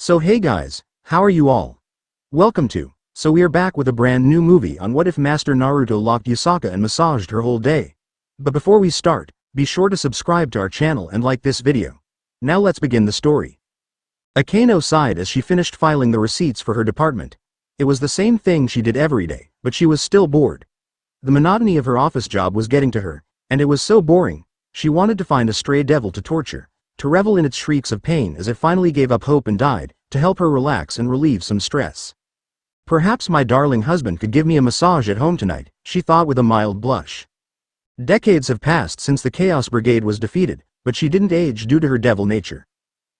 So hey guys, how are you all? Welcome to. So we are back with a brand new movie on what if Master Naruto locked Yusaka and massaged her whole day. But before we start, be sure to subscribe to our channel and like this video. Now let's begin the story. Akeno sighed as she finished filing the receipts for her department. It was the same thing she did every day, but she was still bored. The monotony of her office job was getting to her, and it was so boring, she wanted to find a stray devil to torture, to revel in its shrieks of pain as it finally gave up hope and died, to help her relax and relieve some stress. Perhaps my darling husband could give me a massage at home tonight, she thought with a mild blush. Decades have passed since the Chaos Brigade was defeated, but she didn't age due to her devil nature.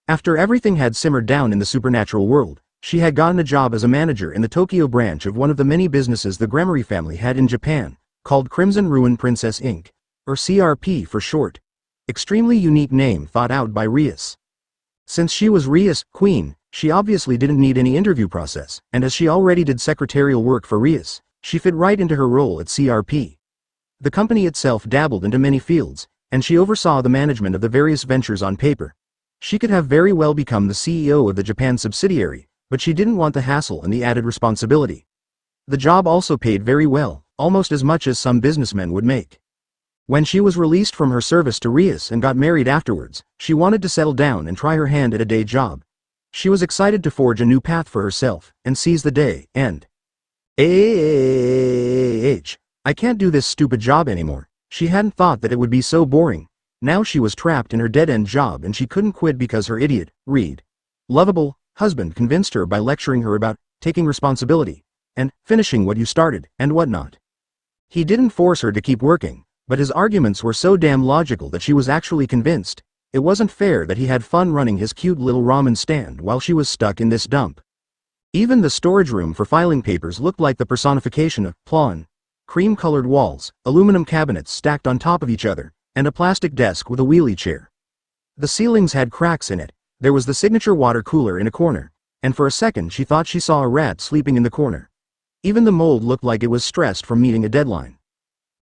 After everything had simmered down in the supernatural world, she had gotten a job as a manager in the Tokyo branch of one of the many businesses the Gremory family had in Japan, called Crimson Ruin Princess Inc., or CRP for short. Extremely unique name thought out by Rias. Since she was Rias' queen, she obviously didn't need any interview process, and as she already did secretarial work for Rias, she fit right into her role at CRP. The company itself dabbled into many fields, and she oversaw the management of the various ventures on paper. She could have very well become the CEO of the Japan subsidiary, but she didn't want the hassle and the added responsibility. The job also paid very well, almost as much as some businessmen would make. When she was released from her service to Rias and got married afterwards, she wanted to settle down and try her hand at a day job. She was excited to forge a new path for herself, and seize the day, and I can't do this stupid job anymore. She hadn't thought that it would be so boring. Now she was trapped in her dead-end job and she couldn't quit because her idiot, lovable, husband convinced her by lecturing her about taking responsibility, and finishing what you started, and whatnot. He didn't force her to keep working, but his arguments were so damn logical that she was actually convinced. It wasn't fair that he had fun running his cute little ramen stand while she was stuck in this dump. Even the storage room for filing papers looked like the personification of plan. Cream-colored walls, aluminum cabinets stacked on top of each other, and a plastic desk with a wheelie chair. The ceilings had cracks in it. There was the signature water cooler in a corner, and for a second she thought she saw a rat sleeping in the corner. Even the mold looked like it was stressed from meeting a deadline.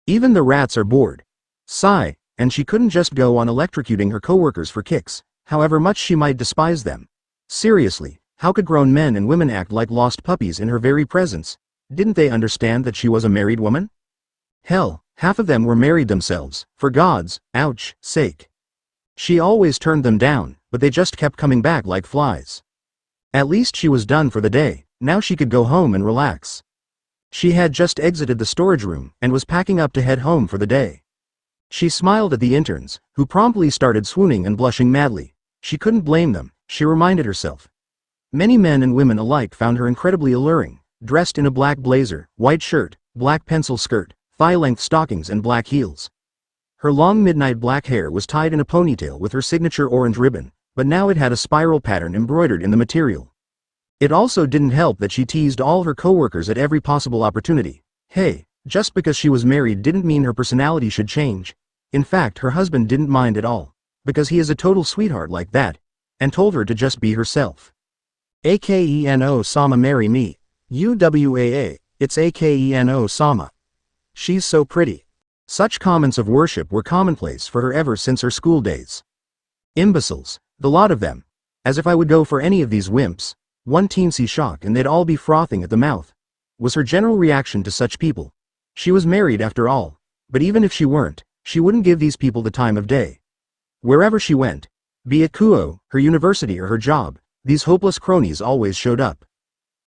Even the rats are bored. Sigh. And she couldn't just go on electrocuting her coworkers for kicks, however much she might despise them. Seriously, how could grown men and women act like lost puppies in her very presence? Didn't they understand that she was a married woman? Hell, half of them were married themselves, for God's, sake. She always turned them down, but they just kept coming back like flies. At least she was done for the day, now she could go home and relax. She had just exited the storage room and was packing up to head home for the day. She smiled at the interns, who promptly started swooning and blushing madly. She couldn't blame them, she reminded herself. Many men and women alike found her incredibly alluring, dressed in a black blazer, white shirt, black pencil skirt, thigh-length stockings and black heels. Her long midnight black hair was tied in a ponytail with her signature orange ribbon, but now it had a spiral pattern embroidered in the material. It also didn't help that she teased all her coworkers at every possible opportunity. Hey, just because she was married didn't mean her personality should change. In fact, her husband didn't mind at all, because he is a total sweetheart like that, and told her to just be herself. Akeno sama marry me. UWAA, it's Akeno sama. She's so pretty. Such comments of worship were commonplace for her ever since her school days. Imbeciles, the lot of them. As if I would go for any of these wimps. One teensy shock and they'd all be frothing at the mouth, was her general reaction to such people. She was married after all, but even if she weren't, she wouldn't give these people the time of day. Wherever she went, be it Kuo, her university or her job, these hopeless cronies always showed up.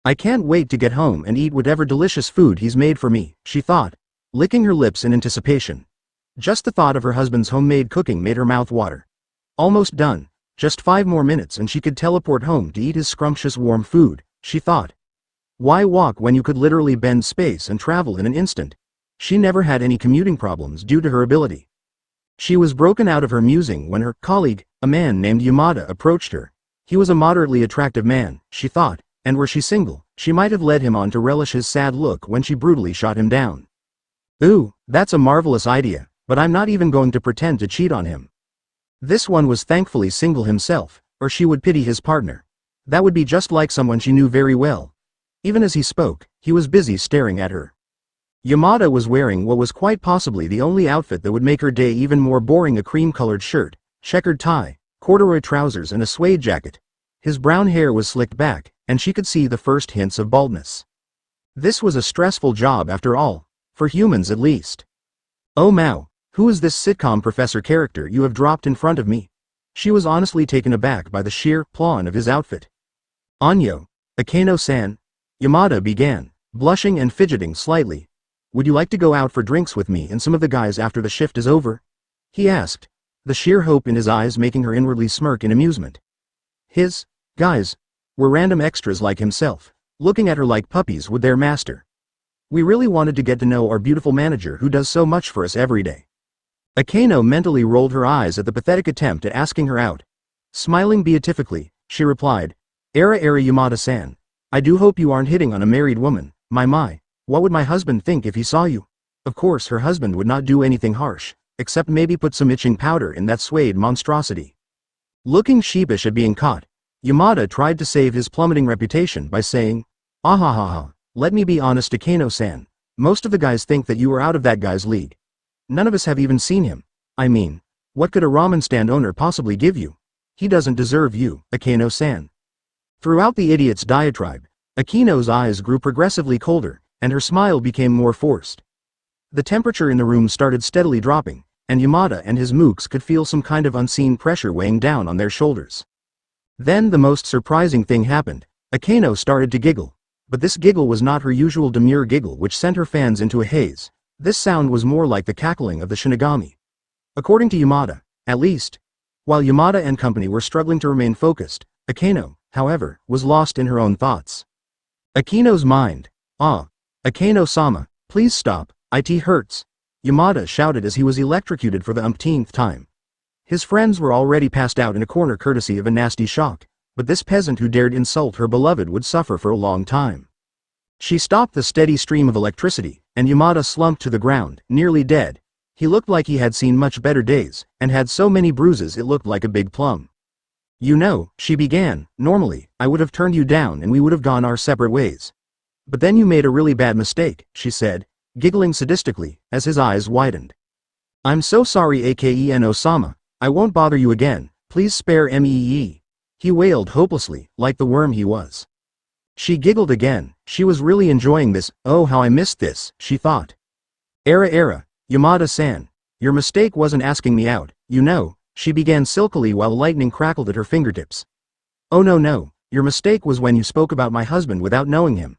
I can't wait to get home and eat whatever delicious food he's made for me, she thought, licking her lips in anticipation. Just the thought of her husband's homemade cooking made her mouth water. Almost done, just 5 more minutes and she could teleport home to eat his scrumptious warm food, she thought. Why walk when you could literally bend space and travel in an instant? She never had any commuting problems due to her ability. She was broken out of her musing when her colleague, a man named Yamada, approached her. He was a moderately attractive man, she thought, and were she single, she might have led him on to relish his sad look when she brutally shot him down. Ooh, that's a marvelous idea, but I'm not even going to pretend to cheat on him. This one was thankfully single himself, or she would pity his partner. That would be just like someone she knew very well. Even as he spoke, he was busy staring at her. Yamada was wearing what was quite possibly the only outfit that would make her day even more boring: a cream-colored shirt, checkered tie, corduroy trousers and a suede jacket. His brown hair was slicked back, and she could see the first hints of baldness. This was a stressful job after all, for humans at least. Oh Mao, who is this sitcom professor character you have dropped in front of me? She was honestly taken aback by the sheer plan of his outfit. Anyo, Akeno-san, Yamada began, blushing and fidgeting slightly. Would you like to go out for drinks with me and some of the guys after the shift is over? He asked, the sheer hope in his eyes making her inwardly smirk in amusement. His guys were random extras like himself, looking at her like puppies with their master. We really wanted to get to know our beautiful manager who does so much for us every day. Akeno mentally rolled her eyes at the pathetic attempt at asking her out. Smiling beatifically, she replied, Era Yamada-san, I do hope you aren't hitting on a married woman, my, what would my husband think if he saw you? Of course her husband would not do anything harsh, except maybe put some itching powder in that suede monstrosity. Looking sheepish at being caught, Yamada tried to save his plummeting reputation by saying, Ahahaha, let me be honest Akeno-san, most of the guys think that you are out of that guy's league. None of us have even seen him. I mean, what could a ramen stand owner possibly give you? He doesn't deserve you, Akeno-san. Throughout the idiot's diatribe, Akeno's eyes grew progressively colder, and her smile became more forced. The temperature in the room started steadily dropping, and Yamada and his mooks could feel some kind of unseen pressure weighing down on their shoulders. Then the most surprising thing happened. Akeno started to giggle. But this giggle was not her usual demure giggle which sent her fans into a haze. This sound was more like the cackling of the Shinigami. According to Yamada, at least. While Yamada and company were struggling to remain focused, Akeno, however, was lost in her own thoughts. Akeno's mind. Akeno-sama, please stop, it hurts. Yamada shouted as he was electrocuted for the umpteenth time. His friends were already passed out in a corner courtesy of a nasty shock, but this peasant who dared insult her beloved would suffer for a long time. She stopped the steady stream of electricity, and Yamada slumped to the ground, nearly dead. He looked like he had seen much better days, and had so many bruises it looked like a big plum. You know, she began, normally, I would have turned you down and we would have gone our separate ways. But then you made a really bad mistake, she said, giggling sadistically, as his eyes widened. I'm so sorry Akeno-sama, I won't bother you again, please spare me. He wailed hopelessly, like the worm he was. She giggled again, she was really enjoying this, oh how I missed this, she thought. Era, Yamada-san, your mistake wasn't asking me out, you know, she began silkily while lightning crackled at her fingertips. Oh no, your mistake was when you spoke about my husband without knowing him.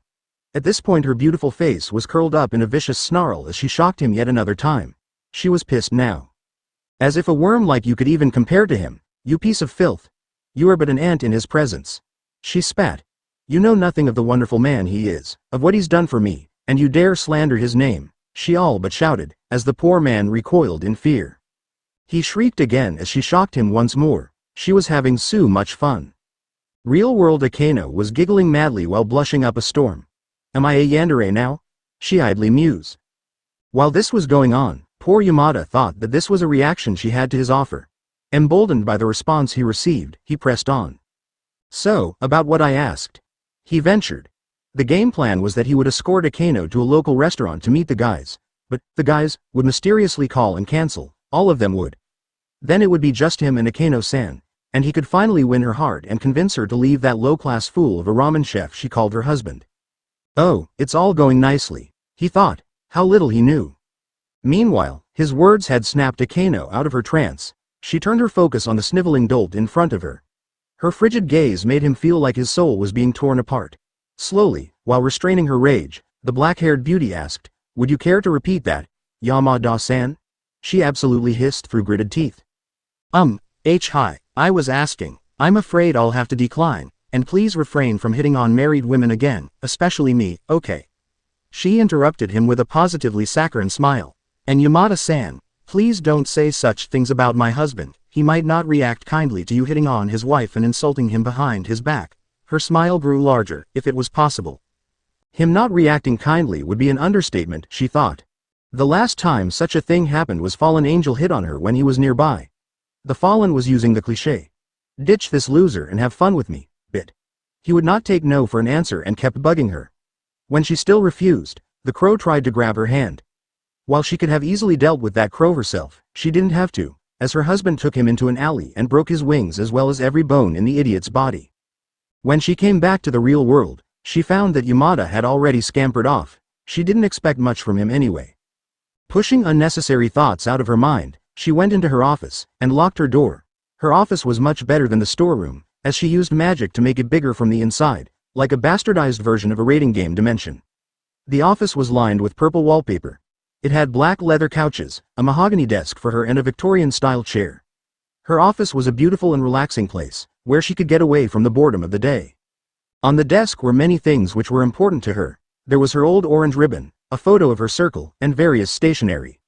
At this point her beautiful face was curled up in a vicious snarl as she shocked him yet another time. She was pissed now. As if a worm like you could even compare to him, you piece of filth. You are but an ant in his presence. She spat. You know nothing of the wonderful man he is, of what he's done for me, and you dare slander his name, she all but shouted, as the poor man recoiled in fear. He shrieked again as she shocked him once more. She was having so much fun. Real-world Akeno was giggling madly while blushing up a storm. Am I a yandere now? She idly mused. While this was going on, poor Yamada thought that this was a reaction she had to his offer. Emboldened by the response he received, he pressed on. So, about what I asked. He ventured. The game plan was that he would escort Akeno to a local restaurant to meet the guys, but the guys would mysteriously call and cancel, all of them would. Then it would be just him and Akeno-san, and he could finally win her heart and convince her to leave that low-class fool of a ramen chef she called her husband. Oh, it's all going nicely, he thought, how little he knew. Meanwhile, his words had snapped Akeno out of her trance. She turned her focus on the sniveling dolt in front of her. Her frigid gaze made him feel like his soul was being torn apart. Slowly, while restraining her rage, the black-haired beauty asked, would you care to repeat that, Yamada-san? She absolutely hissed through gritted teeth. Hi, I was asking, I'm afraid I'll have to decline, and please refrain from hitting on married women again, especially me, okay? She interrupted him with a positively saccharine smile. And Yamada-san, please don't say such things about my husband, he might not react kindly to you hitting on his wife and insulting him behind his back. Her smile grew larger, if it was possible. Him not reacting kindly would be an understatement, she thought. The last time such a thing happened was Fallen Angel hit on her when he was nearby. The Fallen was using the cliché. Ditch this loser and have fun with me, bit. He would not take no for an answer and kept bugging her. When she still refused, the crow tried to grab her hand. While she could have easily dealt with that crow herself, she didn't have to, as her husband took him into an alley and broke his wings as well as every bone in the idiot's body. When she came back to the real world, she found that Yamada had already scampered off. She didn't expect much from him anyway. Pushing unnecessary thoughts out of her mind, she went into her office and locked her door. Her office was much better than the storeroom, as she used magic to make it bigger from the inside, like a bastardized version of a rating game dimension. The office was lined with purple wallpaper. It had black leather couches, a mahogany desk for her and a Victorian-style chair. Her office was a beautiful and relaxing place, where she could get away from the boredom of the day. On the desk were many things which were important to her. There was her old orange ribbon, a photo of her circle, and various stationery.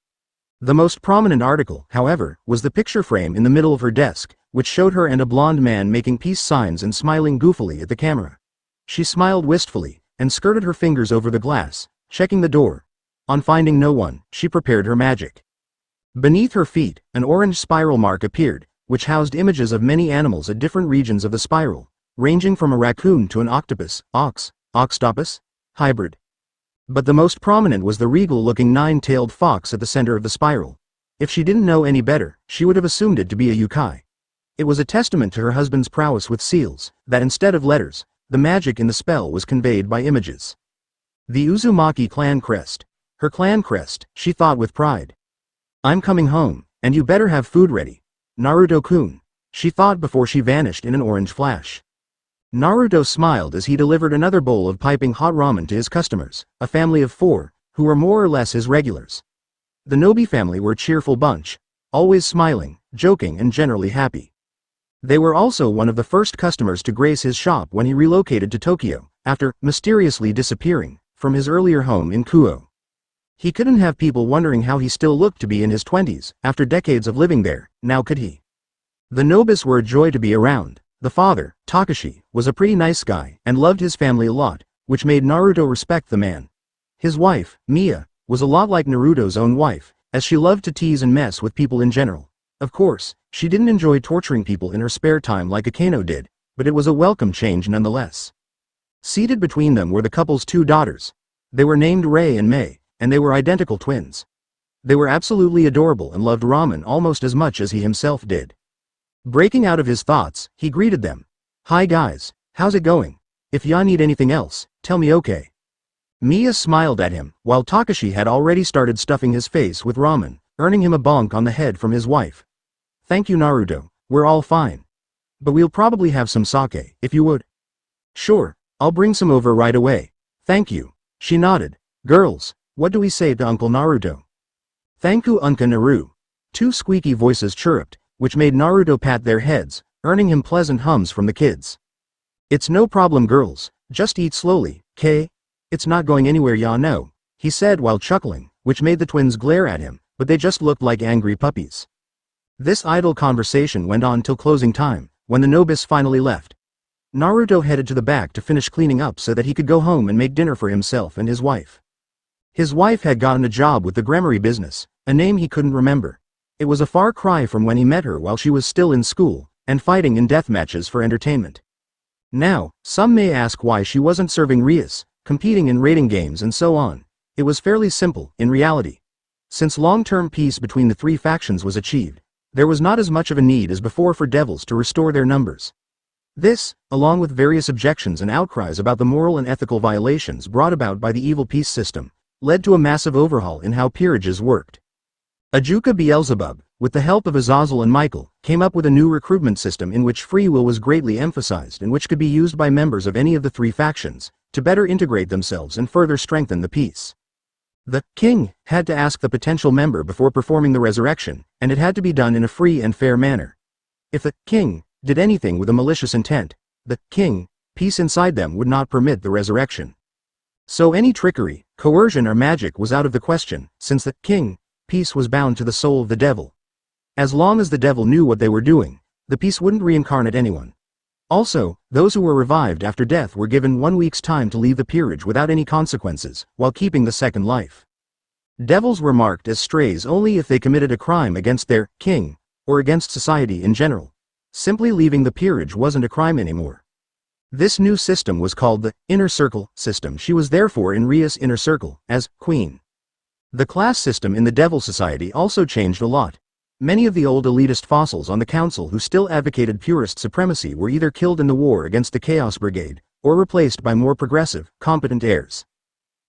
The most prominent article, however, was the picture frame in the middle of her desk, which showed her and a blonde man making peace signs and smiling goofily at the camera. She smiled wistfully, and skirted her fingers over the glass, checking the door. On finding no one, she prepared her magic. Beneath her feet, an orange spiral mark appeared, which housed images of many animals at different regions of the spiral, ranging from a raccoon to an octopus, oxtopus, hybrid. But the most prominent was the regal-looking nine-tailed fox at the center of the spiral. If she didn't know any better, she would have assumed it to be a yokai. It was a testament to her husband's prowess with seals, that instead of letters, the magic in the spell was conveyed by images. The Uzumaki clan crest. Her clan crest, she thought with pride. I'm coming home, and you better have food ready. Naruto-kun, she thought before she vanished in an orange flash. Naruto smiled as he delivered another bowl of piping hot ramen to his customers, a family of 4, who were more or less his regulars. The Nobi family were a cheerful bunch, always smiling, joking and generally happy. They were also one of the first customers to grace his shop when he relocated to Tokyo, after mysteriously disappearing from his earlier home in Kuo. He couldn't have people wondering how he still looked to be in his 20s, after decades of living there, now could he? The Nobis were a joy to be around. The father, Takashi, was a pretty nice guy and loved his family a lot, which made Naruto respect the man. His wife, Mia, was a lot like Naruto's own wife, as she loved to tease and mess with people in general. Of course, she didn't enjoy torturing people in her spare time like Akeno did, but it was a welcome change nonetheless. Seated between them were the couple's 2 daughters. They were named Rei and Mei, and they were identical twins. They were absolutely adorable and loved ramen almost as much as he himself did. Breaking out of his thoughts, he greeted them. Hi guys, how's it going? If ya need anything else, tell me okay. Mia smiled at him, while Takashi had already started stuffing his face with ramen, earning him a bonk on the head from his wife. Thank you Naruto, we're all fine. But we'll probably have some sake, if you would. Sure, I'll bring some over right away. Thank you. She nodded. Girls, what do we say to Uncle Naruto? Thanku Unka Naru. 2 squeaky voices chirruped, which made Naruto pat their heads, earning him pleasant hums from the kids. It's no problem girls, just eat slowly, kay? It's not going anywhere ya know, he said while chuckling, which made the twins glare at him, but they just looked like angry puppies. This idle conversation went on till closing time, when the Nobis finally left. Naruto headed to the back to finish cleaning up so that he could go home and make dinner for himself and his wife. His wife had gotten a job with the Gremory business, a name he couldn't remember. It was a far cry from when he met her while she was still in school, and fighting in death matches for entertainment. Now, some may ask why she wasn't serving Rias, competing in rating games and so on. It was fairly simple, in reality. Since long-term peace between the 3 factions was achieved, there was not as much of a need as before for devils to restore their numbers. This, along with various objections and outcries about the moral and ethical violations brought about by the evil peace system, led to a massive overhaul in how peerages worked. Ajuka Beelzebub, with the help of Azazel and Michael, came up with a new recruitment system in which free will was greatly emphasized and which could be used by members of any of the 3 factions, to better integrate themselves and further strengthen the peace. The king had to ask the potential member before performing the resurrection, and it had to be done in a free and fair manner. If the king did anything with a malicious intent, the king, peace inside them would not permit the resurrection. So any trickery, coercion or magic was out of the question, since the king, peace was bound to the soul of the devil. As long as the devil knew what they were doing, the peace wouldn't reincarnate anyone. Also, those who were revived after death were given 1 week's time to leave the peerage without any consequences, while keeping the second life. Devils were marked as strays only if they committed a crime against their king, or against society in general. Simply leaving the peerage wasn't a crime anymore. This new system was called the Inner Circle system. She was therefore in Rias' Inner Circle, as queen. The class system in the Devil Society also changed a lot. Many of the old elitist fossils on the council who still advocated purist supremacy were either killed in the war against the Chaos Brigade, or replaced by more progressive, competent heirs.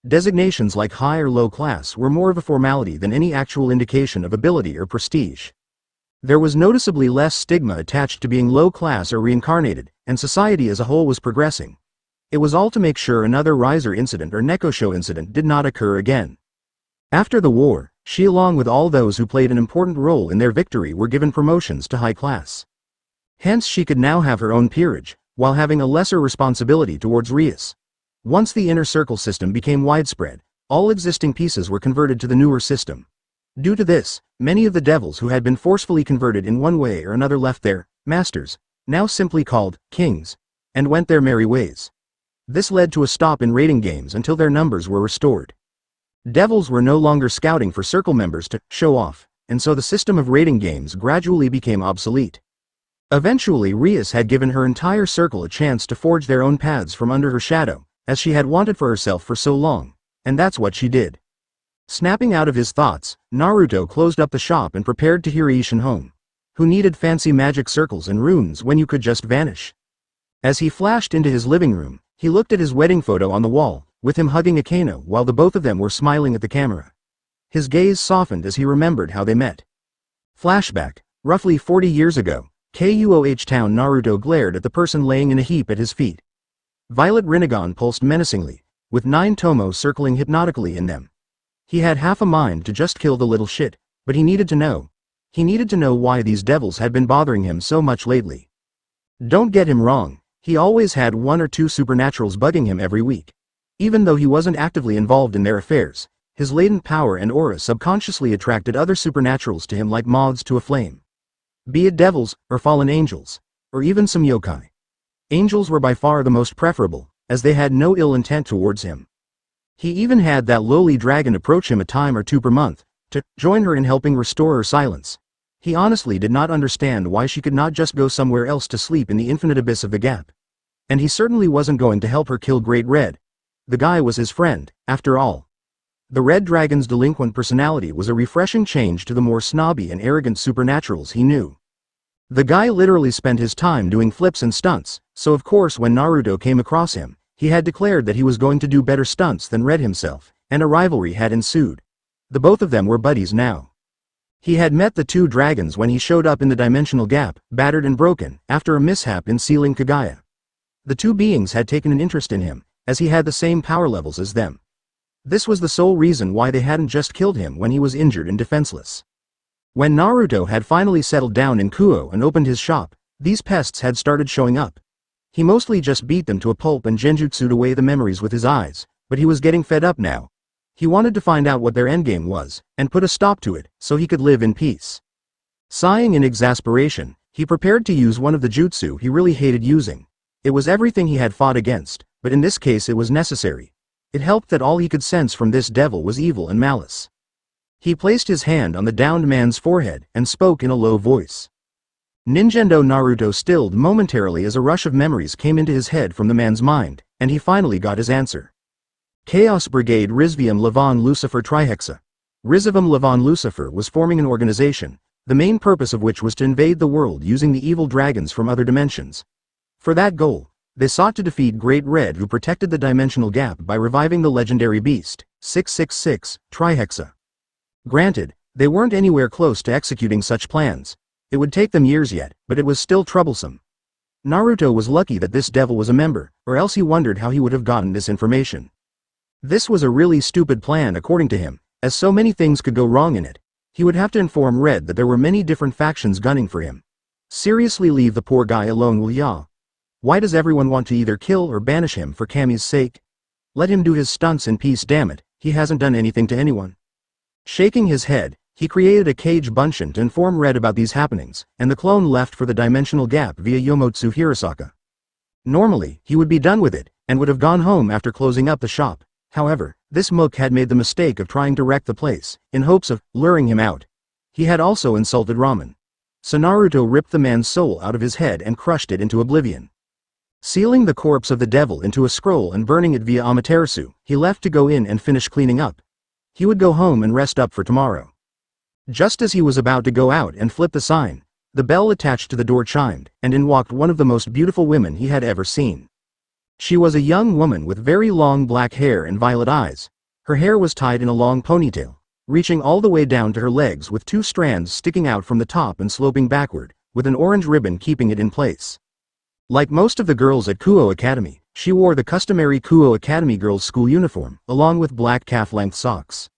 Designations like high or low class were more of a formality than any actual indication of ability or prestige. There was noticeably less stigma attached to being low class or reincarnated, and society as a whole was progressing. It was all to make sure another Riser incident or Nekosho incident did not occur again. After the war, she along with all those who played an important role in their victory were given promotions to high class. Hence she could now have her own peerage, while having a lesser responsibility towards Rias. Once the inner circle system became widespread, all existing pieces were converted to the newer system. Due to this, many of the devils who had been forcefully converted in one way or another left their masters, now simply called kings, and went their merry ways. This led to a stop in raiding games until their numbers were restored. Devils were no longer scouting for circle members to show off, and so the system of raiding games gradually became obsolete. Eventually Rias had given her entire circle a chance to forge their own paths from under her shadow, as she had wanted for herself for so long, and that's what she did. Snapping out of his thoughts, Naruto closed up the shop and prepared to hurry Ishin home. Who needed fancy magic circles and runes when you could just vanish? As he flashed into his living room, he looked at his wedding photo on the wall, with him hugging Akeno while the both of them were smiling at the camera. His gaze softened as he remembered how they met. Flashback, roughly 40 years ago, Kuoh Town. Naruto glared at the person laying in a heap at his feet. Violet Rinnegan pulsed menacingly, with 9 tomo circling hypnotically in them. He had half a mind to just kill the little shit, but he needed to know. He needed to know why these devils had been bothering him so much lately. Don't get him wrong, he always had 1 or 2 supernaturals bugging him every week. Even though he wasn't actively involved in their affairs, his latent power and aura subconsciously attracted other supernaturals to him like moths to a flame. Be it devils, or fallen angels, or even some yokai. Angels were by far the most preferable, as they had no ill intent towards him. He even had that lowly dragon approach him a time or 2 per month, to join her in helping restore her silence. He honestly did not understand why she could not just go somewhere else to sleep in the infinite abyss of the gap. And he certainly wasn't going to help her kill Great Red. The guy was his friend, after all. The Red Dragon's delinquent personality was a refreshing change to the more snobby and arrogant supernaturals he knew. The guy literally spent his time doing flips and stunts, so of course when Naruto came across him, he had declared that he was going to do better stunts than Red himself, and a rivalry had ensued. The both of them were buddies now. He had met the 2 dragons when he showed up in the dimensional gap, battered and broken, after a mishap in sealing Kagaya. The 2 beings had taken an interest in him, as he had the same power levels as them. This was the sole reason why they hadn't just killed him when he was injured and defenseless. When Naruto had finally settled down in Kuo and opened his shop, these pests had started showing up. He mostly just beat them to a pulp and genjutsu'd away the memories with his eyes, but he was getting fed up now. He wanted to find out what their endgame was, and put a stop to it, so he could live in peace. Sighing in exasperation, he prepared to use one of the jutsu he really hated using. It was everything he had fought against, but in this case it was necessary. It helped that all he could sense from this devil was evil and malice. He placed his hand on the downed man's forehead and spoke in a low voice. Ninjendo. Naruto stilled momentarily as a rush of memories came into his head from the man's mind, and he finally got his answer. Chaos Brigade Rizvium Levon Lucifer Trihexa. Rizvium Levon Lucifer was forming an organization, the main purpose of which was to invade the world using the evil dragons from other dimensions. For that goal, they sought to defeat Great Red, who protected the dimensional gap by reviving the legendary beast, 666, Trihexa. Granted, they weren't anywhere close to executing such plans. It would take them years yet, but it was still troublesome. Naruto was lucky that this devil was a member, or else he wondered how he would have gotten this information. This was a really stupid plan according to him, as so many things could go wrong in it. He would have to inform Red that there were many different factions gunning for him. Seriously, leave the poor guy alone, will ya? Why does everyone want to either kill or banish him for Kami's sake? Let him do his stunts in peace, damn it, he hasn't done anything to anyone. Shaking his head, he created a cage bunshin to inform Red about these happenings, and the clone left for the dimensional gap via Yomotsu Hirasaka. Normally, he would be done with it, and would have gone home after closing up the shop. However, this mook had made the mistake of trying to wreck the place, in hopes of luring him out. He had also insulted ramen. So Naruto ripped the man's soul out of his head and crushed it into oblivion. Sealing the corpse of the devil into a scroll and burning it via Amaterasu, he left to go in and finish cleaning up. He would go home and rest up for tomorrow. Just as he was about to go out and flip the sign, the bell attached to the door chimed, and in walked one of the most beautiful women he had ever seen. She was a young woman with very long black hair and violet eyes. Her hair was tied in a long ponytail, reaching all the way down to her legs with two strands sticking out from the top and sloping backward, with an orange ribbon keeping it in place. Like most of the girls at Kuo Academy, she wore the customary Kuo Academy girls' school uniform, along with black calf-length socks.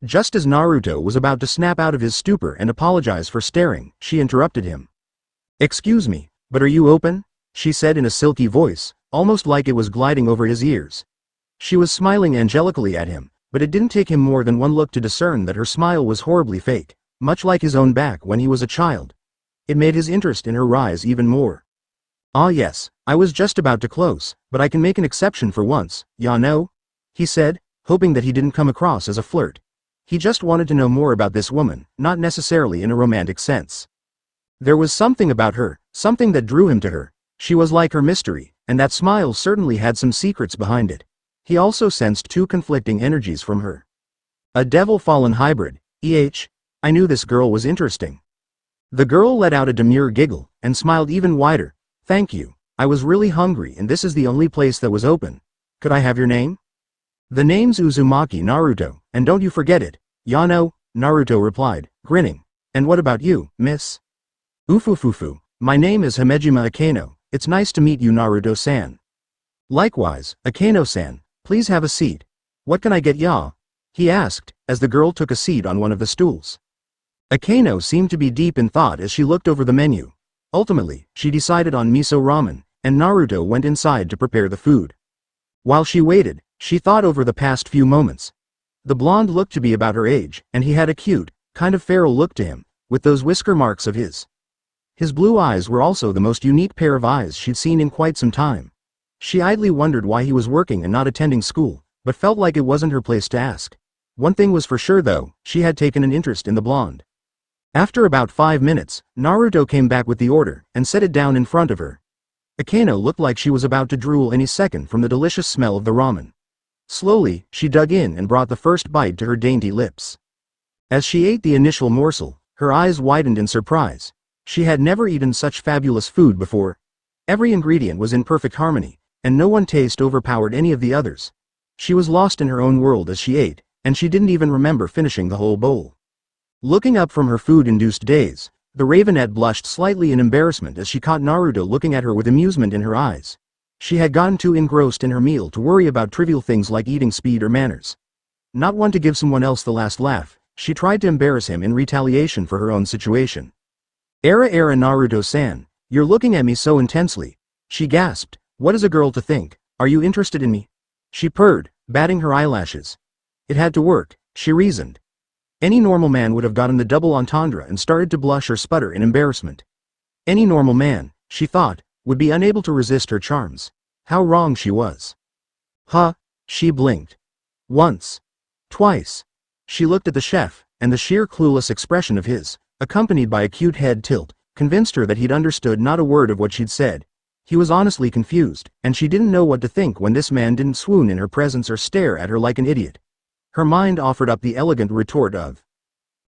Just as Naruto was about to snap out of his stupor and apologize for staring, she interrupted him. "Excuse me, but are you open?" she said in a silky voice, almost like it was gliding over his ears. She was smiling angelically at him, but it didn't take him more than one look to discern that her smile was horribly fake, much like his own back when he was a child. It made his interest in her rise even more. "Ah yes, I was just about to close, but I can make an exception for once, ya know?" he said, hoping that he didn't come across as a flirt. He just wanted to know more about this woman, not necessarily in a romantic sense. There was something about her, something that drew him to her. She was like her mystery, and that smile certainly had some secrets behind it. He also sensed two conflicting energies from her. A devil-fallen hybrid. I knew this girl was interesting. The girl let out a demure giggle, and smiled even wider. "Thank you. I was really hungry and this is the only place that was open. Could I have your name?" "The name's Uzumaki Naruto, and don't you forget it, ya know," Naruto replied, grinning. "And what about you, miss?" "Ufufufu. My name is Himejima Akeno. It's nice to meet you, Naruto-san." "Likewise, Akeno-san. Please have a seat. What can I get ya?" he asked, as the girl took a seat on one of the stools. Akeno seemed to be deep in thought as she looked over the menu. Ultimately, she decided on miso ramen, and Naruto went inside to prepare the food. While she waited, she thought over the past few moments. The blonde looked to be about her age, and he had a cute, kind of feral look to him, with those whisker marks of his. His blue eyes were also the most unique pair of eyes she'd seen in quite some time. She idly wondered why he was working and not attending school, but felt like it wasn't her place to ask. One thing was for sure though, she had taken an interest in the blonde. After about 5 minutes, Naruto came back with the order, and set it down in front of her. Akeno looked like she was about to drool any second from the delicious smell of the ramen. Slowly, she dug in and brought the first bite to her dainty lips. As she ate the initial morsel, her eyes widened in surprise. She had never eaten such fabulous food before. Every ingredient was in perfect harmony, and no one taste overpowered any of the others. She was lost in her own world as she ate, and she didn't even remember finishing the whole bowl. Looking up from her food-induced daze, the Ravenette blushed slightly in embarrassment as she caught Naruto looking at her with amusement in her eyes. She had gotten too engrossed in her meal to worry about trivial things like eating speed or manners. Not one to give someone else the last laugh, she tried to embarrass him in retaliation for her own situation. Era Naruto-san, you're looking at me so intensely," she gasped. "What is a girl to think? Are you interested in me?" She purred, batting her eyelashes. It had to work, she reasoned. Any normal man would have gotten the double entendre and started to blush or sputter in embarrassment. Any normal man, she thought, would be unable to resist her charms. How wrong she was. Huh, she blinked. Once. Twice. She looked at the chef, and the sheer clueless expression of his, accompanied by a cute head tilt, convinced her that he'd understood not a word of what she'd said. He was honestly confused, and she didn't know what to think when this man didn't swoon in her presence or stare at her like an idiot. Her mind offered up the elegant retort of,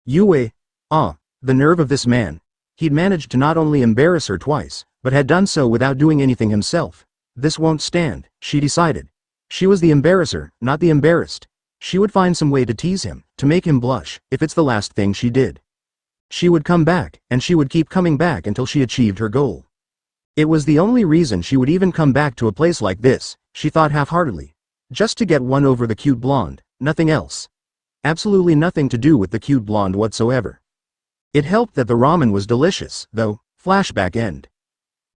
"Yue, the nerve of this man." He'd managed to not only embarrass her twice, but had done so without doing anything himself. This won't stand, she decided. She was the embarrasser, not the embarrassed. She would find some way to tease him, to make him blush, if it's the last thing she did. She would come back, and she would keep coming back until she achieved her goal. It was the only reason she would even come back to a place like this, she thought half-heartedly. Just to get one over the cute blonde, nothing else. Absolutely nothing to do with the cute blonde whatsoever. It helped that the ramen was delicious, though. Flashback end.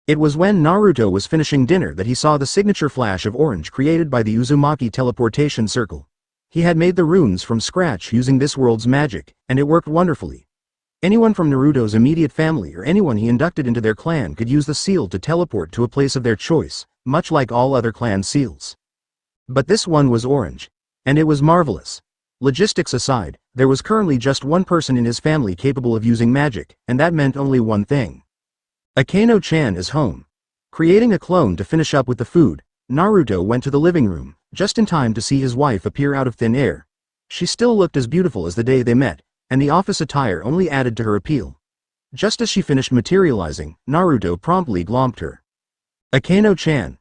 It was when Naruto was finishing dinner that he saw the signature flash of orange created by the Uzumaki teleportation circle. He had made the runes from scratch using this world's magic, and it worked wonderfully. Anyone from Naruto's immediate family or anyone he inducted into their clan could use the seal to teleport to a place of their choice, much like all other clan seals. But this one was orange. And it was marvelous. Logistics aside, there was currently just one person in his family capable of using magic, and that meant only one thing. Akeno-chan is home. Creating a clone to finish up with the food, Naruto went to the living room, just in time to see his wife appear out of thin air. She still looked as beautiful as the day they met, and the office attire only added to her appeal. Just as she finished materializing, Naruto promptly glomped her. Akeno-chan.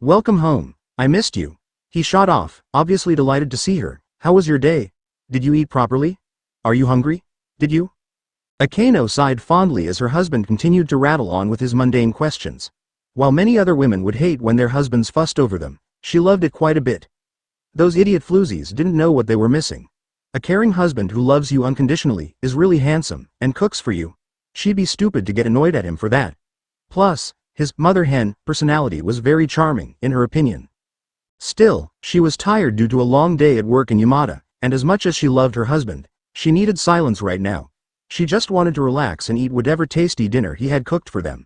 Welcome home. I missed you. He shot off, obviously delighted to see her. How was your day? Did you eat properly? Are you hungry? Did you? Akeno sighed fondly as her husband continued to rattle on with his mundane questions. While many other women would hate when their husbands fussed over them, she loved it quite a bit. Those idiot floozies didn't know what they were missing. A caring husband who loves you unconditionally, is really handsome, and cooks for you. She'd be stupid to get annoyed at him for that. Plus, his mother hen personality was very charming, in her opinion. Still, she was tired due to a long day at work in Yamata, and as much as she loved her husband, she needed silence right now. She just wanted to relax and eat whatever tasty dinner he had cooked for them.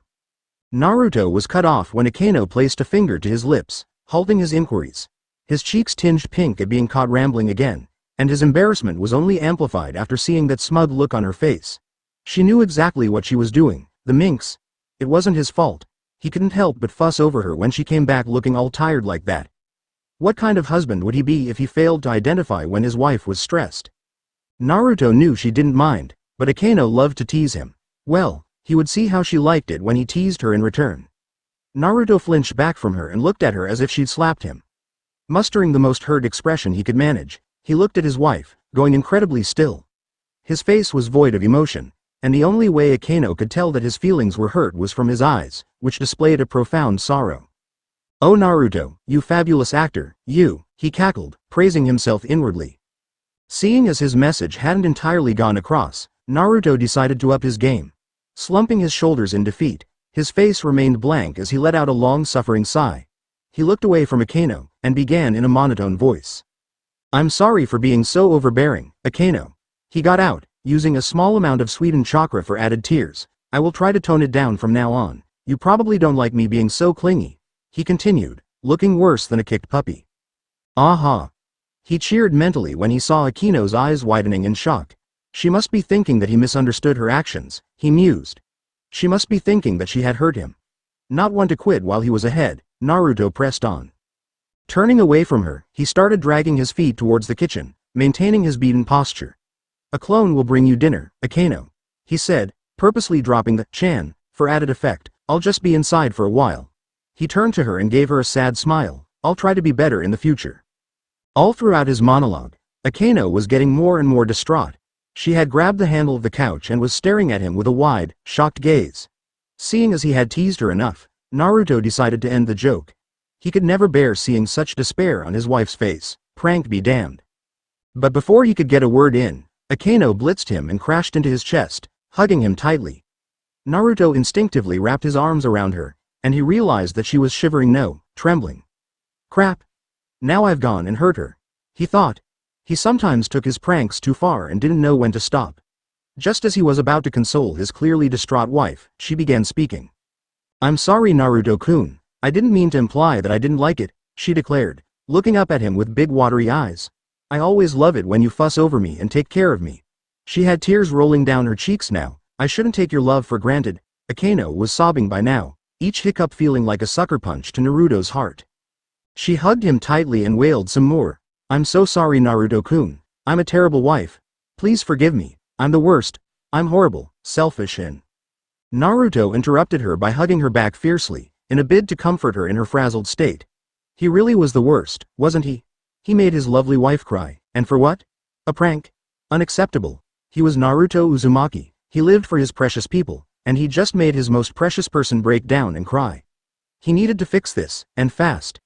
Naruto was cut off when Akeno placed a finger to his lips, halting his inquiries. His cheeks tinged pink at being caught rambling again, and his embarrassment was only amplified after seeing that smug look on her face. She knew exactly what she was doing, the minx. It wasn't his fault. He couldn't help but fuss over her when she came back looking all tired like that. What kind of husband would he be if he failed to identify when his wife was stressed? Naruto knew she didn't mind, but Akeno loved to tease him. Well, he would see how she liked it when he teased her in return. Naruto flinched back from her and looked at her as if she'd slapped him. Mustering the most hurt expression he could manage, he looked at his wife, going incredibly still. His face was void of emotion, and the only way Akeno could tell that his feelings were hurt was from his eyes, which displayed a profound sorrow. "Oh Naruto, you fabulous actor, you," he cackled, praising himself inwardly. Seeing as his message hadn't entirely gone across, Naruto decided to up his game. Slumping his shoulders in defeat, his face remained blank as he let out a long-suffering sigh. He looked away from Akeno, and began in a monotone voice. "I'm sorry for being so overbearing, Akeno." He got out, using a small amount of sweetened chakra for added tears. "I will try to tone it down from now on. You probably don't like me being so clingy," he continued, looking worse than a kicked puppy. "Aha." He cheered mentally when he saw Akeno's eyes widening in shock. She must be thinking that he misunderstood her actions, he mused. She must be thinking that she had hurt him. Not one to quit while he was ahead, Naruto pressed on. Turning away from her, he started dragging his feet towards the kitchen, maintaining his beaten posture. "A clone will bring you dinner, Akeno," he said, purposely dropping the "chan" for added effect. "I'll just be inside for a while." He turned to her and gave her a sad smile. "I'll try to be better in the future." All throughout his monologue, Akeno was getting more and more distraught. She had grabbed the handle of the couch and was staring at him with a wide, shocked gaze. Seeing as he had teased her enough, Naruto decided to end the joke. He could never bear seeing such despair on his wife's face, prank be damned. But before he could get a word in, Akeno blitzed him and crashed into his chest, hugging him tightly. Naruto instinctively wrapped his arms around her, and he realized that she was shivering no, trembling. Crap. Now I've gone and hurt her, he thought. He sometimes took his pranks too far and didn't know when to stop. Just as he was about to console his clearly distraught wife, she began speaking. "I'm sorry Naruto-kun, I didn't mean to imply that I didn't like it," she declared, looking up at him with big watery eyes. "I always love it when you fuss over me and take care of me." She had tears rolling down her cheeks now. "I shouldn't take your love for granted." Akeno was sobbing by now, each hiccup feeling like a sucker punch to Naruto's heart. She hugged him tightly and wailed some more. "I'm so sorry Naruto-kun. I'm a terrible wife. Please forgive me. I'm the worst. I'm horrible, selfish and..." Naruto interrupted her by hugging her back fiercely, in a bid to comfort her in her frazzled state. He really was the worst, wasn't he? He made his lovely wife cry, and for what? A prank? Unacceptable. He was Naruto Uzumaki, he lived for his precious people, and he just made his most precious person break down and cry. He needed to fix this, and fast.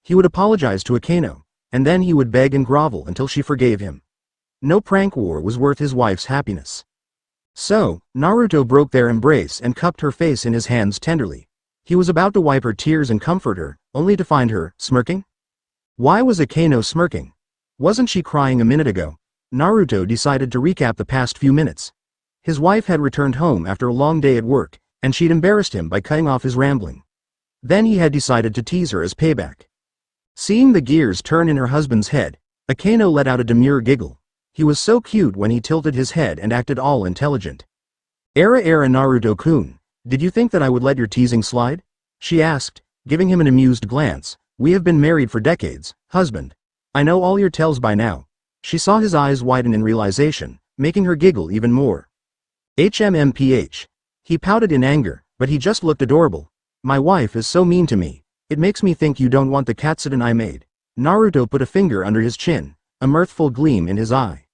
He would apologize to Akeno, and then he would beg and grovel until she forgave him. No prank war was worth his wife's happiness. So, Naruto broke their embrace and cupped her face in his hands tenderly. He was about to wipe her tears and comfort her, only to find her smirking. Why was Akeno smirking? Wasn't she crying a minute ago? Naruto decided to recap the past few minutes. His wife had returned home after a long day at work, and she'd embarrassed him by cutting off his rambling. Then he had decided to tease her as payback. Seeing the gears turn in her husband's head, Akeno let out a demure giggle. He was so cute when he tilted his head and acted all intelligent. Era Naruto-kun, did you think that I would let your teasing slide?" she asked, giving him an amused glance. "We have been married for decades, husband. I know all your tells by now." She saw his eyes widen in realization, making her giggle even more. HMMPH. He pouted in anger, but he just looked adorable. My wife is so mean to me. It makes me think you don't want the katsudon I made. Naruto put a finger under his chin, a mirthful gleam in his eye.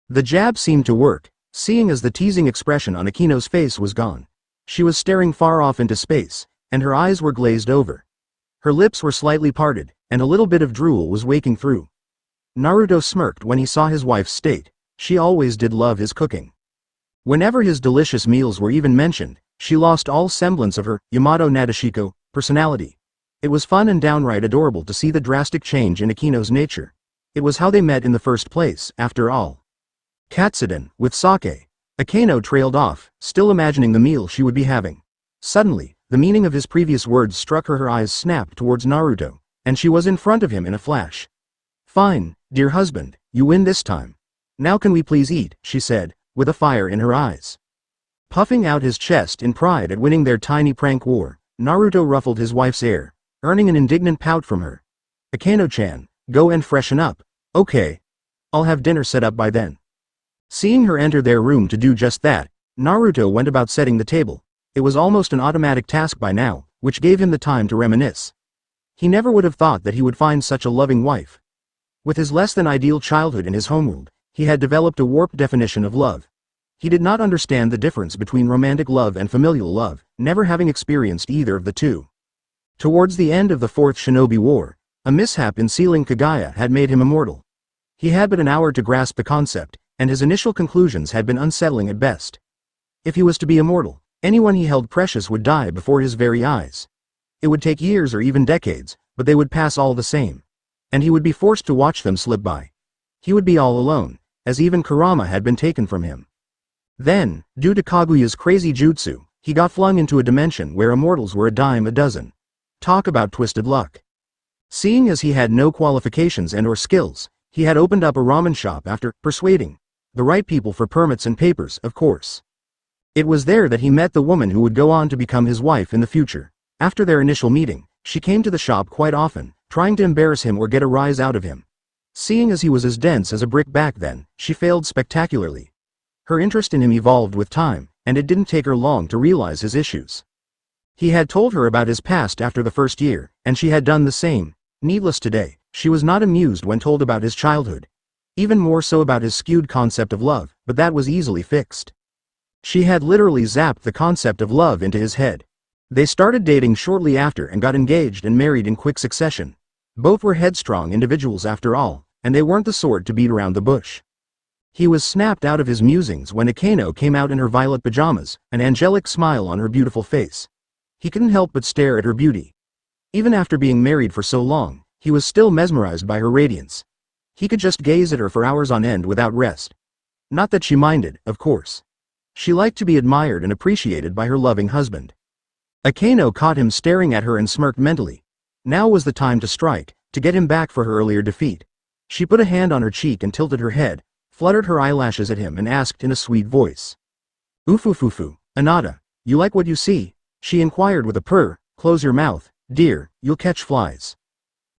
The jab seemed to work, seeing as the teasing expression on Akeno's face was gone. She was staring far off into space, and her eyes were glazed over. Her lips were slightly parted, and a little bit of drool was waking through. Naruto smirked when he saw his wife's state. She always did love his cooking. Whenever his delicious meals were even mentioned, she lost all semblance of her Yamato Nadeshiko personality. It was fun and downright adorable to see the drastic change in Akeno's nature. It was how they met in the first place, after all. Katsudon, with sake. Akeno trailed off, still imagining the meal she would be having. Suddenly, the meaning of his previous words struck her. Her eyes snapped towards Naruto, and she was in front of him in a flash. Fine, dear husband, you win this time. Now can we please eat, she said, with a fire in her eyes. Puffing out his chest in pride at winning their tiny prank war, Naruto ruffled his wife's hair, earning an indignant pout from her. Akeno-chan, go and freshen up. Okay. I'll have dinner set up by then. Seeing her enter their room to do just that, Naruto went about setting the table. It was almost an automatic task by now, which gave him the time to reminisce. He never would have thought that he would find such a loving wife. With his less-than-ideal childhood in his homeworld, he had developed a warped definition of love. He did not understand the difference between romantic love and familial love, never having experienced either of the two. Towards the end of the Fourth Shinobi War, a mishap in sealing Kagaya had made him immortal. He had but an hour to grasp the concept, and his initial conclusions had been unsettling at best. If he was to be immortal, anyone he held precious would die before his very eyes. It would take years or even decades, but they would pass all the same. And he would be forced to watch them slip by. He would be all alone, as even Kurama had been taken from him. Then, due to Kaguya's crazy jutsu, he got flung into a dimension where immortals were a dime a dozen. Talk about twisted luck. Seeing as he had no qualifications and/or skills, he had opened up a ramen shop after persuading the right people for permits and papers, of course. It was there that he met the woman who would go on to become his wife in the future. After their initial meeting, she came to the shop quite often, trying to embarrass him or get a rise out of him. Seeing as he was as dense as a brick back then, she failed spectacularly. Her interest in him evolved with time, and it didn't take her long to realize his issues. He had told her about his past after the first year, and she had done the same. Needless to say, she was not amused when told about his childhood. Even more so about his skewed concept of love, but that was easily fixed. She had literally zapped the concept of love into his head. They started dating shortly after and got engaged and married in quick succession. Both were headstrong individuals after all, and they weren't the sort to beat around the bush. He was snapped out of his musings when Akeno came out in her violet pajamas, an angelic smile on her beautiful face. He couldn't help but stare at her beauty. Even after being married for so long, he was still mesmerized by her radiance. He could just gaze at her for hours on end without rest. Not that she minded, of course. She liked to be admired and appreciated by her loving husband. Akeno caught him staring at her and smirked mentally. Now was the time to strike, to get him back for her earlier defeat. She put a hand on her cheek and tilted her head, fluttered her eyelashes at him and asked in a sweet voice. Ufufufu, Anata, you like what you see? She inquired with a purr. Close your mouth, dear, you'll catch flies.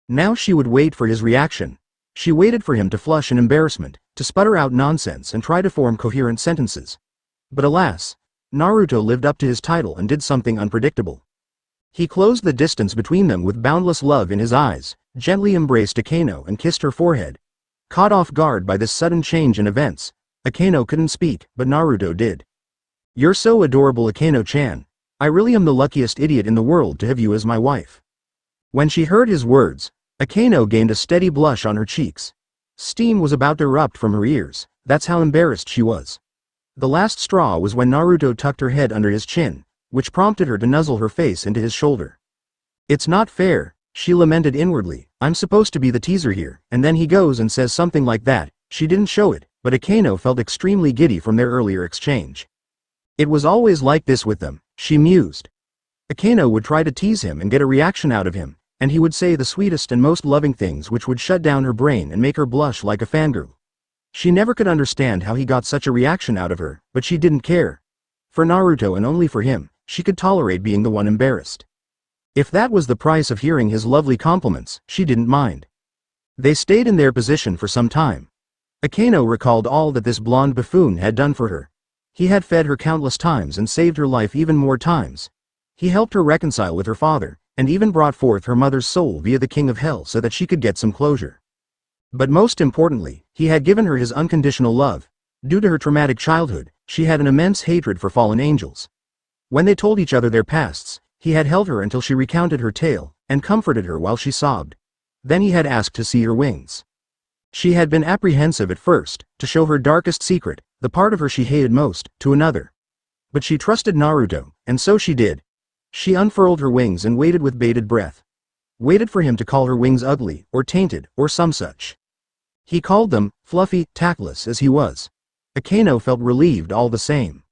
Now she would wait for his reaction. She waited for him to flush in embarrassment, to sputter out nonsense and try to form coherent sentences. But alas, Naruto lived up to his title and did something unpredictable. He closed the distance between them with boundless love in his eyes, gently embraced Akeno and kissed her forehead. Caught off guard by this sudden change in events, Akeno couldn't speak, but Naruto did. You're so adorable, Akeno-chan. I really am the luckiest idiot in the world to have you as my wife. When she heard his words, Akeno gained a steady blush on her cheeks. Steam was about to erupt from her ears, that's how embarrassed she was. The last straw was when Naruto tucked her head under his chin, which prompted her to nuzzle her face into his shoulder. It's not fair, she lamented inwardly. I'm supposed to be the teaser here, and then he goes and says something like that. She didn't show it, but Akeno felt extremely giddy from their earlier exchange. It was always like this with them, she mused. Akeno would try to tease him and get a reaction out of him, and he would say the sweetest and most loving things which would shut down her brain and make her blush like a fangirl. She never could understand how he got such a reaction out of her, but she didn't care. For Naruto and only for him, she could tolerate being the one embarrassed. If that was the price of hearing his lovely compliments, she didn't mind. They stayed in their position for some time. Akeno recalled all that this blonde buffoon had done for her. He had fed her countless times and saved her life even more times. He helped her reconcile with her father, and even brought forth her mother's soul via the King of Hell so that she could get some closure. But most importantly, he had given her his unconditional love. Due to her traumatic childhood, she had an immense hatred for fallen angels. When they told each other their pasts, he had held her until she recounted her tale, and comforted her while she sobbed. Then he had asked to see her wings. She had been apprehensive at first, to show her darkest secret, the part of her she hated most, to another. But she trusted Naruto, and so she did. She unfurled her wings and waited with bated breath. Waited for him to call her wings ugly, or tainted, or some such. He called them, fluffy, tactless as he was. Akeno felt relieved all the same.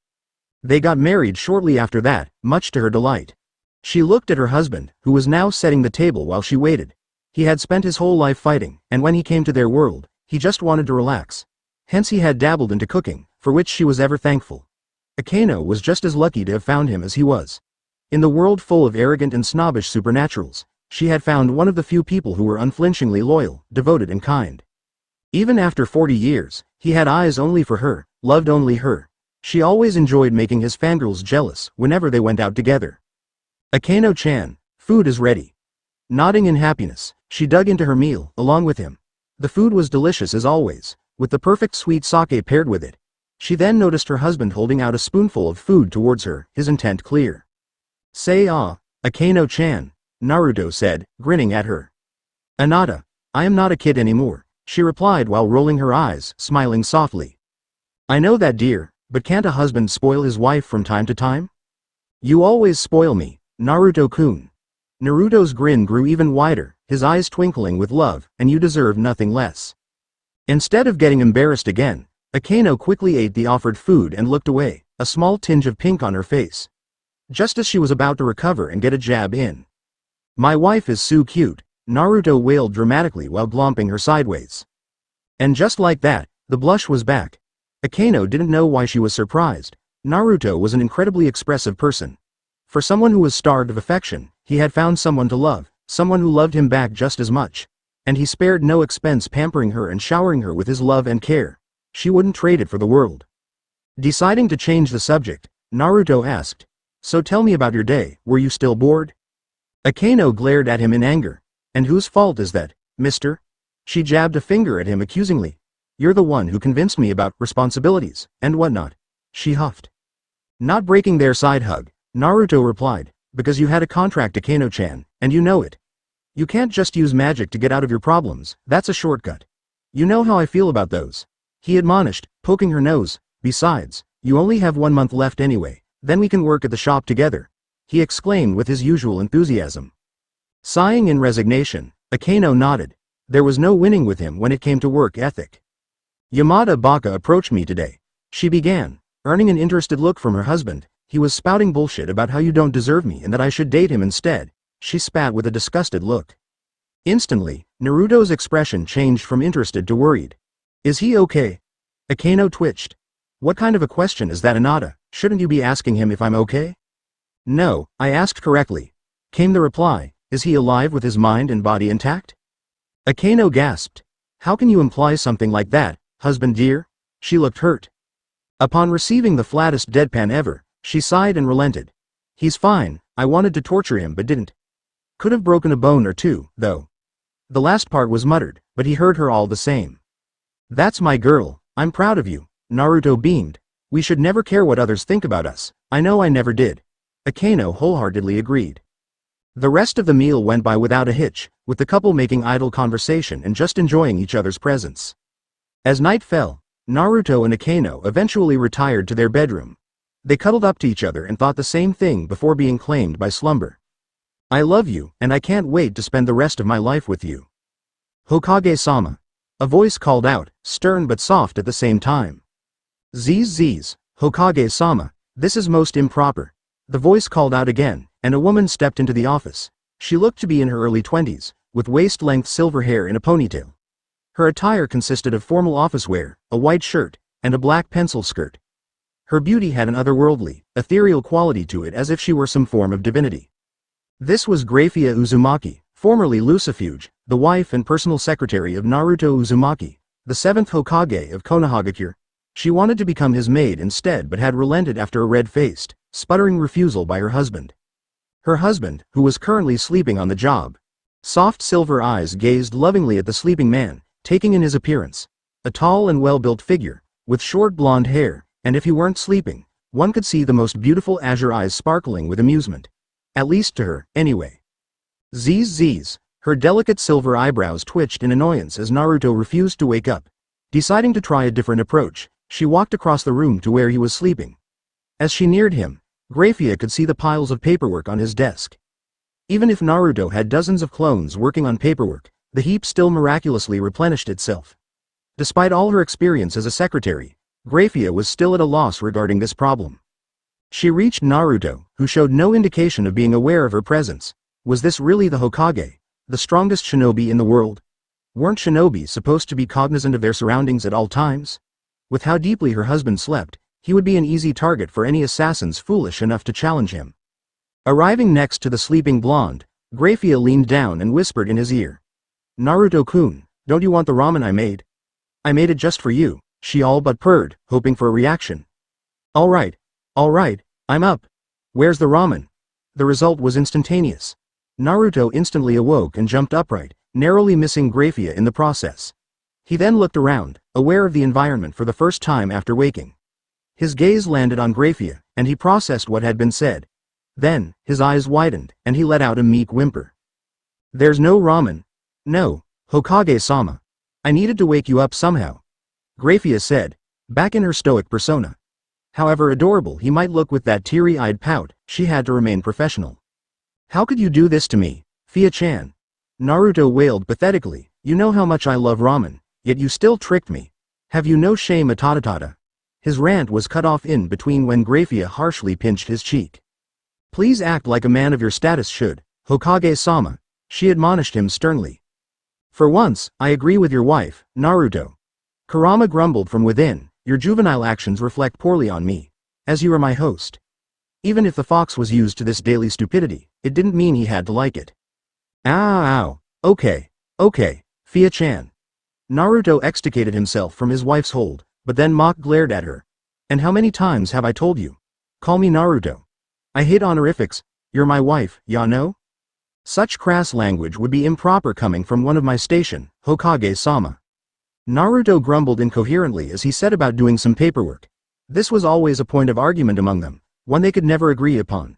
They got married shortly after that, much to her delight. She looked at her husband, who was now setting the table while she waited. He had spent his whole life fighting, and when he came to their world, he just wanted to relax. Hence he had dabbled into cooking, for which she was ever thankful. Akeno was just as lucky to have found him as he was. In the world full of arrogant and snobbish supernaturals, she had found one of the few people who were unflinchingly loyal, devoted and kind. Even after 40 years, he had eyes only for her, loved only her. She always enjoyed making his fangirls jealous whenever they went out together. Akeno-chan, food is ready. Nodding in happiness, she dug into her meal, along with him. The food was delicious as always, with the perfect sweet sake paired with it. She then noticed her husband holding out a spoonful of food towards her, his intent clear. Say Akeno-chan, Naruto said, grinning at her. Anata, I am not a kid anymore, she replied while rolling her eyes, smiling softly. I know that, dear, but can't a husband spoil his wife from time to time? You always spoil me, Naruto-kun. Naruto's grin grew even wider, his eyes twinkling with love, and you deserve nothing less. Instead of getting embarrassed again, Akeno quickly ate the offered food and looked away, a small tinge of pink on her face. Just as she was about to recover and get a jab in. My wife is so cute, Naruto wailed dramatically while glomping her sideways. And just like that, the blush was back. Akeno didn't know why she was surprised. Naruto was an incredibly expressive person. For someone who was starved of affection, he had found someone to love, someone who loved him back just as much. And he spared no expense pampering her and showering her with his love and care. She wouldn't trade it for the world. Deciding to change the subject, Naruto asked, so tell me about your day, were you still bored? Akeno glared at him in anger. And whose fault is that, mister? She jabbed a finger at him accusingly. You're the one who convinced me about responsibilities, and whatnot. She huffed. Not breaking their side hug, Naruto replied, because you had a contract, Akeno-chan, and you know it. You can't just use magic to get out of your problems, that's a shortcut. You know how I feel about those. He admonished, poking her nose. Besides, you only have 1 month left anyway, then we can work at the shop together. He exclaimed with his usual enthusiasm. Sighing in resignation, Akeno nodded. There was no winning with him when it came to work ethic. Yamada Baka approached me today. She began, earning an interested look from her husband. He was spouting bullshit about how you don't deserve me and that I should date him instead. She spat with a disgusted look. Instantly, Naruto's expression changed from interested to worried. Is he okay? Akeno twitched. What kind of a question is that, Anata? Shouldn't you be asking him if I'm okay? No, I asked correctly. Came the reply. Is he alive with his mind and body intact? Akeno gasped. How can you imply something like that, husband dear? She looked hurt. Upon receiving the flattest deadpan ever, she sighed and relented. He's fine, I wanted to torture him but didn't. Could have broken a bone or two, though. The last part was muttered, but he heard her all the same. That's my girl, I'm proud of you, Naruto beamed. We should never care what others think about us, I know I never did. Akeno wholeheartedly agreed. The rest of the meal went by without a hitch, with the couple making idle conversation and just enjoying each other's presence. As night fell, Naruto and Akeno eventually retired to their bedroom. They cuddled up to each other and thought the same thing before being claimed by slumber. I love you, and I can't wait to spend the rest of my life with you. Hokage-sama. A voice called out, stern but soft at the same time. Z's, Hokage-sama, this is most improper. The voice called out again, and a woman stepped into the office. She looked to be in her early 20s, with waist-length silver hair in a ponytail. Her attire consisted of formal office wear, a white shirt, and a black pencil skirt. Her beauty had an otherworldly, ethereal quality to it as if she were some form of divinity. This was Grayfia Uzumaki, formerly Lucifuge, the wife and personal secretary of Naruto Uzumaki, the 7th Hokage of Konoha. She wanted to become his maid instead but had relented after a red-faced, sputtering refusal by her husband. Her husband, who was currently sleeping on the job. Soft silver eyes gazed lovingly at the sleeping man, taking in his appearance. A tall and well-built figure, with short blonde hair, and if he weren't sleeping, one could see the most beautiful azure eyes sparkling with amusement. At least to her, anyway. Zzz. Her delicate silver eyebrows twitched in annoyance as Naruto refused to wake up. Deciding to try a different approach, she walked across the room to where he was sleeping. As she neared him, Grayfia could see the piles of paperwork on his desk. Even if Naruto had dozens of clones working on paperwork, the heap still miraculously replenished itself. Despite all her experience as a secretary, Grayfia was still at a loss regarding this problem. She reached Naruto, who showed no indication of being aware of her presence. Was this really the Hokage, the strongest shinobi in the world? Weren't shinobi supposed to be cognizant of their surroundings at all times? With how deeply her husband slept, he would be an easy target for any assassins foolish enough to challenge him. Arriving next to the sleeping blonde, Grayfia leaned down and whispered in his ear. Naruto-kun, don't you want the ramen I made? I made it just for you, she all but purred, hoping for a reaction. Alright, I'm up. Where's the ramen? The result was instantaneous. Naruto instantly awoke and jumped upright, narrowly missing Grayfia in the process. He then looked around, aware of the environment for the first time after waking. His gaze landed on Grayfia, and he processed what had been said. Then, his eyes widened, and he let out a meek whimper. There's no ramen. No, Hokage-sama. I needed to wake you up somehow. Grayfia said, back in her stoic persona. However adorable he might look with that teary-eyed pout, she had to remain professional. How could you do this to me, Fia-chan? Naruto wailed pathetically, you know how much I love ramen, yet you still tricked me. Have you no shame atatatata? His rant was cut off in between when Grayfia harshly pinched his cheek. Please act like a man of your status should, Hokage-sama, she admonished him sternly. For once, I agree with your wife, Naruto. Kurama grumbled from within, your juvenile actions reflect poorly on me, as you are my host. Even if the fox was used to this daily stupidity, it didn't mean he had to like it. Ow. Okay, Fia-chan. Naruto extricated himself from his wife's hold, but then Mock glared at her. And how many times have I told you? Call me Naruto. I hate honorifics, you're my wife, ya know? Such crass language would be improper coming from one of my station, Hokage-sama. Naruto grumbled incoherently as he set about doing some paperwork. This was always a point of argument among them, one they could never agree upon.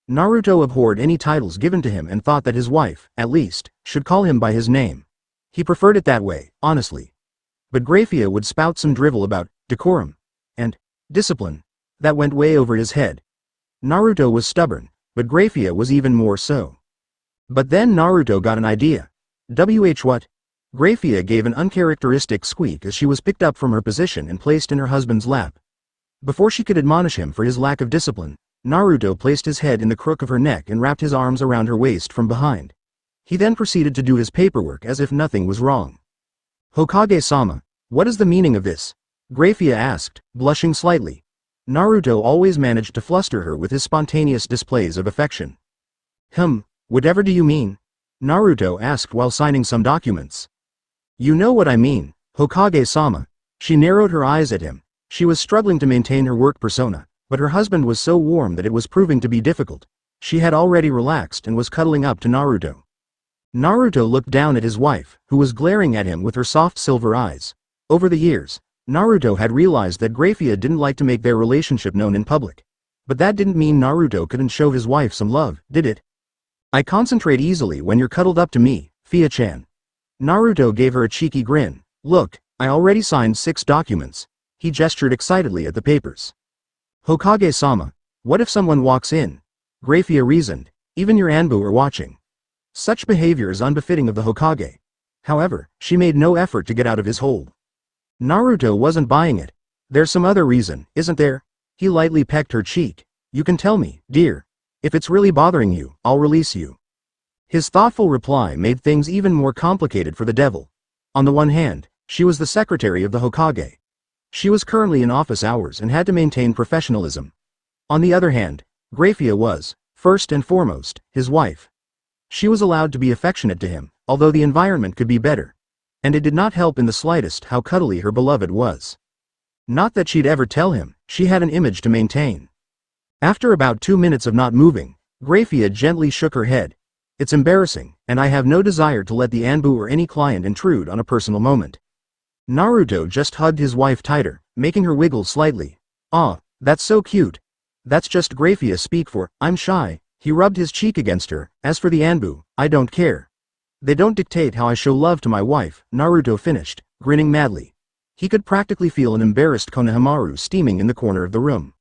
Naruto abhorred any titles given to him and thought that his wife, at least, should call him by his name. He preferred it that way, honestly. But Grayfia would spout some drivel about decorum and discipline that went way over his head. Naruto was stubborn, but Grayfia was even more so. But then Naruto got an idea. What? Grayfia gave an uncharacteristic squeak as she was picked up from her position and placed in her husband's lap. Before she could admonish him for his lack of discipline, Naruto placed his head in the crook of her neck and wrapped his arms around her waist from behind. He then proceeded to do his paperwork as if nothing was wrong. Hokage-sama, what is the meaning of this? Grayfia asked, blushing slightly. Naruto always managed to fluster her with his spontaneous displays of affection. Whatever do you mean? Naruto asked while signing some documents. You know what I mean, Hokage-sama. She narrowed her eyes at him. She was struggling to maintain her work persona, but her husband was so warm that it was proving to be difficult. She had already relaxed and was cuddling up to Naruto. Naruto looked down at his wife, who was glaring at him with her soft silver eyes. Over the years, Naruto had realized that Grayfia didn't like to make their relationship known in public. But that didn't mean Naruto couldn't show his wife some love, did it? I concentrate easily when you're cuddled up to me, Fia-chan. Naruto gave her a cheeky grin. Look, I already signed 6 documents. He gestured excitedly at the papers. Hokage-sama, what if someone walks in? Grayfia reasoned. Even your Anbu are watching. Such behavior is unbefitting of the Hokage. However, she made no effort to get out of his hold. Naruto wasn't buying it. There's some other reason, isn't there? He lightly pecked her cheek. You can tell me, dear. If it's really bothering you, I'll release you. His thoughtful reply made things even more complicated for the devil. On the one hand, she was the secretary of the Hokage. She was currently in office hours and had to maintain professionalism. On the other hand, Grayfia was, first and foremost, his wife. She was allowed to be affectionate to him, although the environment could be better. And it did not help in the slightest how cuddly her beloved was. Not that she'd ever tell him, she had an image to maintain. After about 2 minutes of not moving, Grayfia gently shook her head. It's embarrassing, and I have no desire to let the Anbu or any client intrude on a personal moment. Naruto just hugged his wife tighter, making her wiggle slightly. Ah, that's so cute. That's just Grayfia speak for, I'm shy. He rubbed his cheek against her. As for the Anbu, I don't care. They don't dictate how I show love to my wife, Naruto finished, grinning madly. He could practically feel an embarrassed Konohamaru steaming in the corner of the room.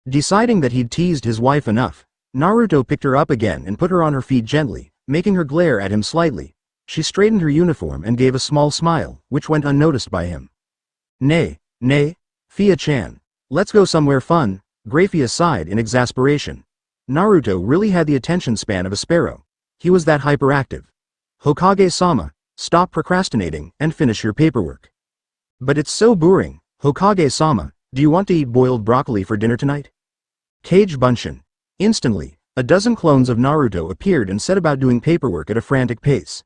Deciding that he'd teased his wife enough, Naruto picked her up again and put her on her feet gently, making her glare at him slightly. She straightened her uniform and gave a small smile, which went unnoticed by him. Nay, Fia-chan. Let's go somewhere fun, Grayfia sighed in exasperation. Naruto really had the attention span of a sparrow. He was that hyperactive. Hokage-sama, stop procrastinating and finish your paperwork. But it's so boring, Hokage-sama, do you want to eat boiled broccoli for dinner tonight? Kage Bunshin. Instantly, a dozen clones of Naruto appeared and set about doing paperwork at a frantic pace.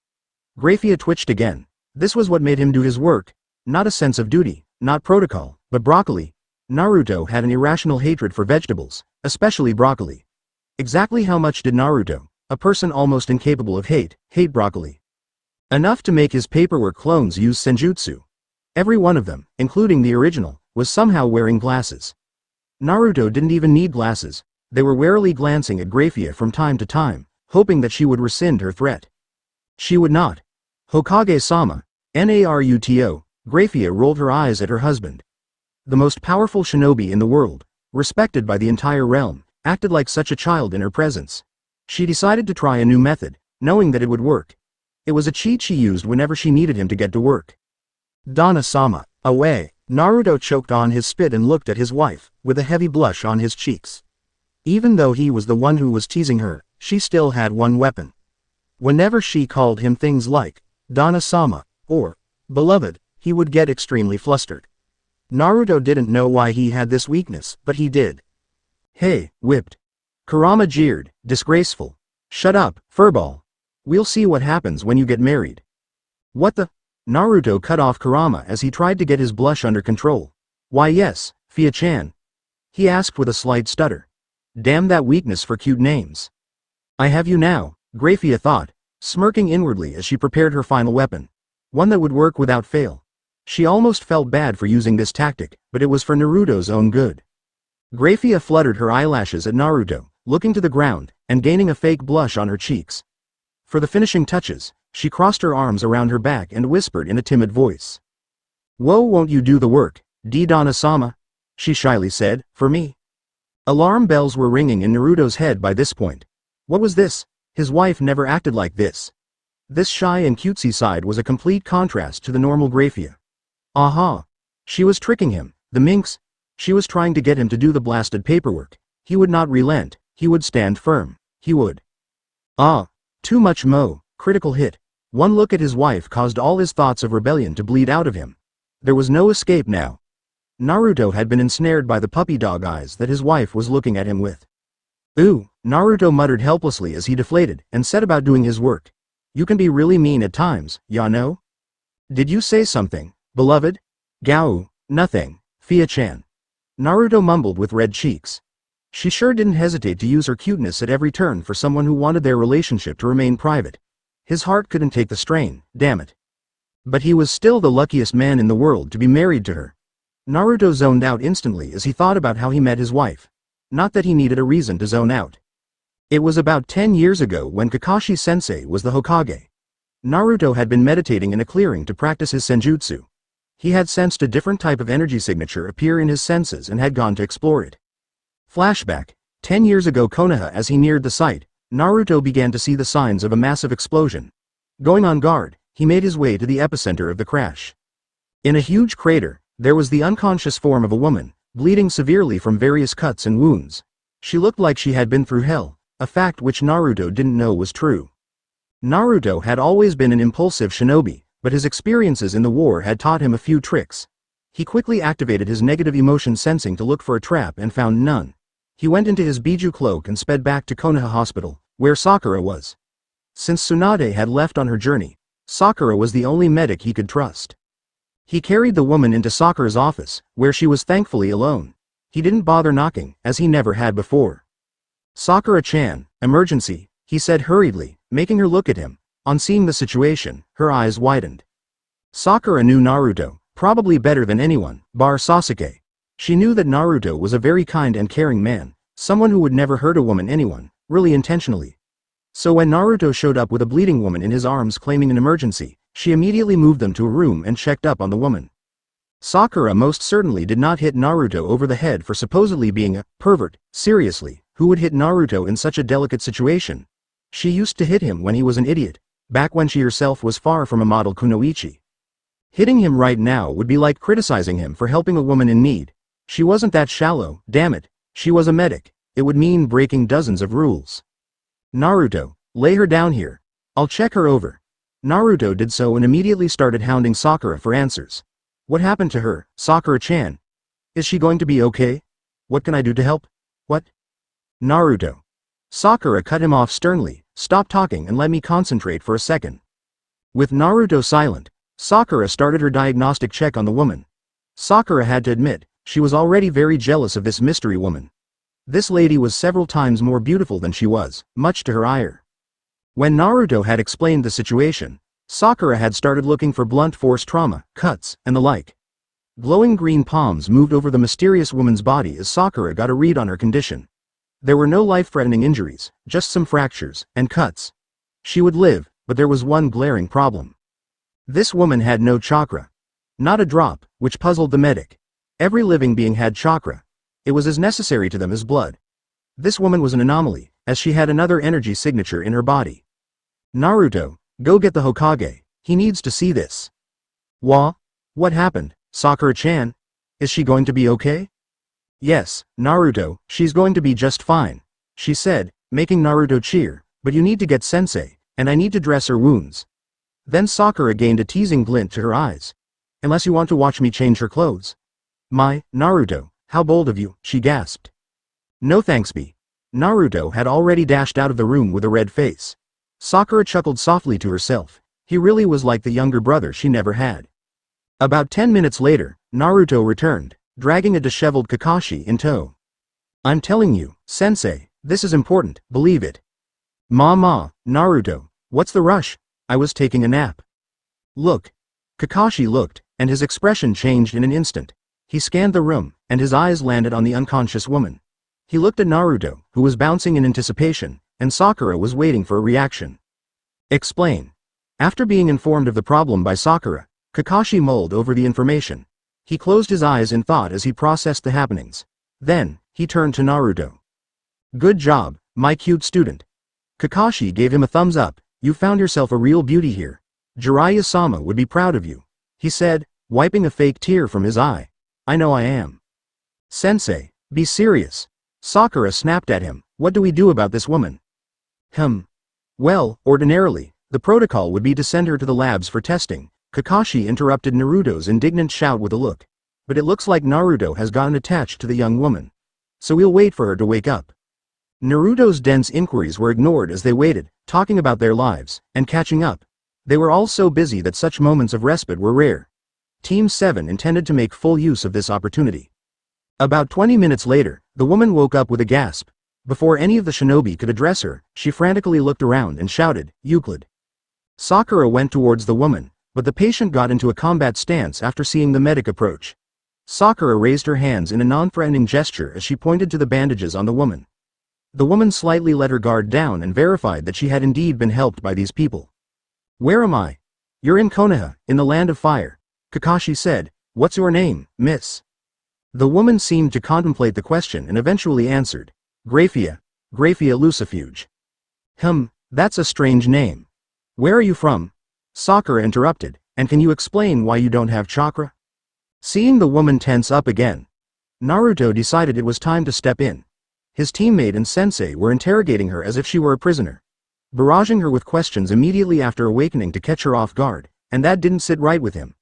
Grayfia twitched again. This was what made him do his work. Not a sense of duty, not protocol, but broccoli. Naruto had an irrational hatred for vegetables, especially broccoli. Exactly how much did Naruto, a person almost incapable of hate broccoli? Enough to make his paperwork clones use senjutsu. Every one of them, including the original, was somehow wearing glasses. Naruto didn't even need glasses. They were warily glancing at Grayfia from time to time, hoping that she would rescind her threat. She would not. Hokage-sama, Naruto, Grayfia rolled her eyes at her husband. The most powerful shinobi in the world, respected by the entire realm, acted like such a child in her presence. She decided to try a new method, knowing that it would work. It was a cheat she used whenever she needed him to get to work. Dana-sama, away. Naruto choked on his spit and looked at his wife, with a heavy blush on his cheeks. Even though he was the one who was teasing her, she still had one weapon. Whenever she called him things like, Dana-sama, or, beloved, he would get extremely flustered. Naruto didn't know why he had this weakness, but he did. Hey, whipped. Kurama jeered, disgraceful. Shut up, furball. We'll see what happens when you get married. What the? Naruto cut off Kurama as he tried to get his blush under control. Why yes, Fia-chan. He asked with a slight stutter. Damn that weakness for cute names. I have you now, Grayfia thought, smirking inwardly as she prepared her final weapon. One that would work without fail. She almost felt bad for using this tactic, but it was for Naruto's own good. Grayfia fluttered her eyelashes at Naruto, looking to the ground, and gaining a fake blush on her cheeks. For the finishing touches, she crossed her arms around her back and whispered in a timid voice. Whoa, won't you do the work, Dana-sama? She shyly said, for me. Alarm bells were ringing in Naruto's head by this point. What was this? His wife never acted like this. This shy and cutesy side was a complete contrast to the normal Grayfia. Aha! She was tricking him, the minx. She was trying to get him to do the blasted paperwork. He would not relent, he would stand firm, he would. Ah! Too much mo, critical hit. One look at his wife caused all his thoughts of rebellion to bleed out of him. There was no escape now. Naruto had been ensnared by the puppy dog eyes that his wife was looking at him with. Ooh, Naruto muttered helplessly as he deflated and set about doing his work. You can be really mean at times, ya know? Did you say something, beloved? Gao, nothing, Fia-chan. Naruto mumbled with red cheeks. She sure didn't hesitate to use her cuteness at every turn for someone who wanted their relationship to remain private. His heart couldn't take the strain, damn it. But he was still the luckiest man in the world to be married to her. Naruto zoned out instantly as he thought about how he met his wife. Not that he needed a reason to zone out. It was about 10 years ago when Kakashi-sensei was the Hokage. Naruto had been meditating in a clearing to practice his senjutsu. He had sensed a different type of energy signature appear in his senses and had gone to explore it. Flashback. 10 years ago Konoha. As he neared the site, Naruto began to see the signs of a massive explosion. Going on guard, he made his way to the epicenter of the crash. In a huge crater, there was the unconscious form of a woman, bleeding severely from various cuts and wounds. She looked like she had been through hell, a fact which Naruto didn't know was true. Naruto had always been an impulsive shinobi, but his experiences in the war had taught him a few tricks. He quickly activated his negative emotion sensing to look for a trap and found none. He went into his Biju cloak and sped back to Konoha Hospital, where Sakura was. Since Tsunade had left on her journey, Sakura was the only medic he could trust. He carried the woman into Sakura's office, where she was thankfully alone. He didn't bother knocking, as he never had before. "Sakura-chan, emergency," he said hurriedly, making her look at him. On seeing the situation, her eyes widened. Sakura knew Naruto, probably better than anyone, bar Sasuke. She knew that Naruto was a very kind and caring man, someone who would never hurt a woman anyone, really intentionally. So when Naruto showed up with a bleeding woman in his arms claiming an emergency, she immediately moved them to a room and checked up on the woman. Sakura most certainly did not hit Naruto over the head for supposedly being a pervert. Seriously, who would hit Naruto in such a delicate situation? She used to hit him when he was an idiot, back when she herself was far from a model kunoichi. Hitting him right now would be like criticizing him for helping a woman in need. She wasn't that shallow, damn it. She was a medic. It would mean breaking dozens of rules. "Naruto, lay her down here. I'll check her over." Naruto did so and immediately started hounding Sakura for answers. "What happened to her, Sakura-chan? Is she going to be okay? What can I do to help? What?" "Naruto." Sakura cut him off sternly. "Stop talking and let me concentrate for a second." With Naruto silent, Sakura started her diagnostic check on the woman. Sakura had to admit, she was already very jealous of this mystery woman. This lady was several times more beautiful than she was, much to her ire. When Naruto had explained the situation, Sakura had started looking for blunt force trauma, cuts, and the like. Glowing green palms moved over the mysterious woman's body as Sakura got a read on her condition. There were no life-threatening injuries, just some fractures and cuts. She would live, but there was one glaring problem. This woman had no chakra. Not a drop, which puzzled the medic. Every living being had chakra. It was as necessary to them as blood. This woman was an anomaly, as she had another energy signature in her body. "Naruto, go get the Hokage, he needs to see this." What happened, Sakura-chan? Is she going to be okay?" "Yes, Naruto, she's going to be just fine," she said, making Naruto cheer, "but you need to get sensei, and I need to dress her wounds." Then Sakura gained a teasing glint to her eyes. "Unless you want to watch me change her clothes." "My, Naruto, how bold of you," she gasped. "No thanks be." Naruto had already dashed out of the room with a red face. Sakura chuckled softly to herself. He really was like the younger brother she never had. About 10 minutes later, Naruto returned, dragging a disheveled Kakashi in tow. "I'm telling you, sensei, this is important, believe it." Ma, Naruto, what's the rush? I was taking a nap." "Look." Kakashi looked, and his expression changed in an instant. He scanned the room, and his eyes landed on the unconscious woman. He looked at Naruto, who was bouncing in anticipation, and Sakura was waiting for a reaction. "Explain." After being informed of the problem by Sakura, Kakashi mulled over the information. He closed his eyes in thought as he processed the happenings. Then, he turned to Naruto. "Good job, my cute student." Kakashi gave him a thumbs up. "You found yourself a real beauty here. Jiraiya-sama would be proud of you," he said, wiping a fake tear from his eye. "I know I am." "Sensei, be serious." Sakura snapped at him. "What do we do about this woman?" Well, ordinarily, the protocol would be to send her to the labs for testing." Kakashi interrupted Naruto's indignant shout with a look. "But it looks like Naruto has gotten attached to the young woman. So we'll wait for her to wake up." Naruto's dense inquiries were ignored as they waited, talking about their lives, and catching up. They were all so busy that such moments of respite were rare. Team 7 intended to make full use of this opportunity. About 20 minutes later, the woman woke up with a gasp. Before any of the shinobi could address her, she frantically looked around and shouted, "Euclid." Sakura went towards the woman, but the patient got into a combat stance after seeing the medic approach. Sakura raised her hands in a non-threatening gesture as she pointed to the bandages on the woman. The woman slightly let her guard down and verified that she had indeed been helped by these people. "Where am I?" "You're in Konoha, in the land of fire." Kakashi said, "What's your name, miss?" The woman seemed to contemplate the question and eventually answered, "Grayfia, Grayfia Lucifuge." That's a strange name. "Where are you from?" Sakura interrupted, "And can you explain why you don't have chakra?" Seeing the woman tense up again, Naruto decided it was time to step in. His teammate and sensei were interrogating her as if she were a prisoner, barraging her with questions immediately after awakening to catch her off guard, and that didn't sit right with him.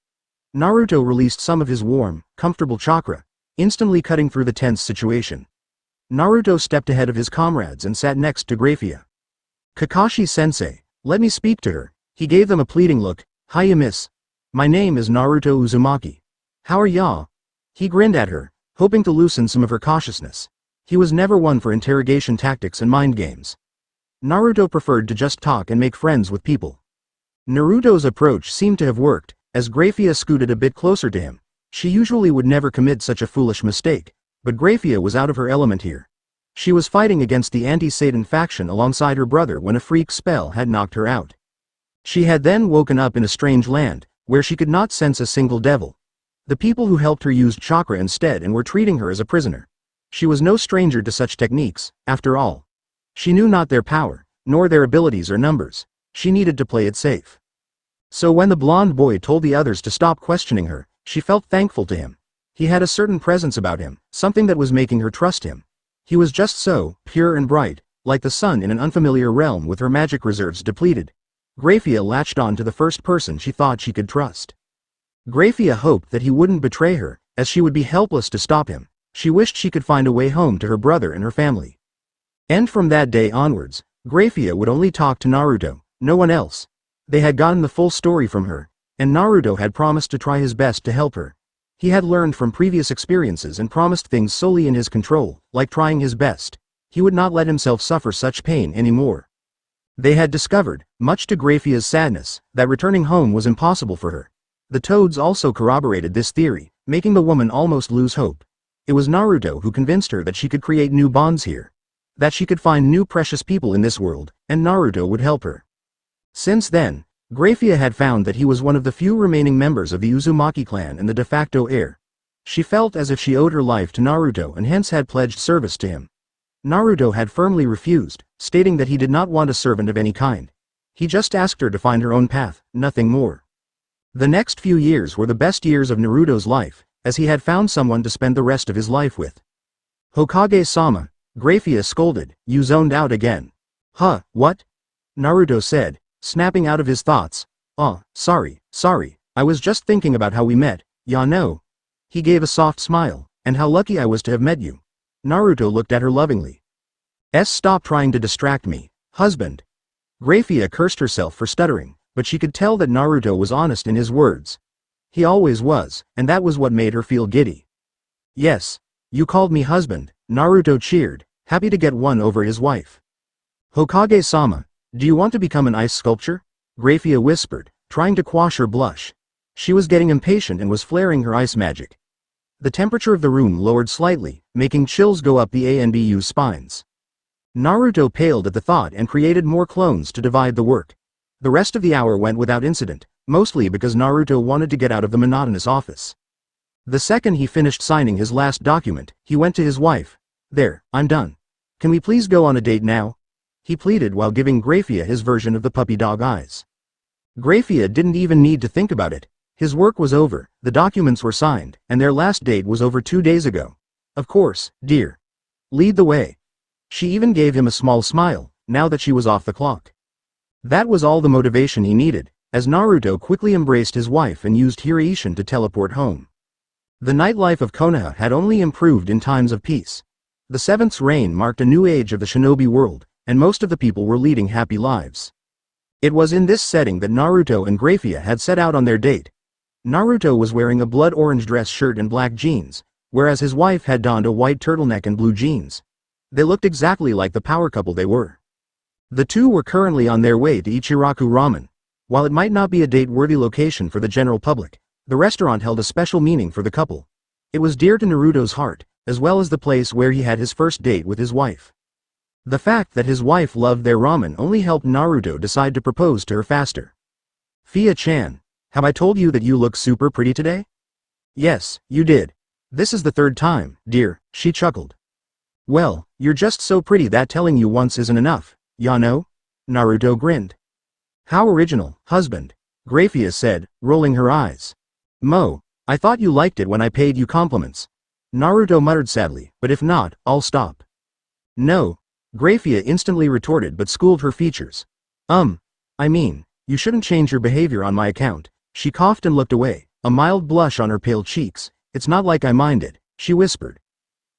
Naruto released some of his warm, comfortable chakra, instantly cutting through the tense situation. Naruto stepped ahead of his comrades and sat next to Grayfia. "Kakashi-sensei, let me speak to her," He gave them a pleading look. "Hiya miss. My name is Naruto Uzumaki. How are ya?" He grinned at her, hoping to loosen some of her cautiousness. He was never one for interrogation tactics and mind games. Naruto preferred to just talk and make friends with people. Naruto's approach seemed to have worked, as Grayfia scooted a bit closer to him. She usually would never commit such a foolish mistake, but Grayfia was out of her element here. She was fighting against the anti-Satan faction alongside her brother when a freak spell had knocked her out. She had then woken up in a strange land, where she could not sense a single devil. The people who helped her used chakra instead and were treating her as a prisoner. She was no stranger to such techniques, after all. She knew not their power, nor their abilities or numbers. She needed to play it safe. So when the blonde boy told the others to stop questioning her, she felt thankful to him. He had a certain presence about him, something that was making her trust him. He was just so pure and bright, like the sun in an unfamiliar realm with her magic reserves depleted. Grayfia latched on to the first person she thought she could trust. Grayfia hoped that he wouldn't betray her, as she would be helpless to stop him. She wished she could find a way home to her brother and her family. And from that day onwards, Grayfia would only talk to Naruto, no one else. They had gotten the full story from her, and Naruto had promised to try his best to help her. He had learned from previous experiences and promised things solely in his control, like trying his best. He would not let himself suffer such pain anymore. They had discovered, much to Grayfia's sadness, that returning home was impossible for her. The toads also corroborated this theory, making the woman almost lose hope. It was Naruto who convinced her that she could create new bonds here. That she could find new precious people in this world, and Naruto would help her. Since then, Grayfia had found that he was one of the few remaining members of the Uzumaki clan and the de facto heir. She felt as if she owed her life to Naruto and hence had pledged service to him. Naruto had firmly refused, stating that he did not want a servant of any kind. He just asked her to find her own path, nothing more. The next few years were the best years of Naruto's life, as he had found someone to spend the rest of his life with. "Hokage-sama," Grayfia scolded, "you zoned out again." "Huh, what?" Naruto said, snapping out of his thoughts. "Oh, sorry, I was just thinking about how we met, ya know." He gave a soft smile, "And how lucky I was to have met you." Naruto looked at her lovingly. Stop trying to distract me, husband." Grayfia cursed herself for stuttering, but she could tell that Naruto was honest in his words. He always was, and that was what made her feel giddy. "Yes, you called me husband," Naruto cheered, happy to get one over his wife. "Hokage-sama, do you want to become an ice sculpture?" Grayfia whispered, trying to quash her blush. She was getting impatient and was flaring her ice magic. The temperature of the room lowered slightly, making chills go up the ANBU's spines. Naruto paled at the thought and created more clones to divide the work. The rest of the hour went without incident, mostly because Naruto wanted to get out of the monotonous office. The second he finished signing his last document, he went to his wife. "There, I'm done. Can we please go on a date now?" He pleaded while giving Grayfia his version of the puppy dog eyes. Grayfia didn't even need to think about it. His work was over, the documents were signed, and their last date was over 2 days ago. "Of course, dear. Lead the way." She even gave him a small smile, now that she was off the clock. That was all the motivation he needed, as Naruto quickly embraced his wife and used Hiraishin to teleport home. The nightlife of Konoha had only improved in times of peace. The Seventh Reign marked a new age of the shinobi world, and most of the people were leading happy lives. It was in this setting that Naruto and Grayfia had set out on their date. Naruto was wearing a blood orange dress shirt and black jeans, whereas his wife had donned a white turtleneck and blue jeans. They looked exactly like the power couple they were. The two were currently on their way to Ichiraku Ramen. While it might not be a date-worthy location for the general public, the restaurant held a special meaning for the couple. It was dear to Naruto's heart, as well as the place where he had his first date with his wife. The fact that his wife loved their ramen only helped Naruto decide to propose to her faster. "Fia-chan, have I told you that you look super pretty today?" "Yes, you did. This is the 3rd time, dear," she chuckled. "Well, you're just so pretty that telling you once isn't enough, ya know?" Naruto grinned. "How original, husband," Grayfia said, rolling her eyes. I thought you liked it when I paid you compliments." Naruto muttered sadly, "But if not, I'll stop." "No," Grayfia instantly retorted but schooled her features. I mean, you shouldn't change your behavior on my account." She coughed and looked away, a mild blush on her pale cheeks. "It's not like I minded," she whispered.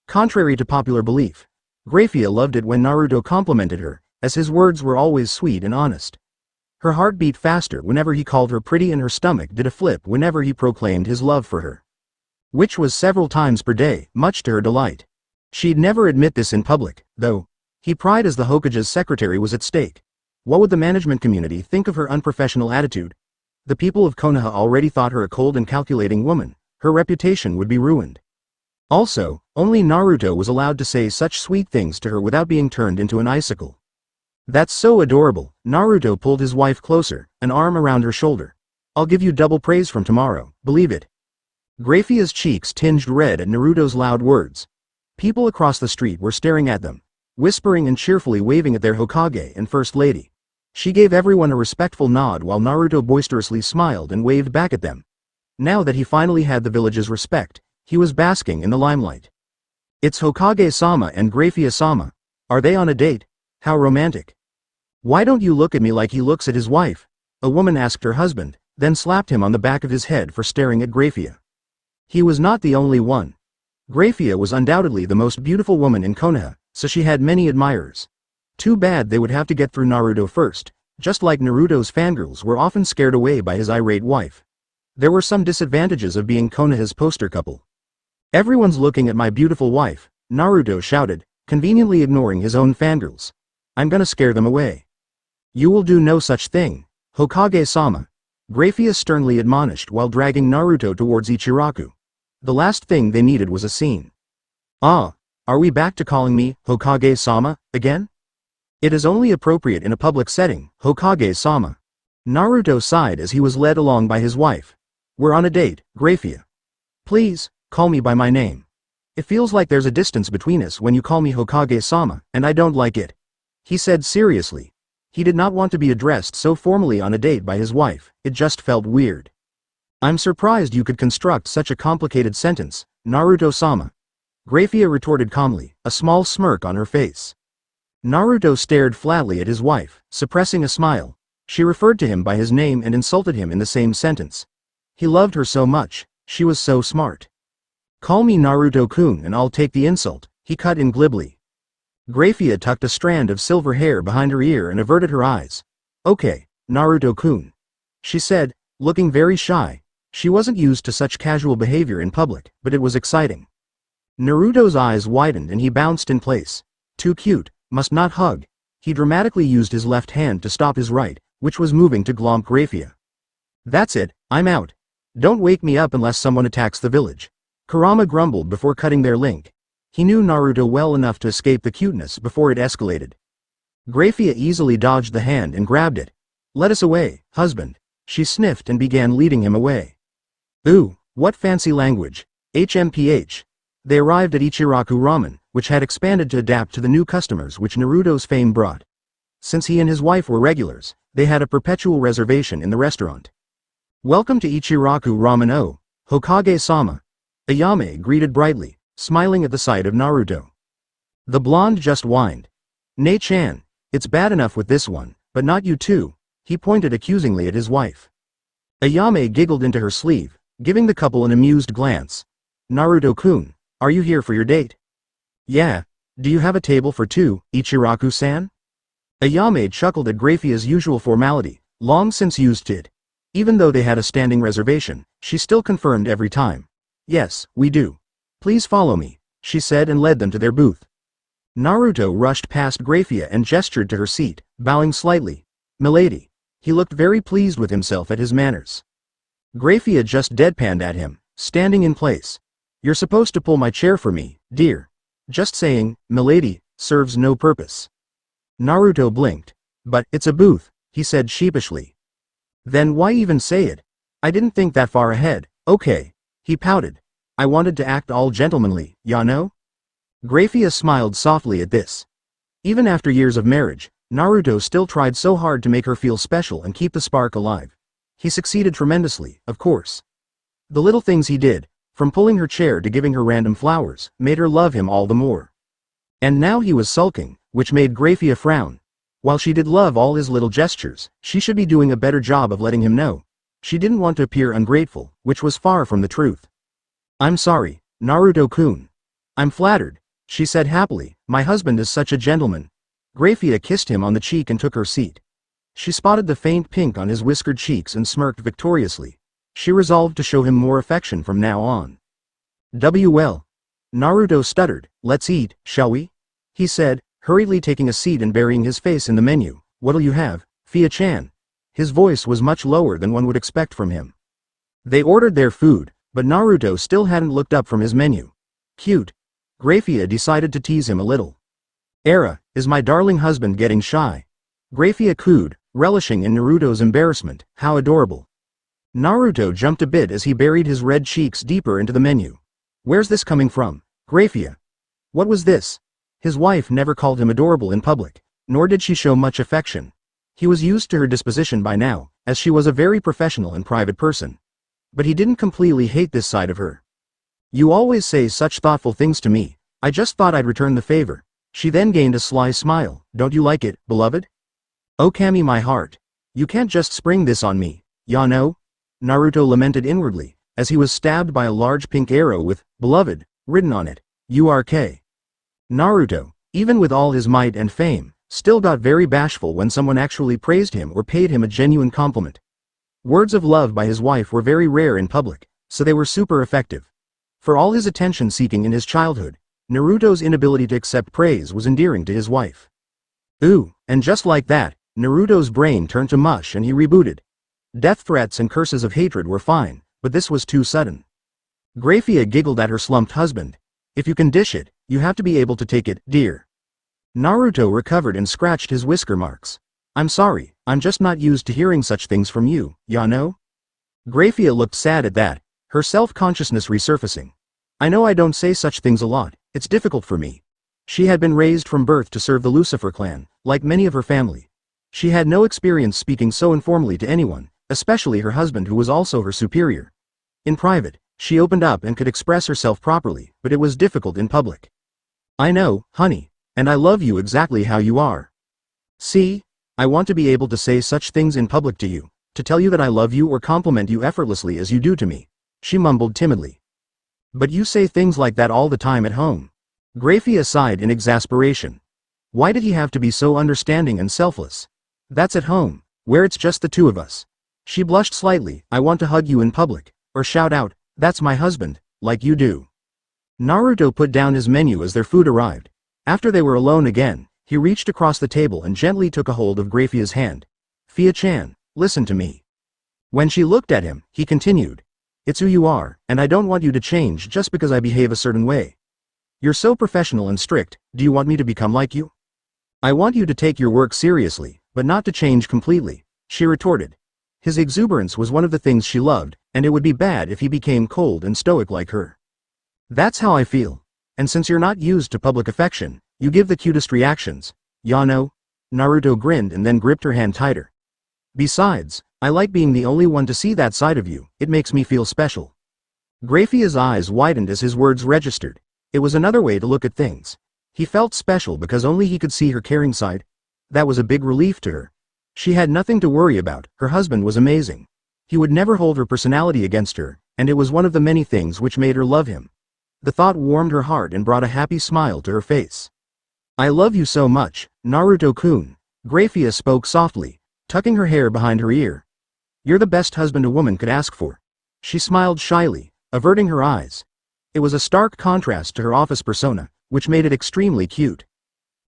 Contrary to popular belief, Grayfia loved it when Naruto complimented her, as his words were always sweet and honest. Her heart beat faster whenever he called her pretty and her stomach did a flip whenever he proclaimed his love for her. Which was several times per day, much to her delight. She'd never admit this in public, though. He pride as the Hokage's secretary was at stake. What would the management community think of her unprofessional attitude? The people of Konoha already thought her a cold and calculating woman. Her reputation would be ruined. Also, only Naruto was allowed to say such sweet things to her without being turned into an icicle. That's so adorable. Naruto pulled his wife closer, an arm around her shoulder. I'll give you double praise from tomorrow, believe it. Grayfia's cheeks tinged red at Naruto's loud words. People across the street were staring at them, whispering and cheerfully waving at their Hokage and First Lady. She gave everyone a respectful nod while Naruto boisterously smiled and waved back at them. Now that he finally had the village's respect, he was basking in the limelight. It's Hokage-sama and Grayfia-sama. Are they on a date? How romantic. Why don't you look at me like he looks at his wife? A woman asked her husband, then slapped him on the back of his head for staring at Grayfia. He was not the only one. Grayfia was undoubtedly the most beautiful woman in Konoha, so she had many admirers. Too bad they would have to get through Naruto first, just like Naruto's fangirls were often scared away by his irate wife. There were some disadvantages of being Konoha's poster couple. Everyone's looking at my beautiful wife, Naruto shouted, conveniently ignoring his own fangirls. I'm gonna scare them away. You will do no such thing, Hokage-sama. Grayfia sternly admonished while dragging Naruto towards Ichiraku. The last thing they needed was a scene. Ah, are we back to calling me Hokage-sama again? It is only appropriate in a public setting, Hokage-sama. Naruto sighed as he was led along by his wife. We're on a date, Grayfia. Please, call me by my name. It feels like there's a distance between us when you call me Hokage-sama, and I don't like it. He said seriously. He did not want to be addressed so formally on a date by his wife, it just felt weird. I'm surprised you could construct such a complicated sentence, Naruto-sama. Grayfia retorted calmly, a small smirk on her face. Naruto stared flatly at his wife, suppressing a smile. She referred to him by his name and insulted him in the same sentence. He loved her so much, she was so smart. Call me Naruto-kun and I'll take the insult, he cut in glibly. Grayfia tucked a strand of silver hair behind her ear and averted her eyes. Okay, Naruto-kun, she said, looking very shy. She wasn't used to such casual behavior in public, but it was exciting. Naruto's eyes widened and he bounced in place. Too cute, must not hug. He dramatically used his left hand to stop his right, which was moving to glomp Grayfia. That's it, I'm out. Don't wake me up unless someone attacks the village. Kurama grumbled before cutting their link. He knew Naruto well enough to escape the cuteness before it escalated. Grayfia easily dodged the hand and grabbed it. Let us away, husband. She sniffed and began leading him away. Ooh, what fancy language. HMPH. They arrived at Ichiraku Ramen, which had expanded to adapt to the new customers which Naruto's fame brought. Since he and his wife were regulars, they had a perpetual reservation in the restaurant. Welcome to Ichiraku Ramen, Hokage-sama. Ayame greeted brightly, smiling at the sight of Naruto. The blonde just whined. Nei-chan, it's bad enough with this one, but not you too, he pointed accusingly at his wife. Ayame giggled into her sleeve, giving the couple an amused glance. Naruto-kun, are you here for your date? Yeah, do you have a table for two, Ichiraku-san? Ayame chuckled at Grayfia's usual formality, long since used to it. Even though they had a standing reservation, she still confirmed every time. Yes, we do. Please follow me, she said and led them to their booth. Naruto rushed past Grayfia and gestured to her seat, bowing slightly. Milady. He looked very pleased with himself at his manners. Grayfia just deadpanned at him, standing in place. You're supposed to pull my chair for me, dear. Just saying, milady, serves no purpose. Naruto blinked. But it's a booth, he said sheepishly. Then why even say it? I didn't think that far ahead. Okay. He pouted. I wanted to act all gentlemanly, ya know? Grayfia smiled softly at this. Even after years of marriage, Naruto still tried so hard to make her feel special and keep the spark alive. He succeeded tremendously, of course. The little things he did, from pulling her chair to giving her random flowers, made her love him all the more. And now he was sulking, which made Grayfia frown. While she did love all his little gestures, she should be doing a better job of letting him know. She didn't want to appear ungrateful, which was far from the truth. I'm sorry, Naruto-kun. I'm flattered, she said happily, my husband is such a gentleman. Grayfia kissed him on the cheek and took her seat. She spotted the faint pink on his whiskered cheeks and smirked victoriously. She resolved to show him more affection from now on. Well. Naruto stuttered. Let's eat, shall we? He said, hurriedly taking a seat and burying his face in the menu. What'll you have, Fia-chan? His voice was much lower than one would expect from him. They ordered their food, but Naruto still hadn't looked up from his menu. Cute. Grayfia decided to tease him a little. Is my darling husband getting shy? Grayfia cooed, relishing in Naruto's embarrassment. How adorable. Naruto jumped a bit as he buried his red cheeks deeper into the menu. Where's this coming from, Grayfia? What was this? His wife never called him adorable in public, nor did she show much affection. He was used to her disposition by now, as she was a very professional and private person. But he didn't completely hate this side of her. You always say such thoughtful things to me, I just thought I'd return the favor. She then gained a sly smile. Don't you like it, beloved? Oh Kami, my heart. You can't just spring this on me, ya know? Naruto lamented inwardly, as he was stabbed by a large pink arrow with, beloved, written on it. URK. Naruto, even with all his might and fame, still got very bashful when someone actually praised him or paid him a genuine compliment. Words of love by his wife were very rare in public, so they were super effective. For all his attention-seeking in his childhood, Naruto's inability to accept praise was endearing to his wife. Ooh, and just like that, Naruto's brain turned to mush and he rebooted. Death threats and curses of hatred were fine, but this was too sudden. Grayfia giggled at her slumped husband. If you can dish it, you have to be able to take it, dear. Naruto recovered and scratched his whisker marks. I'm sorry, I'm just not used to hearing such things from you, ya know? Grayfia looked sad at that, her self-consciousness resurfacing. I know I don't say such things a lot, it's difficult for me. She had been raised from birth to serve the Lucifer clan, like many of her family. She had no experience speaking so informally to anyone, especially her husband who was also her superior. In private, she opened up and could express herself properly, but it was difficult in public. I know, honey, and I love you exactly how you are. See? I want to be able to say such things in public to you, to tell you that I love you or compliment you effortlessly as you do to me, she mumbled timidly. But you say things like that all the time at home. Grayfia sighed in exasperation. Why did he have to be so understanding and selfless? That's at home, where it's just the two of us. She blushed slightly. I want to hug you in public, or shout out, that's my husband, like you do. Naruto put down his menu as their food arrived. After they were alone again, he reached across the table and gently took a hold of Grayfia's hand. Fia-chan, listen to me. When she looked at him, he continued. It's who you are, and I don't want you to change just because I behave a certain way. You're so professional and strict, do you want me to become like you? I want you to take your work seriously, but not to change completely, she retorted. His exuberance was one of the things she loved, and it would be bad if he became cold and stoic like her. That's how I feel. And since you're not used to public affection, you give the cutest reactions, ya know? Naruto grinned and then gripped her hand tighter. Besides, I like being the only one to see that side of you, it makes me feel special. Grayfia's eyes widened as his words registered. It was another way to look at things. He felt special because only he could see her caring side. That was a big relief to her. She had nothing to worry about, her husband was amazing. He would never hold her personality against her, and it was one of the many things which made her love him. The thought warmed her heart and brought a happy smile to her face. I love you so much, Naruto-kun, Grayfia spoke softly, tucking her hair behind her ear. You're the best husband a woman could ask for. She smiled shyly, averting her eyes. It was a stark contrast to her office persona, which made it extremely cute.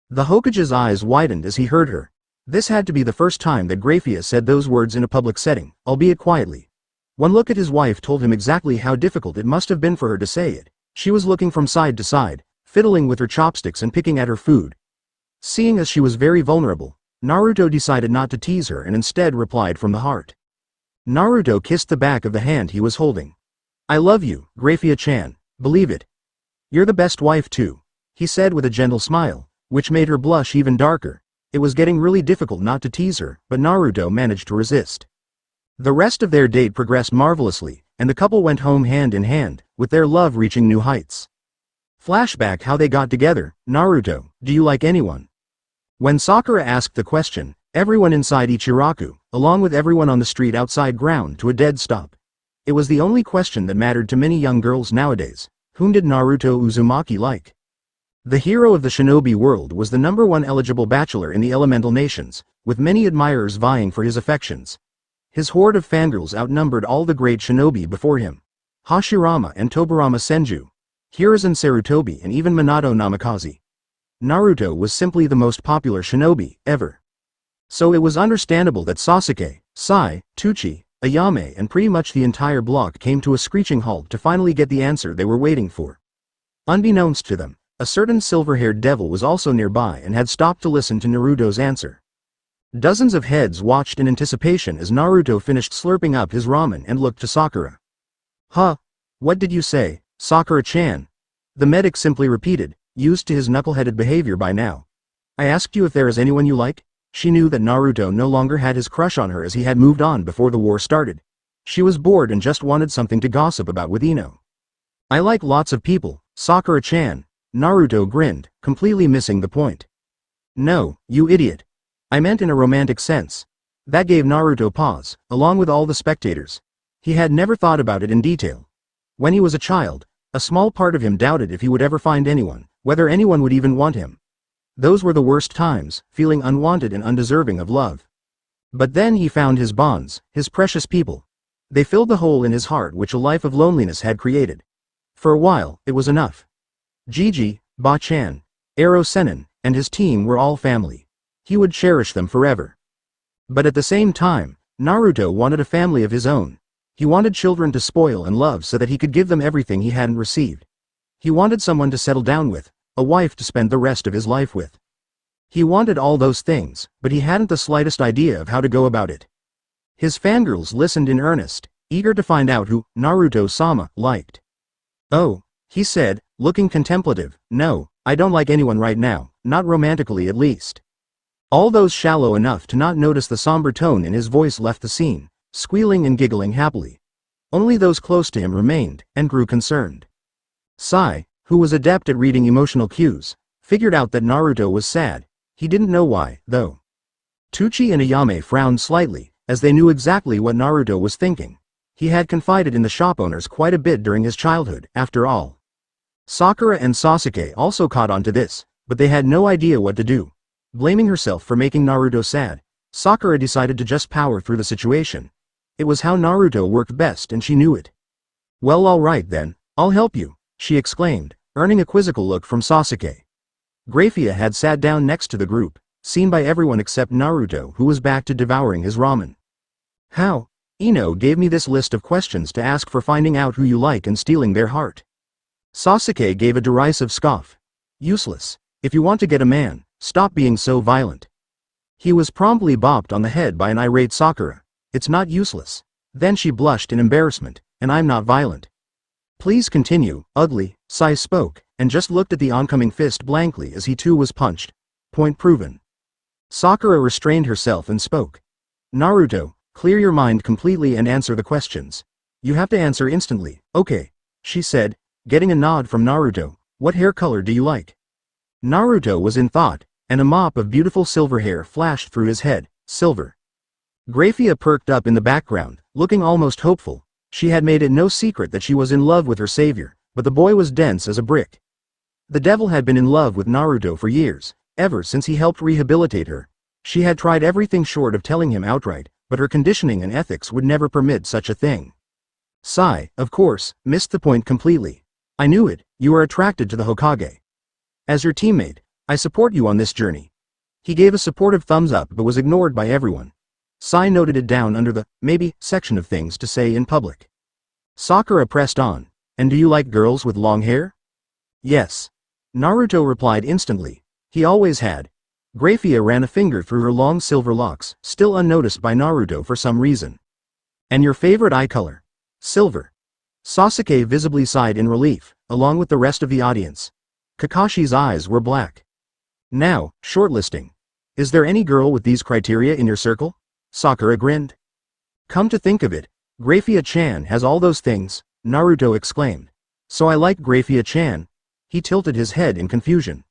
The Hokage's eyes widened as he heard her. This had to be the first time that Grayfia said those words in a public setting, albeit quietly. One look at his wife told him exactly how difficult it must have been for her to say it. She was looking from side to side, fiddling with her chopsticks and picking at her food. Seeing as she was very vulnerable, Naruto decided not to tease her and instead replied from the heart. Naruto kissed the back of the hand he was holding. I love you, Grayfia-chan, believe it. You're the best wife too, he said with a gentle smile, which made her blush even darker. It was getting really difficult not to tease her, but Naruto managed to resist. The rest of their date progressed marvelously, and the couple went home hand in hand, with their love reaching new heights. Flashback how they got together. Naruto, do you like anyone? When Sakura asked the question, everyone inside Ichiraku, along with everyone on the street outside, ground to a dead stop. It was the only question that mattered to many young girls nowadays. Whom did Naruto Uzumaki like? The hero of the shinobi world was the #1 eligible bachelor in the elemental nations, with many admirers vying for his affections. His horde of fangirls outnumbered all the great shinobi before him. Hashirama and Tobirama Senju, Hiruzen Sarutobi and even Minato Namikaze. Naruto was simply the most popular shinobi ever. So it was understandable that Sasuke, Sai, Tucci, Ayame and pretty much the entire block came to a screeching halt to finally get the answer they were waiting for. Unbeknownst to them, a certain silver-haired devil was also nearby and had stopped to listen to Naruto's answer. Dozens of heads watched in anticipation as Naruto finished slurping up his ramen and looked to Sakura. "Huh? What did you say, Sakura-chan?" The medic simply repeated, used to his knuckleheaded behavior by now. "I asked you if there is anyone you like?" She knew that Naruto no longer had his crush on her as he had moved on before the war started. She was bored and just wanted something to gossip about with Ino. "I like lots of people, Sakura-chan." Naruto grinned, completely missing the point. "No, you idiot. I meant in a romantic sense." That gave Naruto pause, along with all the spectators. He had never thought about it in detail. When he was a child, a small part of him doubted if he would ever find anyone, whether anyone would even want him. Those were the worst times, feeling unwanted and undeserving of love. But then he found his bonds, his precious people. They filled the hole in his heart which a life of loneliness had created. For a while, it was enough. Gigi, Ba-chan, Ero Sennin, and his team were all family. He would cherish them forever. But at the same time, Naruto wanted a family of his own. He wanted children to spoil and love so that he could give them everything he hadn't received. He wanted someone to settle down with, a wife to spend the rest of his life with. He wanted all those things, but he hadn't the slightest idea of how to go about it. His fangirls listened in earnest, eager to find out who Naruto-sama liked. "Oh," he said, looking contemplative, "no, I don't like anyone right now, not romantically at least." All those shallow enough to not notice the somber tone in his voice left the scene, squealing and giggling happily. Only those close to him remained, and grew concerned. Sai, who was adept at reading emotional cues, figured out that Naruto was sad. He didn't know why, though. Tucci and Ayame frowned slightly, as they knew exactly what Naruto was thinking. He had confided in the shop owners quite a bit during his childhood, after all. Sakura and Sasuke also caught on to this, but they had no idea what to do. Blaming herself for making Naruto sad, Sakura decided to just power through the situation. It was how Naruto worked best and she knew it. "Well, all right then, I'll help you," she exclaimed, earning a quizzical look from Sasuke. Grayfia had sat down next to the group, seen by everyone except Naruto, who was back to devouring his ramen. "How? Ino gave me this list of questions to ask for finding out who you like and stealing their heart." Sasuke gave a derisive scoff. "Useless. If you want to get a man, stop being so violent." He was promptly bopped on the head by an irate Sakura. "It's not useless." Then she blushed in embarrassment, "and I'm not violent." "Please continue, ugly," Sai spoke, and just looked at the oncoming fist blankly as he too was punched. Point proven. Sakura restrained herself and spoke. "Naruto, clear your mind completely and answer the questions. You have to answer instantly, okay?" she said, getting a nod from Naruto. "What hair color do you like?" Naruto was in thought, and a mop of beautiful silver hair flashed through his head. "Silver." Grayfia perked up in the background, looking almost hopeful. She had made it no secret that she was in love with her savior, but the boy was dense as a brick. The devil had been in love with Naruto for years, ever since he helped rehabilitate her. She had tried everything short of telling him outright, but her conditioning and ethics would never permit such a thing. Sai, of course, missed the point completely. "I knew it, you are attracted to the Hokage. As your teammate, I support you on this journey." He gave a supportive thumbs up but was ignored by everyone. Sai noted it down under the maybe section of things to say in public. Sakura pressed on. "And do you like girls with long hair?" "Yes." Naruto replied instantly. He always had. Grayfia ran a finger through her long silver locks, still unnoticed by Naruto for some reason. "And your favorite eye color?" "Silver." Sasuke visibly sighed in relief, along with the rest of the audience. Kakashi's eyes were black. "Now, shortlisting. Is there any girl with these criteria in your circle?" Sakura grinned. "Come to think of it, Grayfia-chan has all those things," Naruto exclaimed. "So I like Grayfia-chan." He tilted his head in confusion.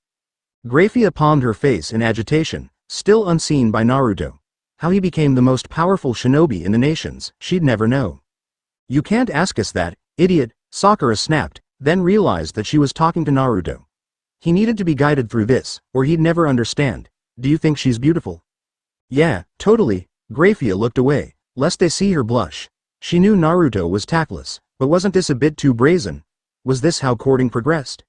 Grayfia palmed her face in agitation, still unseen by Naruto. How he became the most powerful shinobi in the nations, she'd never know. "You can't ask us that, idiot," Sakura snapped, then realized that she was talking to Naruto. He needed to be guided through this, or he'd never understand. Do you think she's beautiful? Yeah, totally. Grayfia looked away, lest they see her blush. She knew Naruto was tactless, but wasn't this a bit too brazen? Was this how courting progressed?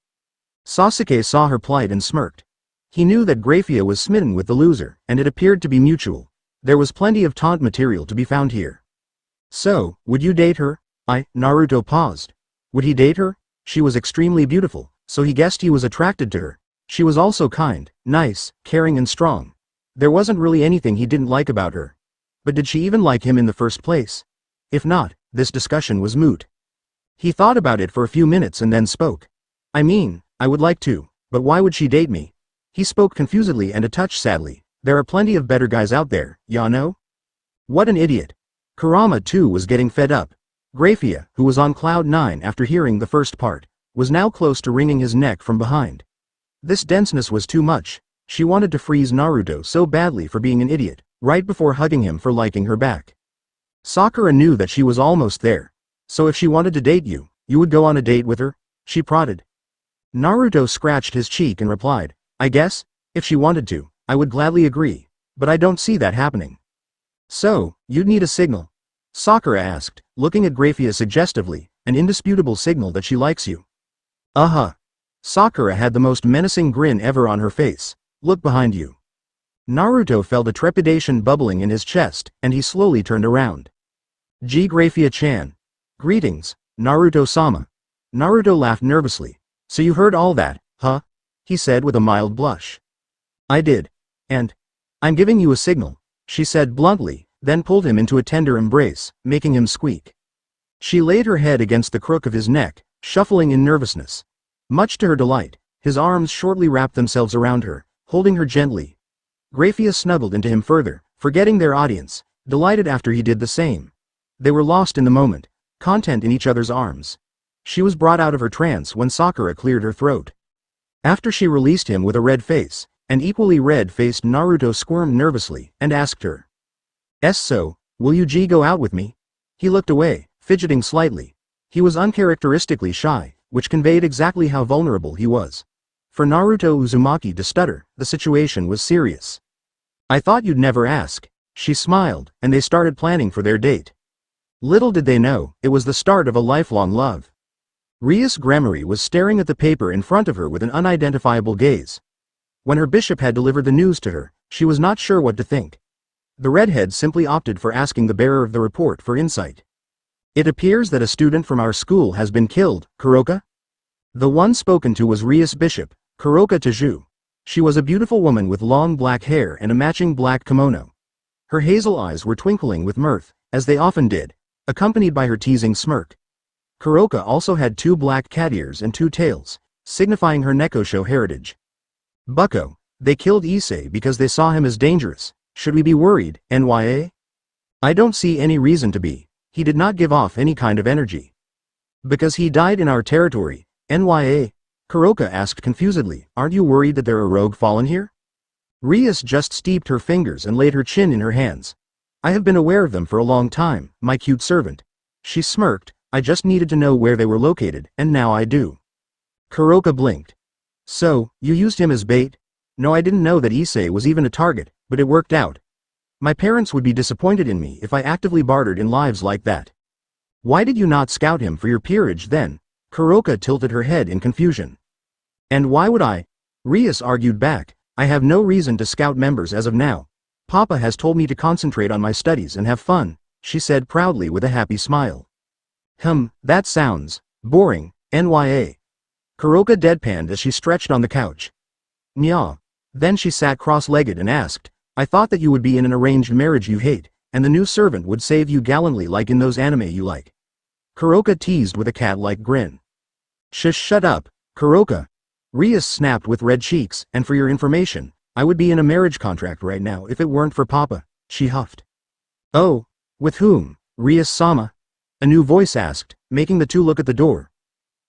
Sasuke saw her plight and smirked. He knew that Grayfia was smitten with the loser, and it appeared to be mutual. There was plenty of taunt material to be found here. So, would you date her? Naruto paused. Would he date her? She was extremely beautiful, so he guessed he was attracted to her. She was also kind, nice, caring and strong. There wasn't really anything he didn't like about her. But did she even like him in the first place? If not, this discussion was moot. He thought about it for a few minutes and then spoke. I mean, I would like to, but why would she date me? He spoke confusedly and a touch sadly. There are plenty of better guys out there, ya know? What an idiot. Kurama too was getting fed up. Grayfia, who was on cloud 9 after hearing the first part, was now close to wringing his neck from behind. This denseness was too much. She wanted to freeze Naruto so badly for being an idiot, right before hugging him for liking her back. Sakura knew that she was almost there. So if she wanted to date you, you would go on a date with her? She prodded. Naruto scratched his cheek and replied, I guess, if she wanted to, I would gladly agree, but I don't see that happening. So, you'd need a signal? Sakura asked, looking at Grayfia suggestively, an indisputable signal that she likes you. Uh-huh. Sakura had the most menacing grin ever on her face. Look behind you. Naruto felt a trepidation bubbling in his chest, and he slowly turned around. Grayfia-chan. Greetings, Naruto-sama. Naruto laughed nervously. So you heard all that, huh? He said with a mild blush. I did. And I'm giving you a signal, she said bluntly, then pulled him into a tender embrace, making him squeak. She laid her head against the crook of his neck, shuffling in nervousness. Much to her delight, his arms shortly wrapped themselves around her, holding her gently. Grayfia snuggled into him further, forgetting their audience, delighted after he did the same. They were lost in the moment, content in each other's arms. She was brought out of her trance when Sakura cleared her throat. After she released him with a red face, an equally red-faced Naruto squirmed nervously and asked her. So, will you go out with me? He looked away, fidgeting slightly. He was uncharacteristically shy, which conveyed exactly how vulnerable he was. For Naruto Uzumaki to stutter, the situation was serious. I thought you'd never ask. She smiled, and they started planning for their date. Little did they know, it was the start of a lifelong love. Rias Gremory was staring at the paper in front of her with an unidentifiable gaze. When her bishop had delivered the news to her, she was not sure what to think. The redhead simply opted for asking the bearer of the report for insight. It appears that a student from our school has been killed, Kuroka? The one spoken to was Rias Bishop, Kuroka Taju. She was a beautiful woman with long black hair and a matching black kimono. Her hazel eyes were twinkling with mirth, as they often did, accompanied by her teasing smirk. Kuroka also had 2 black cat ears and 2 tails, signifying her Nekosho heritage. Bucko, they killed Issei because they saw him as dangerous. Should we be worried, NYA? I don't see any reason to be. He did not give off any kind of energy. Because he died in our territory, NYA? Kuroka asked confusedly, aren't you worried that there are rogue fallen here? Rias just steeped her fingers and laid her chin in her hands. I have been aware of them for a long time, my cute servant. She smirked, I just needed to know where they were located, and now I do. Kuroka blinked. So, you used him as bait? No, I didn't know that Issei was even a target, but it worked out. My parents would be disappointed in me if I actively bartered in lives like that. Why did you not scout him for your peerage then? Kuroka tilted her head in confusion. And why would I? Rias argued back, I have no reason to scout members as of now. Papa has told me to concentrate on my studies and have fun, she said proudly with a happy smile. That sounds boring, NYA. Kuroka deadpanned as she stretched on the couch. Nya. Then she sat cross-legged and asked, I thought that you would be in an arranged marriage you hate, and the new servant would save you gallantly like in those anime you like. Kuroka teased with a cat-like grin. Shut up, Kuroka. Rias snapped with red cheeks, and for your information, I would be in a marriage contract right now if it weren't for Papa, she huffed. Oh, with whom, Rias-sama? A new voice asked, making the two look at the door.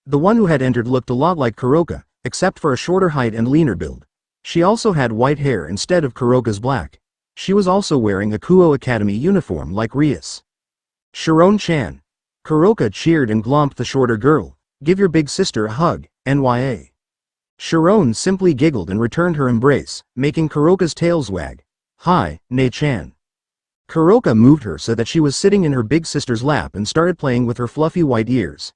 The one who had entered looked a lot like Kuroka, except for a shorter height and leaner build. She also had white hair instead of Kuroka's black. She was also wearing a Kuo Academy uniform like Rias. Sharon-chan. Kuroka cheered and glomped the shorter girl. Give your big sister a hug, NYA. Sharon simply giggled and returned her embrace, making Kuroka's tails wag. Hi, Nei-chan. Kuroka moved her so that she was sitting in her big sister's lap and started playing with her fluffy white ears.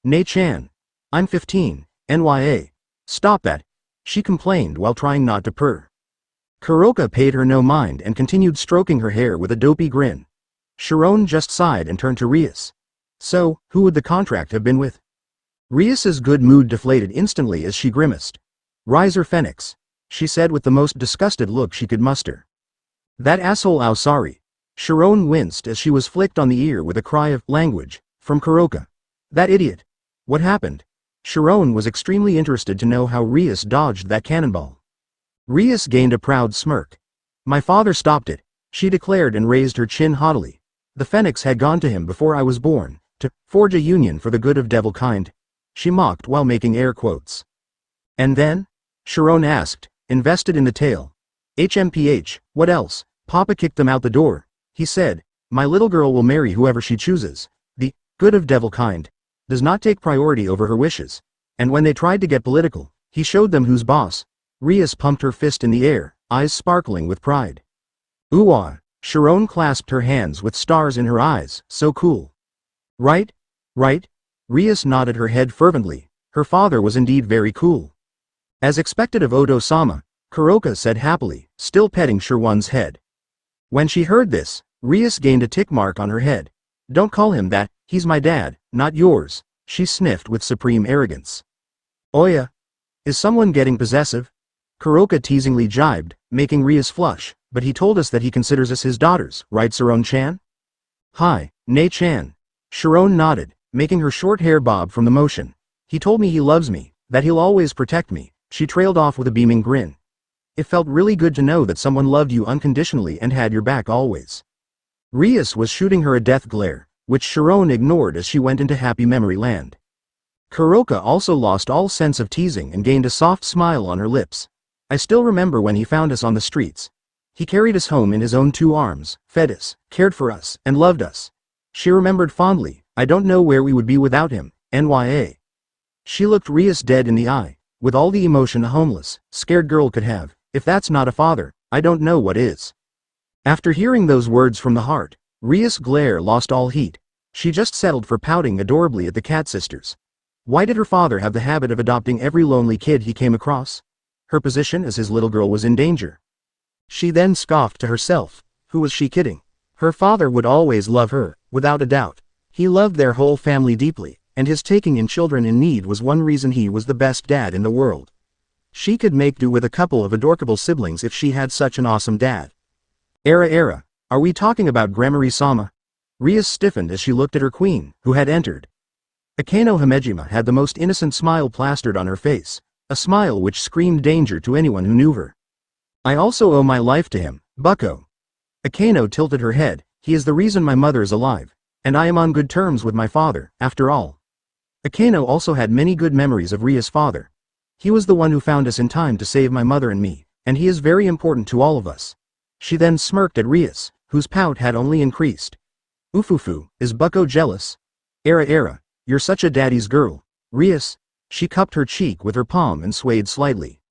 Nei-chan. I'm 15, NYA. Stop that, she complained while trying not to purr. Kuroka paid her no mind and continued stroking her hair with a dopey grin. Sharon just sighed and turned to Rias. So, who would the contract have been with? Rias's good mood deflated instantly as she grimaced. Riser Phoenix, she said with the most disgusted look she could muster. That asshole Aosari. Sharon winced as she was flicked on the ear with a cry of language from Kuroka. That idiot. What happened? Sharon was extremely interested to know how Rias dodged that cannonball. Rias gained a proud smirk. My father stopped it, she declared and raised her chin haughtily. The Phoenix had gone to him before I was born, to forge a union for the good of devil kind. She mocked while making air quotes. And then? Sharon asked, invested in the tale. HMPH, what else? Papa kicked them out the door. He said, my little girl will marry whoever she chooses. The good of devil kind does not take priority over her wishes. And when they tried to get political, he showed them who's boss. Rias pumped her fist in the air, eyes sparkling with pride. Ooh-ah, Sharon clasped her hands with stars in her eyes, so cool. Right? Right? Rias nodded her head fervently. Her father was indeed very cool. As expected of Odo-sama, Kuroka said happily, still petting Sharon's head. When she heard this, Rias gained a tick mark on her head. Don't call him that, he's my dad, not yours, she sniffed with supreme arrogance. Oya. Is someone getting possessive? Kuroka teasingly jibed, making Rias flush, but he told us that he considers us his daughters, right Sharon-chan? Hi, Nei-chan. Sharon nodded, making her short hair bob from the motion. He told me he loves me, that he'll always protect me, she trailed off with a beaming grin. It felt really good to know that someone loved you unconditionally and had your back always. Rias was shooting her a death glare, which Sharon ignored as she went into happy memory land. Kuroka also lost all sense of teasing and gained a soft smile on her lips. I still remember when he found us on the streets. He carried us home in his own 2 arms, fed us, cared for us, and loved us. She remembered fondly, I don't know where we would be without him, NYA. She looked Rias dead in the eye, with all the emotion a homeless, scared girl could have. If that's not a father, I don't know what is. After hearing those words from the heart, Rias' glare lost all heat. She just settled for pouting adorably at the cat sisters. Why did her father have the habit of adopting every lonely kid he came across? Her position as his little girl was in danger. She then scoffed to herself. Who was she kidding? Her father would always love her, without a doubt. He loved their whole family deeply, and his taking in children in need was one reason he was the best dad in the world. She could make do with a couple of adorable siblings if she had such an awesome dad. Era, are we talking about Grammary-sama? Rias stiffened as she looked at her queen, who had entered. Akeno Himejima had the most innocent smile plastered on her face, a smile which screamed danger to anyone who knew her. I also owe my life to him, bucko. Akeno tilted her head, he is the reason my mother is alive, and I am on good terms with my father, after all. Akeno also had many good memories of Rias' father. He was the one who found us in time to save my mother and me, and he is very important to all of us. She then smirked at Rias, whose pout had only increased. Ufufu, is bucko jealous? Era, you're such a daddy's girl. Rias, she cupped her cheek with her palm and swayed slightly.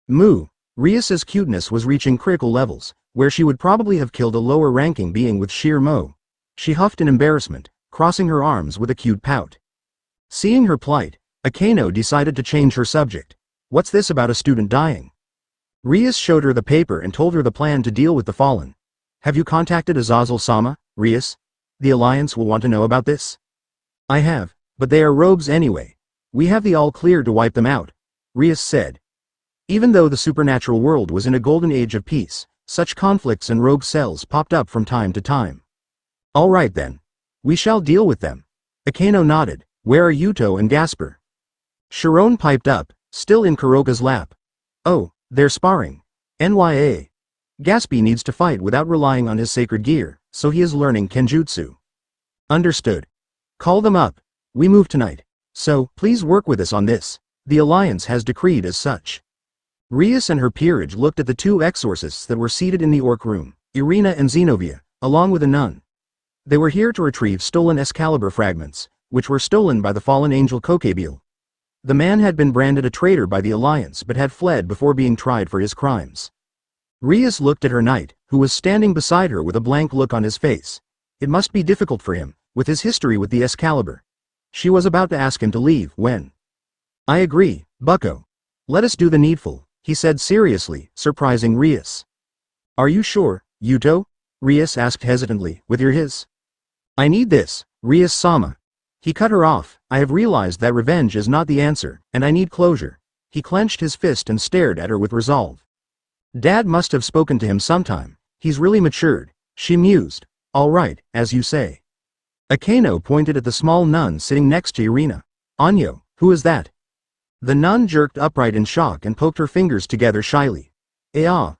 Moo, Rias's cuteness was reaching critical levels, where she would probably have killed a lower-ranking being with sheer mo. She huffed in embarrassment, crossing her arms with a cute pout. Seeing her plight, Akeno decided to change her subject. What's this about a student dying? Rias showed her the paper and told her the plan to deal with the fallen. Have you contacted Azazel-sama, Rias? The Alliance will want to know about this. I have, but they are rogues anyway. We have the all clear to wipe them out, Rias said. Even though the supernatural world was in a golden age of peace, such conflicts and rogue cells popped up from time to time. All right then. We shall deal with them. Akeno nodded. Where are Yuto and Gasper? Sharon piped up, still in Kuroka's lap. Oh, they're sparring. NYA. Gaspy needs to fight without relying on his sacred gear, so he is learning Kenjutsu. Understood. Call them up. We move tonight. So, please work with us on this. The Alliance has decreed as such. Rias and her peerage looked at the 2 exorcists that were seated in the orc room, Irina and Zenobia, along with a nun. They were here to retrieve stolen Excalibur fragments, which were stolen by the fallen angel Kokebile. The man had been branded a traitor by the Alliance but had fled before being tried for his crimes. Rias looked at her knight, who was standing beside her with a blank look on his face. It must be difficult for him, with his history with the Excalibur. She was about to ask him to leave when... I agree, bucko. Let us do the needful, he said seriously, surprising Rias. Are you sure, Yuto? Rias asked hesitantly, with his. I need this, Rias-sama. He cut her off. I have realized that revenge is not the answer, and I need closure. He clenched his fist and stared at her with resolve. Dad must have spoken to him sometime. He's really matured, she mused. All right, as you say. Akeno pointed at the small nun sitting next to Irina. Anyo, who is that? The nun jerked upright in shock and poked her fingers together shyly.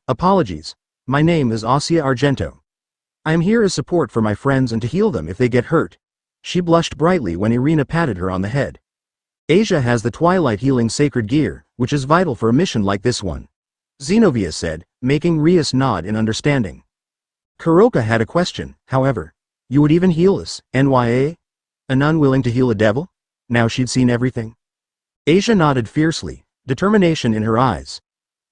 Apologies. My name is Asia Argento. I am here as support for my friends and to heal them if they get hurt. She blushed brightly when Irina patted her on the head. Asia has the Twilight Healing Sacred Gear, which is vital for a mission like this one. Zenobia said, making Rias nod in understanding. Kuroka had a question, however. You would even heal us, NYA? A nun willing to heal a devil? Now she'd seen everything. Asia nodded fiercely, determination in her eyes.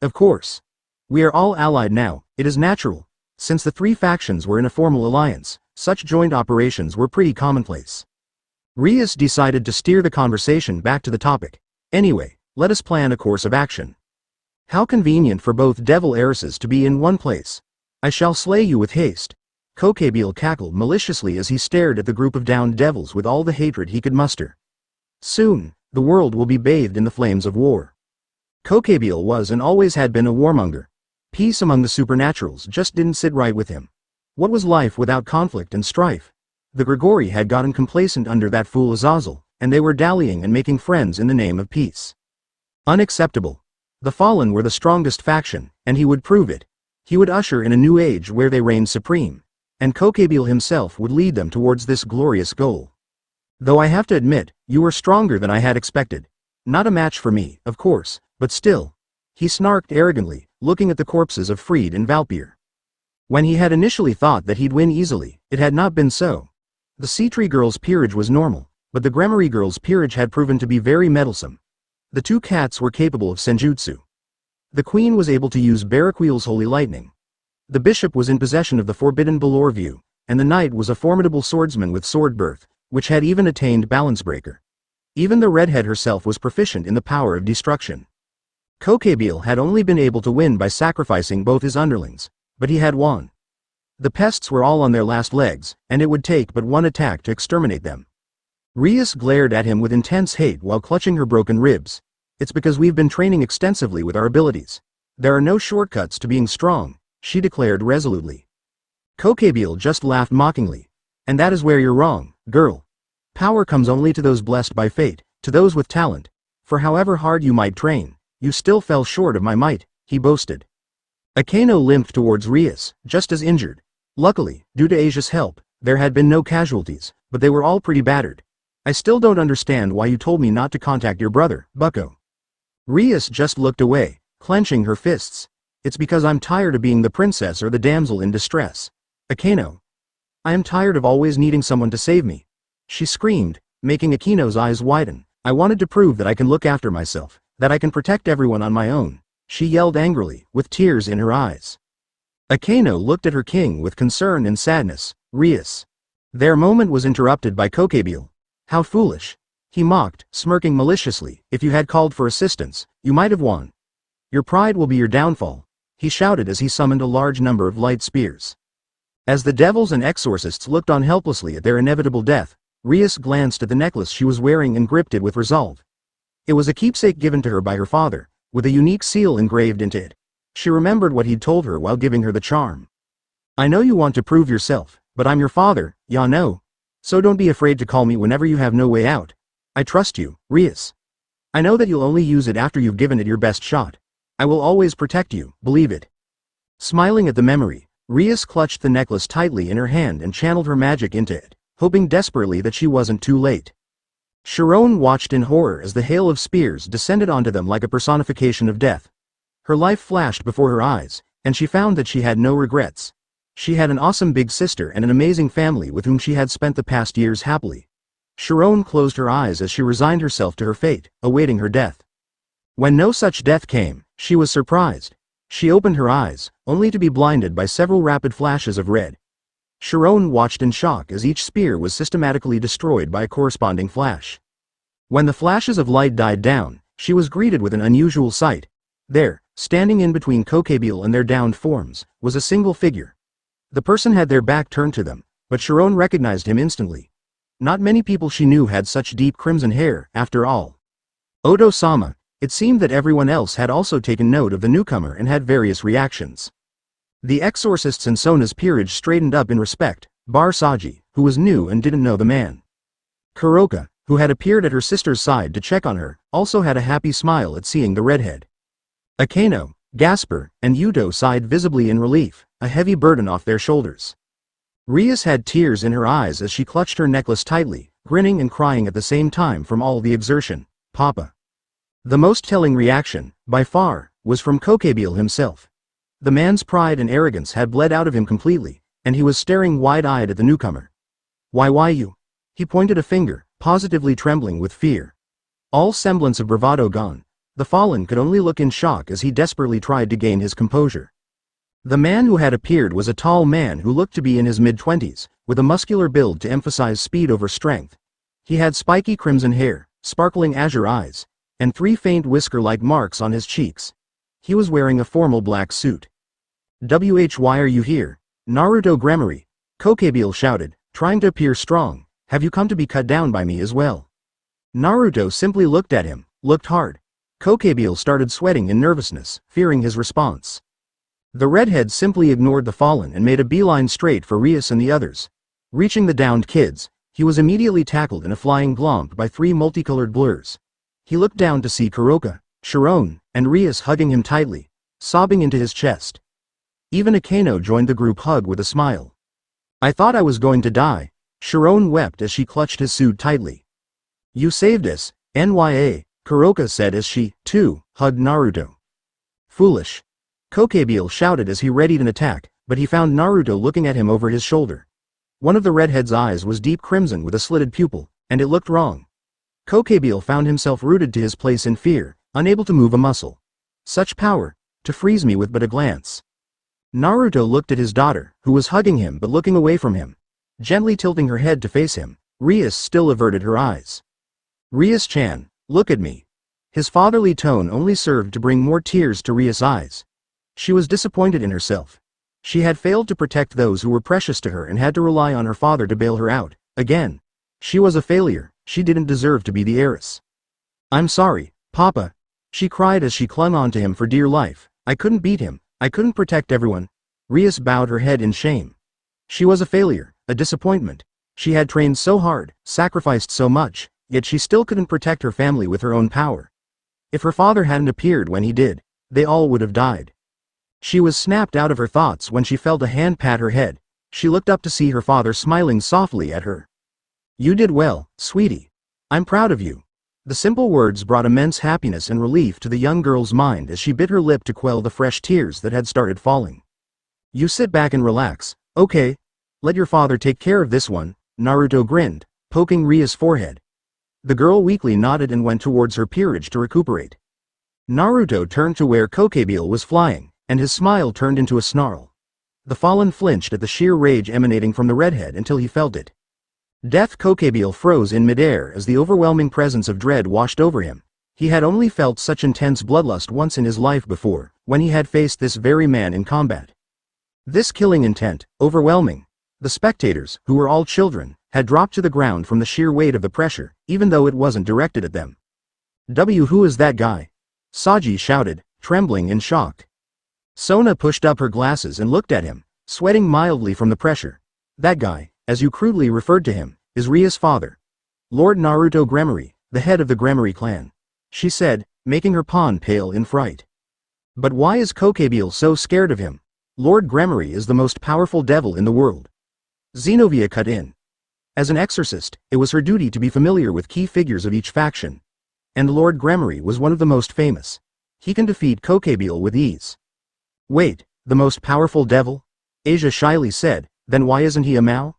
Of course. We are all allied now, it is natural. Since the three factions were in a formal alliance, such joint operations were pretty commonplace. Rias decided to steer the conversation back to the topic. Anyway, let us plan a course of action. How convenient for both devil heiresses to be in one place. I shall slay you with haste. Kokebil cackled maliciously as he stared at the group of downed devils with all the hatred he could muster. Soon, the world will be bathed in the flames of war. Kokebil was and always had been a warmonger. Peace among the supernaturals just didn't sit right with him. What was life without conflict and strife? The Grigori had gotten complacent under that fool Azazel, and they were dallying and making friends in the name of peace. Unacceptable. The Fallen were the strongest faction, and he would prove it. He would usher in a new age where they reigned supreme, and Kokebil himself would lead them towards this glorious goal. Though I have to admit, you were stronger than I had expected. Not a match for me, of course, but still. He snarked arrogantly, looking at the corpses of Fried and Valpir. When he had initially thought that he'd win easily, it had not been so. The Sea-Tree girl's peerage was normal, but the Gremory girl's peerage had proven to be very meddlesome. The two cats were capable of senjutsu. The queen was able to use Barraqueel's holy lightning. The bishop was in possession of the forbidden Balor view, and the knight was a formidable swordsman with sword birth, which had even attained balance breaker. Even the redhead herself was proficient in the power of destruction. Kokebil had only been able to win by sacrificing both his underlings, but he had won. The pests were all on their last legs, and it would take but one attack to exterminate them. Rias glared at him with intense hate while clutching her broken ribs. It's because we've been training extensively with our abilities. There are no shortcuts to being strong, she declared resolutely. Kokebil just laughed mockingly. And that is where you're wrong, girl. Power comes only to those blessed by fate, to those with talent. For however hard you might train, you still fell short of my might, he boasted. Akeno limped towards Rias, just as injured. Luckily, due to Asia's help, there had been no casualties, but they were all pretty battered. I still don't understand why you told me not to contact your brother, bucko. Rias just looked away, clenching her fists. It's because I'm tired of being the princess or the damsel in distress. Akeno. I am tired of always needing someone to save me. She screamed, making Akeno's eyes widen. I wanted to prove that I can look after myself, that I can protect everyone on my own, she yelled angrily, with tears in her eyes. Akeno looked at her king with concern and sadness. Rias. Their moment was interrupted by Kokebil. How foolish. He mocked, smirking maliciously. If you had called for assistance, you might have won. Your pride will be your downfall, he shouted as he summoned a large number of light spears. As the devils and exorcists looked on helplessly at their inevitable death, Rias glanced at the necklace she was wearing and gripped it with resolve. It was a keepsake given to her by her father, with a unique seal engraved into it. She remembered what he'd told her while giving her the charm. I know you want to prove yourself, but I'm your father, ya know. So don't be afraid to call me whenever you have no way out. I trust you, Rias. I know that you'll only use it after you've given it your best shot. I will always protect you, believe it. Smiling at the memory, Rias clutched the necklace tightly in her hand and channeled her magic into it, hoping desperately that she wasn't too late. Sharon watched in horror as the hail of spears descended onto them like a personification of death. Her life flashed before her eyes, and she found that she had no regrets. She had an awesome big sister and an amazing family with whom she had spent the past years happily. Sharon closed her eyes as she resigned herself to her fate, awaiting her death. When no such death came, she was surprised. She opened her eyes, only to be blinded by several rapid flashes of red. Sharon watched in shock as each spear was systematically destroyed by a corresponding flash. When the flashes of light died down, she was greeted with an unusual sight. There, standing in between Kokebile and their downed forms, was a single figure. The person had their back turned to them, but Sharon recognized him instantly. Not many people she knew had such deep crimson hair, after all. Odo-sama. It seemed that everyone else had also taken note of the newcomer and had various reactions. The exorcists and Sona's peerage straightened up in respect, bar Saji, who was new and didn't know the man. Kuroka, who had appeared at her sister's side to check on her, also had a happy smile at seeing the redhead. Akeno, Gasper, and Yuto sighed visibly in relief, a heavy burden off their shoulders. Rias had tears in her eyes as she clutched her necklace tightly, grinning and crying at the same time from all the exertion. Papa. The most telling reaction, by far, was from Kokebile himself. The man's pride and arrogance had bled out of him completely, and he was staring wide-eyed at the newcomer. Why you? He pointed a finger, positively trembling with fear. All semblance of bravado gone, the fallen could only look in shock as he desperately tried to gain his composure. The man who had appeared was a tall man who looked to be in his mid-20s, with a muscular build to emphasize speed over strength. He had spiky crimson hair, sparkling azure eyes, and 3 faint whisker-like marks on his cheeks. He was wearing a formal black suit. Why are you here? Naruto Grammary, Kokebile shouted, trying to appear strong. Have you come to be cut down by me as well? Naruto simply looked at him, looked hard. Kokebile started sweating in nervousness, fearing his response. The redhead simply ignored the fallen and made a beeline straight for Rias and the others. Reaching the downed kids, he was immediately tackled in a flying glomp by 3 multicolored blurs. He looked down to see Kuroka, Sharon, and Rias hugging him tightly, sobbing into his chest. Even Akeno joined the group hug with a smile. I thought I was going to die. Sharon wept as she clutched his suit tightly. You saved us, Nya, Kuroka said as she, too, hugged Naruto. Foolish. Kokebile shouted as he readied an attack, but he found Naruto looking at him over his shoulder. One of the redhead's eyes was deep crimson with a slitted pupil, and it looked wrong. Kokebile found himself rooted to his place in fear, unable to move a muscle. Such power, to freeze me with but a glance. Naruto looked at his daughter, who was hugging him but looking away from him. Gently tilting her head to face him, Rias still averted her eyes. Rias-chan, look at me. His fatherly tone only served to bring more tears to Rias' eyes. She was disappointed in herself. She had failed to protect those who were precious to her and had to rely on her father to bail her out. Again. She was a failure. She didn't deserve to be the heiress. I'm sorry, Papa. She cried as she clung on to him for dear life. I couldn't beat him. I couldn't protect everyone. Rias bowed her head in shame. She was a failure, a disappointment. She had trained so hard, sacrificed so much, yet she still couldn't protect her family with her own power. If her father hadn't appeared when he did, they all would have died. She was snapped out of her thoughts when she felt a hand pat her head. She looked up to see her father smiling softly at her. You did well, sweetie. I'm proud of you. The simple words brought immense happiness and relief to the young girl's mind as she bit her lip to quell the fresh tears that had started falling. You sit back and relax, okay? Let your father take care of this one, Naruto grinned, poking Ria's forehead. The girl weakly nodded and went towards her peerage to recuperate. Naruto turned to where Kokebile was flying, and his smile turned into a snarl. The fallen flinched at the sheer rage emanating from the redhead until he felt it. Death. Kokebile froze in midair as the overwhelming presence of dread washed over him. He had only felt such intense bloodlust once in his life before, when he had faced this very man in combat. This killing intent, overwhelming. The spectators, who were all children, had dropped to the ground from the sheer weight of the pressure, even though it wasn't directed at them. Who is that guy? Saji shouted, trembling and shocked. Sona pushed up her glasses and looked at him, sweating mildly from the pressure. That guy, as you crudely referred to him, is Ria's father. Lord Naruto Grammary, the head of the Grammary clan. She said, making her pawn pale in fright. But why is Kokebile so scared of him? Lord Grammary is the most powerful devil in the world. Xenovia cut in. As an exorcist, it was her duty to be familiar with key figures of each faction. And Lord Grammary was one of the most famous. He can defeat Kokebile with ease. Wait, the most powerful devil? Asia shyly said, then why isn't he a Mao?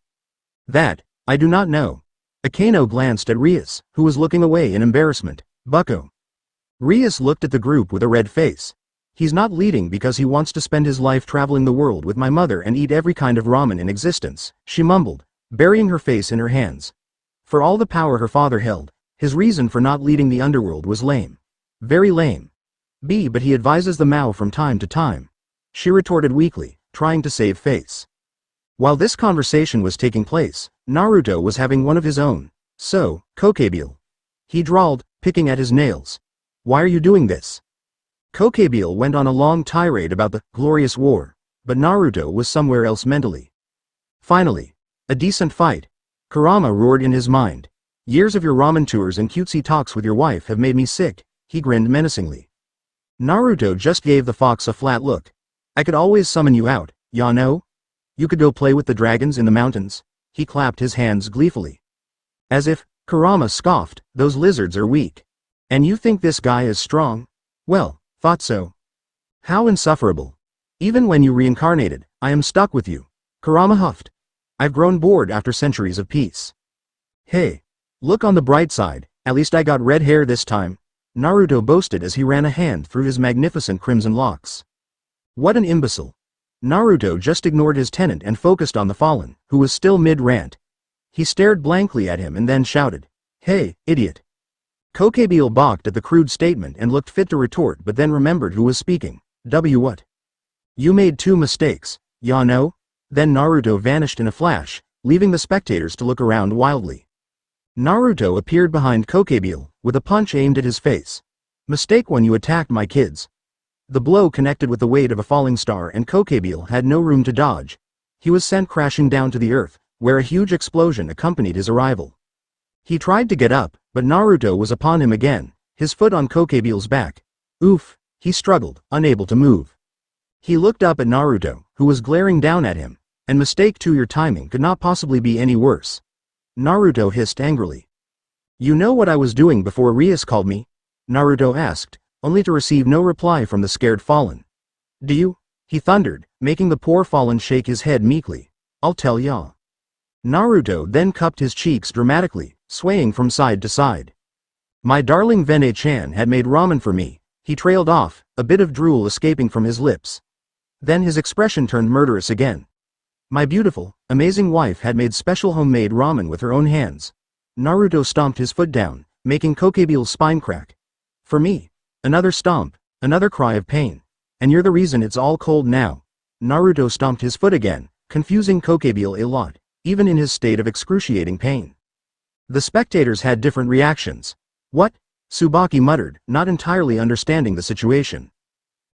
That, I do not know. Akeno glanced at Rias, who was looking away in embarrassment. Bucko. Rias looked at the group with a red face. He's not leading because he wants to spend his life traveling the world with my mother and eat every kind of ramen in existence, she mumbled, burying her face in her hands. For all the power her father held, his reason for not leading the underworld was lame. Very lame. But he advises the Mao from time to time. She retorted weakly, trying to save face. While this conversation was taking place, Naruto was having one of his own. So, Kokebeel. He drawled, picking at his nails. Why are you doing this? Kokebeel went on a long tirade about the glorious war, but Naruto was somewhere else mentally. Finally, a decent fight. Kurama roared in his mind. Years of your ramen tours and cutesy talks with your wife have made me sick, he grinned menacingly. Naruto just gave the fox a flat look. I could always summon you out, ya know? You could go play with the dragons in the mountains. He clapped his hands gleefully. As if, Kurama scoffed, those lizards are weak. And you think this guy is strong? Well, thought so. How insufferable. Even when you reincarnated, I am stuck with you. Kurama huffed. I've grown bored after centuries of peace. Hey. Look on the bright side, at least I got red hair this time. Naruto boasted as he ran a hand through his magnificent crimson locks. What an imbecile. Naruto just ignored his tenant and focused on the fallen, who was still mid-rant. He stared blankly at him and then shouted, Hey, idiot. Kokebeel balked at the crude statement and looked fit to retort but then remembered who was speaking. What? You made two mistakes, ya know? Then Naruto vanished in a flash, leaving the spectators to look around wildly. Naruto appeared behind Kokebeel, with a punch aimed at his face. Mistake when you attacked my kids. The blow connected with the weight of a falling star and Kokebeel had no room to dodge. He was sent crashing down to the earth, where a huge explosion accompanied his arrival. He tried to get up, but Naruto was upon him again, his foot on Kokebeel's back. Oof, he struggled, unable to move. He looked up at Naruto, who was glaring down at him, and mistake to your timing could not possibly be any worse. Naruto hissed angrily. You know what I was doing before Rias called me? Naruto asked, only to receive no reply from the scared fallen. Do you? He thundered, making the poor fallen shake his head meekly. I'll tell ya. Naruto then cupped his cheeks dramatically, swaying from side to side. My darling Vene-chan had made ramen for me. He trailed off, a bit of drool escaping from his lips. Then his expression turned murderous again. My beautiful, amazing wife had made special homemade ramen with her own hands. Naruto stomped his foot down, making Kokebeel's spine crack. For me. Another stomp, another cry of pain. And you're the reason it's all cold now. Naruto stomped his foot again, confusing Kokebeel a lot, even in his state of excruciating pain. The spectators had different reactions. What? Tsubaki muttered, not entirely understanding the situation.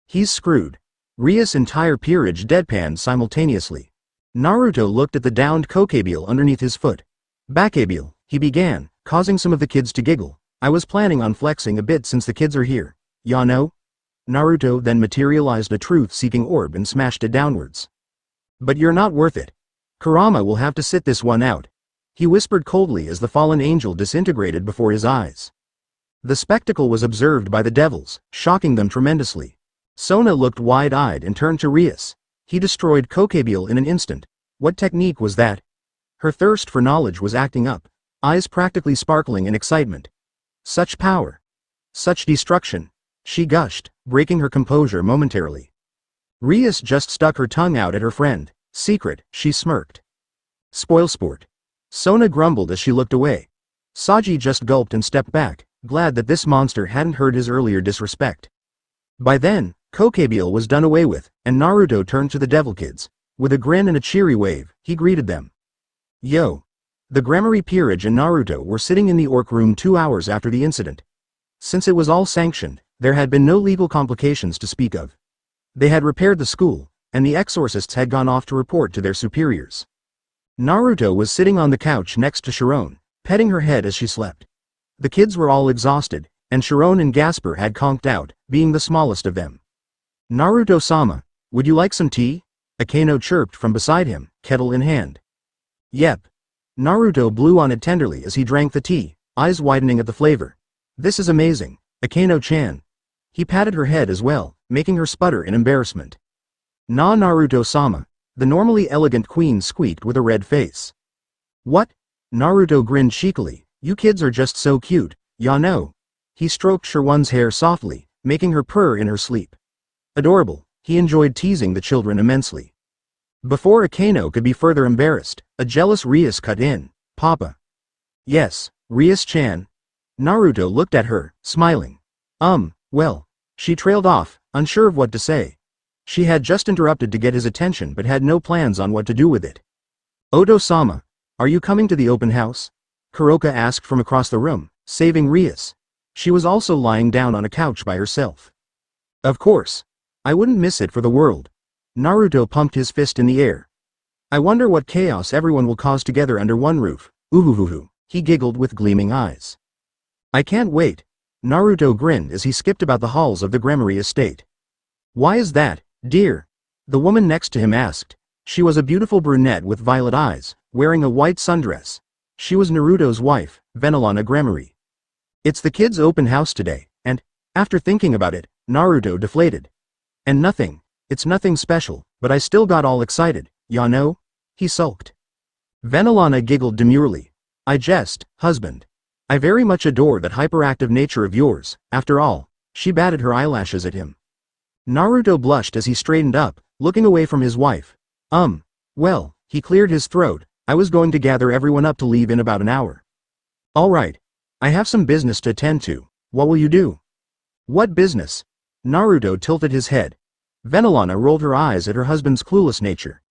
He's screwed. Rias' entire peerage deadpanned simultaneously. Naruto looked at the downed Kokebeel underneath his foot. Bakebeel, he began, causing some of the kids to giggle. I was planning on flexing a bit since the kids are here. Ya know? Naruto then materialized a truth-seeking orb and smashed it downwards. But you're not worth it. Kurama will have to sit this one out. He whispered coldly as the fallen angel disintegrated before his eyes. The spectacle was observed by the devils, shocking them tremendously. Sona looked wide-eyed and turned to Rias. He destroyed Kokebeel in an instant. What technique was that? Her thirst for knowledge was acting up, eyes practically sparkling in excitement. Such power. Such destruction. She gushed, breaking her composure momentarily. Rias just stuck her tongue out at her friend. Secret, she smirked. Spoilsport. Sona grumbled as she looked away. Saji just gulped and stepped back, glad that this monster hadn't heard his earlier disrespect. By then, Kokebeel was done away with, and Naruto turned to the devil kids. With a grin and a cheery wave, he greeted them. Yo. The Grammary Peerage and Naruto were sitting in the orc room 2 hours after the incident. Since it was all sanctioned, there had been no legal complications to speak of. They had repaired the school, and the exorcists had gone off to report to their superiors. Naruto was sitting on the couch next to Sharon, petting her head as she slept. The kids were all exhausted, and Sharon and Gasper had conked out, being the smallest of them. Naruto-sama, would you like some tea? Akeno chirped from beside him, kettle in hand. Yep. Naruto blew on it tenderly as he drank the tea, eyes widening at the flavor. This is amazing, Akeno-chan. He patted her head as well, making her sputter in embarrassment. Na Naruto-sama, the normally elegant queen squeaked with a red face. What? Naruto grinned cheekily. You kids are just so cute, ya know. He stroked Sherwon's hair softly, making her purr in her sleep. Adorable, he enjoyed teasing the children immensely. Before Akeno could be further embarrassed, a jealous Rias cut in. Papa. Yes, Rias-chan. Naruto looked at her, smiling. Well. She trailed off, unsure of what to say. She had just interrupted to get his attention but had no plans on what to do with it. Odo-sama, are you coming to the open house? Kuroka asked from across the room, saving Rias. She was also lying down on a couch by herself. Of course. I wouldn't miss it for the world. Naruto pumped his fist in the air. I wonder what chaos everyone will cause together under one roof. Uhuhuhu. He giggled with gleaming eyes. I can't wait. Naruto grinned as he skipped about the halls of the Gremory estate. Why is that, dear? The woman next to him asked. She was a beautiful brunette with violet eyes, wearing a white sundress. She was Naruto's wife, Venelana Gremory. It's the kids' open house today, and, after thinking about it, Naruto deflated. And nothing, it's nothing special, but I still got all excited, ya know? He sulked. Venelana giggled demurely. I jest, husband. I very much adore that hyperactive nature of yours, after all. She batted her eyelashes at him. Naruto blushed as he straightened up, looking away from his wife. Well, he cleared his throat. I was going to gather everyone up to leave in about an hour. All right. I have some business to attend to. What will you do? What business? Naruto tilted his head. Venelana rolled her eyes at her husband's clueless nature.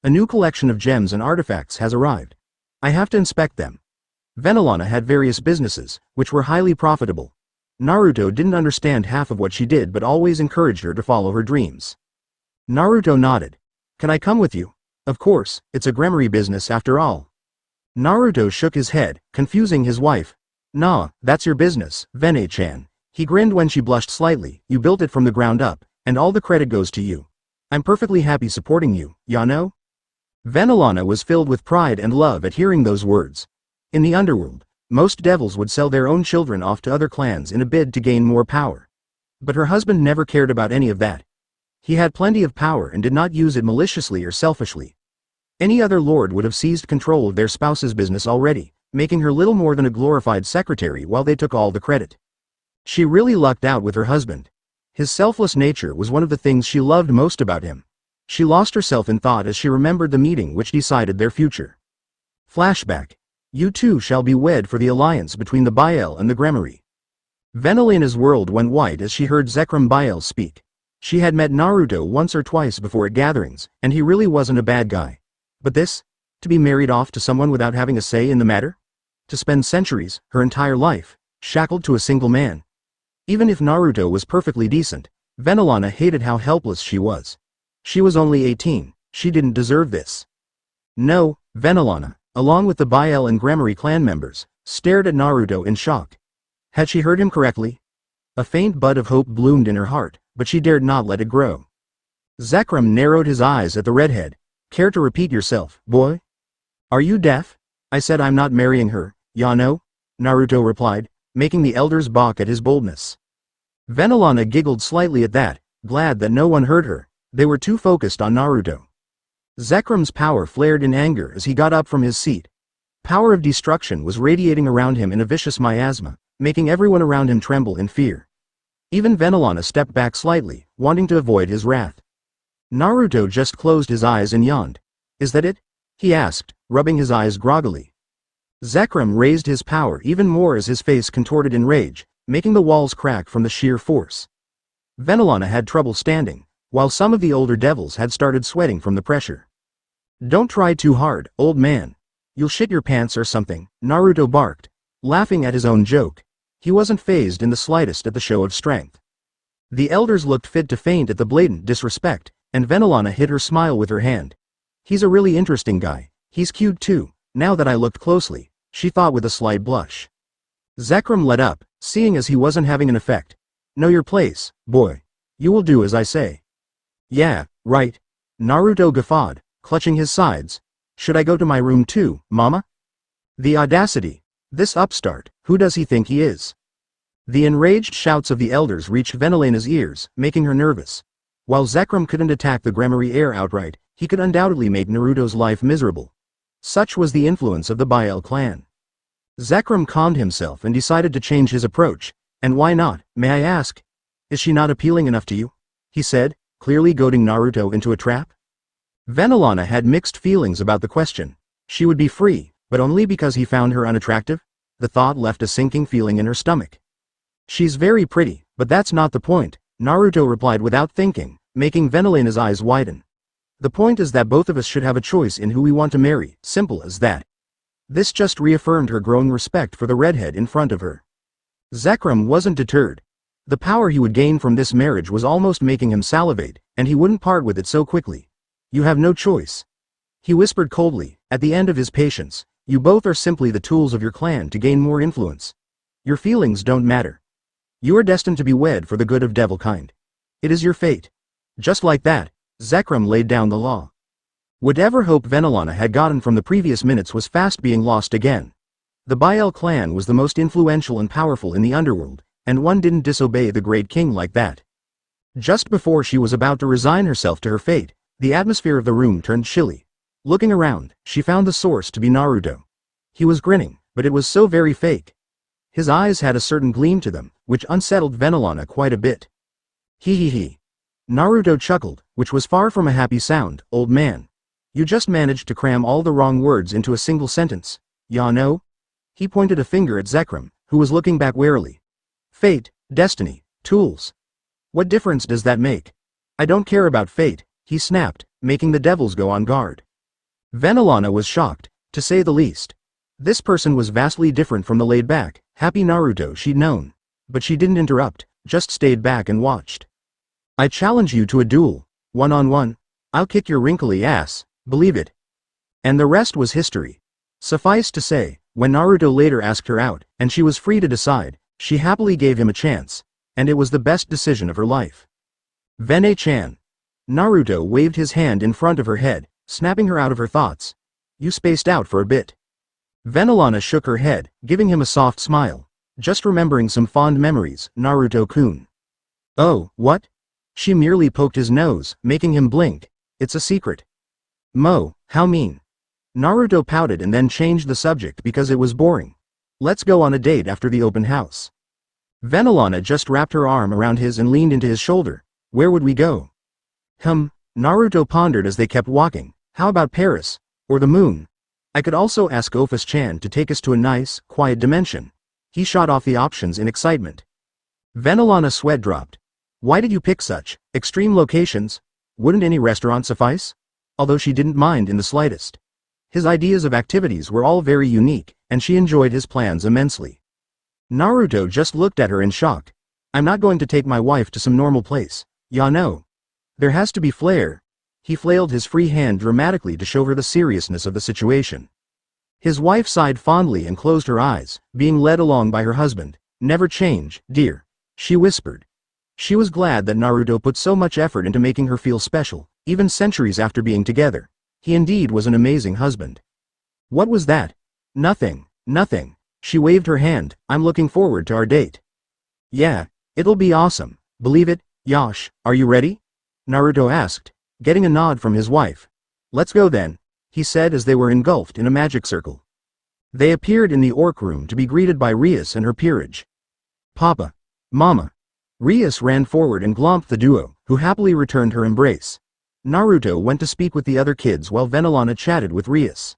A new collection of gems and artifacts has arrived. I have to inspect them. Venelana had various businesses, which were highly profitable. Naruto didn't understand half of what she did but always encouraged her to follow her dreams. Naruto nodded. Can I come with you? Of course, it's a Gremory business after all. Naruto shook his head, confusing his wife. Nah, that's your business, Vene-chan. He grinned when she blushed slightly. You built it from the ground up, and all the credit goes to you. I'm perfectly happy supporting you, ya know? Venelana was filled with pride and love at hearing those words. In the underworld, most devils would sell their own children off to other clans in a bid to gain more power. But her husband never cared about any of that. He had plenty of power and did not use it maliciously or selfishly. Any other lord would have seized control of their spouse's business already, making her little more than a glorified secretary while they took all the credit. She really lucked out with her husband. His selfless nature was one of the things she loved most about him. She lost herself in thought as she remembered the meeting which decided their future. Flashback. You two shall be wed for the alliance between the Biel and the Gremory. Venelena's world went white as she heard Zekrom Biel speak. She had met Naruto once or twice before at gatherings, and he really wasn't a bad guy. But this? To be married off to someone without having a say in the matter? To spend centuries, her entire life, shackled to a single man. Even if Naruto was perfectly decent, Venelana hated how helpless she was. She was only 18, she didn't deserve this. No, Venelana, along with the Biel and Gremory clan members, stared at Naruto in shock. Had she heard him correctly? A faint bud of hope bloomed in her heart, but she dared not let it grow. Zekrom narrowed his eyes at the redhead. Care to repeat yourself, boy? Are you deaf? I said I'm not marrying her, ya know? Naruto replied, making the elders balk at his boldness. Venelana giggled slightly at that, glad that no one heard her. They were too focused on Naruto. Zekrom's power flared in anger as he got up from his seat. Power of destruction was radiating around him in a vicious miasma, making everyone around him tremble in fear. Even Venelana stepped back slightly, wanting to avoid his wrath. Naruto just closed his eyes and yawned. Is that it? He asked, rubbing his eyes groggily. Zekrom raised his power even more as his face contorted in rage, making the walls crack from the sheer force. Venelana had trouble standing, while some of the older devils had started sweating from the pressure. Don't try too hard, old man. You'll shit your pants or something, Naruto barked, laughing at his own joke. He wasn't fazed in the slightest at the show of strength. The elders looked fit to faint at the blatant disrespect, and Venelana hid her smile with her hand. He's a really interesting guy. He's cute too, now that I looked closely, she thought with a slight blush. Zekrom let up, seeing as he wasn't having an effect. Know your place, boy. You will do as I say. Yeah, right. Naruto guffawed, clutching his sides. Should I go to my room too, mama? The audacity. This upstart, who does he think he is? The enraged shouts of the elders reached Venelena's ears, making her nervous. While Zekrom couldn't attack the Gremory heir outright, he could undoubtedly make Naruto's life miserable. Such was the influence of the Bael clan. Zekrom calmed himself and decided to change his approach. And why not, may I ask? Is she not appealing enough to you? He said, clearly goading Naruto into a trap. Venelana had mixed feelings about the question. She would be free, but only because he found her unattractive? The thought left a sinking feeling in her stomach. She's very pretty, but that's not the point, Naruto replied without thinking, making Venelana's eyes widen. The point is that both of us should have a choice in who we want to marry, simple as that. This just reaffirmed her growing respect for the redhead in front of her. Zekrom wasn't deterred. The power he would gain from this marriage was almost making him salivate, and he wouldn't part with it so quickly. You have no choice. He whispered coldly, at the end of his patience, you both are simply the tools of your clan to gain more influence. Your feelings don't matter. You are destined to be wed for the good of devilkind. It is your fate. Just like that, Zekrom laid down the law. Whatever hope Venelana had gotten from the previous minutes was fast being lost again. The Bael clan was the most influential and powerful in the underworld, and one didn't disobey the great king like that. Just before she was about to resign herself to her fate, the atmosphere of the room turned chilly. Looking around, she found the source to be Naruto. He was grinning, but it was so very fake. His eyes had a certain gleam to them, which unsettled Venelana quite a bit. He. Naruto chuckled, which was far from a happy sound, old man. You just managed to cram all the wrong words into a single sentence. Ya know? He pointed a finger at Zekrom, who was looking back warily. Fate, destiny, tools. What difference does that make? I don't care about fate, he snapped, making the devils go on guard. Venelana was shocked, to say the least. This person was vastly different from the laid-back, happy Naruto she'd known. But she didn't interrupt, just stayed back and watched. I challenge you to a duel, one-on-one. I'll kick your wrinkly ass, believe it. And the rest was history. Suffice to say, when Naruto later asked her out, and she was free to decide, she happily gave him a chance, and it was the best decision of her life. Vene-chan. Naruto waved his hand in front of her head, snapping her out of her thoughts. You spaced out for a bit. Venelana shook her head, giving him a soft smile. Just remembering some fond memories, Naruto-kun. Oh, what? She merely poked his nose, making him blink. It's a secret. Mo, how mean. Naruto pouted and then changed the subject because it was boring. Let's go on a date after the open house. Venelana just wrapped her arm around his and leaned into his shoulder. Where would we go? Naruto pondered as they kept walking. How about Paris? Or the moon? I could also ask Office-chan to take us to a nice, quiet dimension. He shot off the options in excitement. Venelana's sweat dropped. Why did you pick such extreme locations? Wouldn't any restaurant suffice? Although she didn't mind in the slightest. His ideas of activities were all very unique, and she enjoyed his plans immensely. Naruto just looked at her in shock. I'm not going to take my wife to some normal place, ya know. There has to be flair. He flailed his free hand dramatically to show her the seriousness of the situation. His wife sighed fondly and closed her eyes, being led along by her husband. Never change, dear, she whispered. She was glad that Naruto put so much effort into making her feel special, even centuries after being together. He indeed was an amazing husband. What was that? Nothing. She waved her hand. I'm looking forward to our date. Yeah, it'll be awesome. Believe it, Yash, are you ready? Naruto asked, getting a nod from his wife. Let's go then, he said as they were engulfed in a magic circle. They appeared in the orc room to be greeted by Rias and her peerage. Papa. Mama. Rias ran forward and glomped the duo, who happily returned her embrace. Naruto went to speak with the other kids while Venelana chatted with Rias.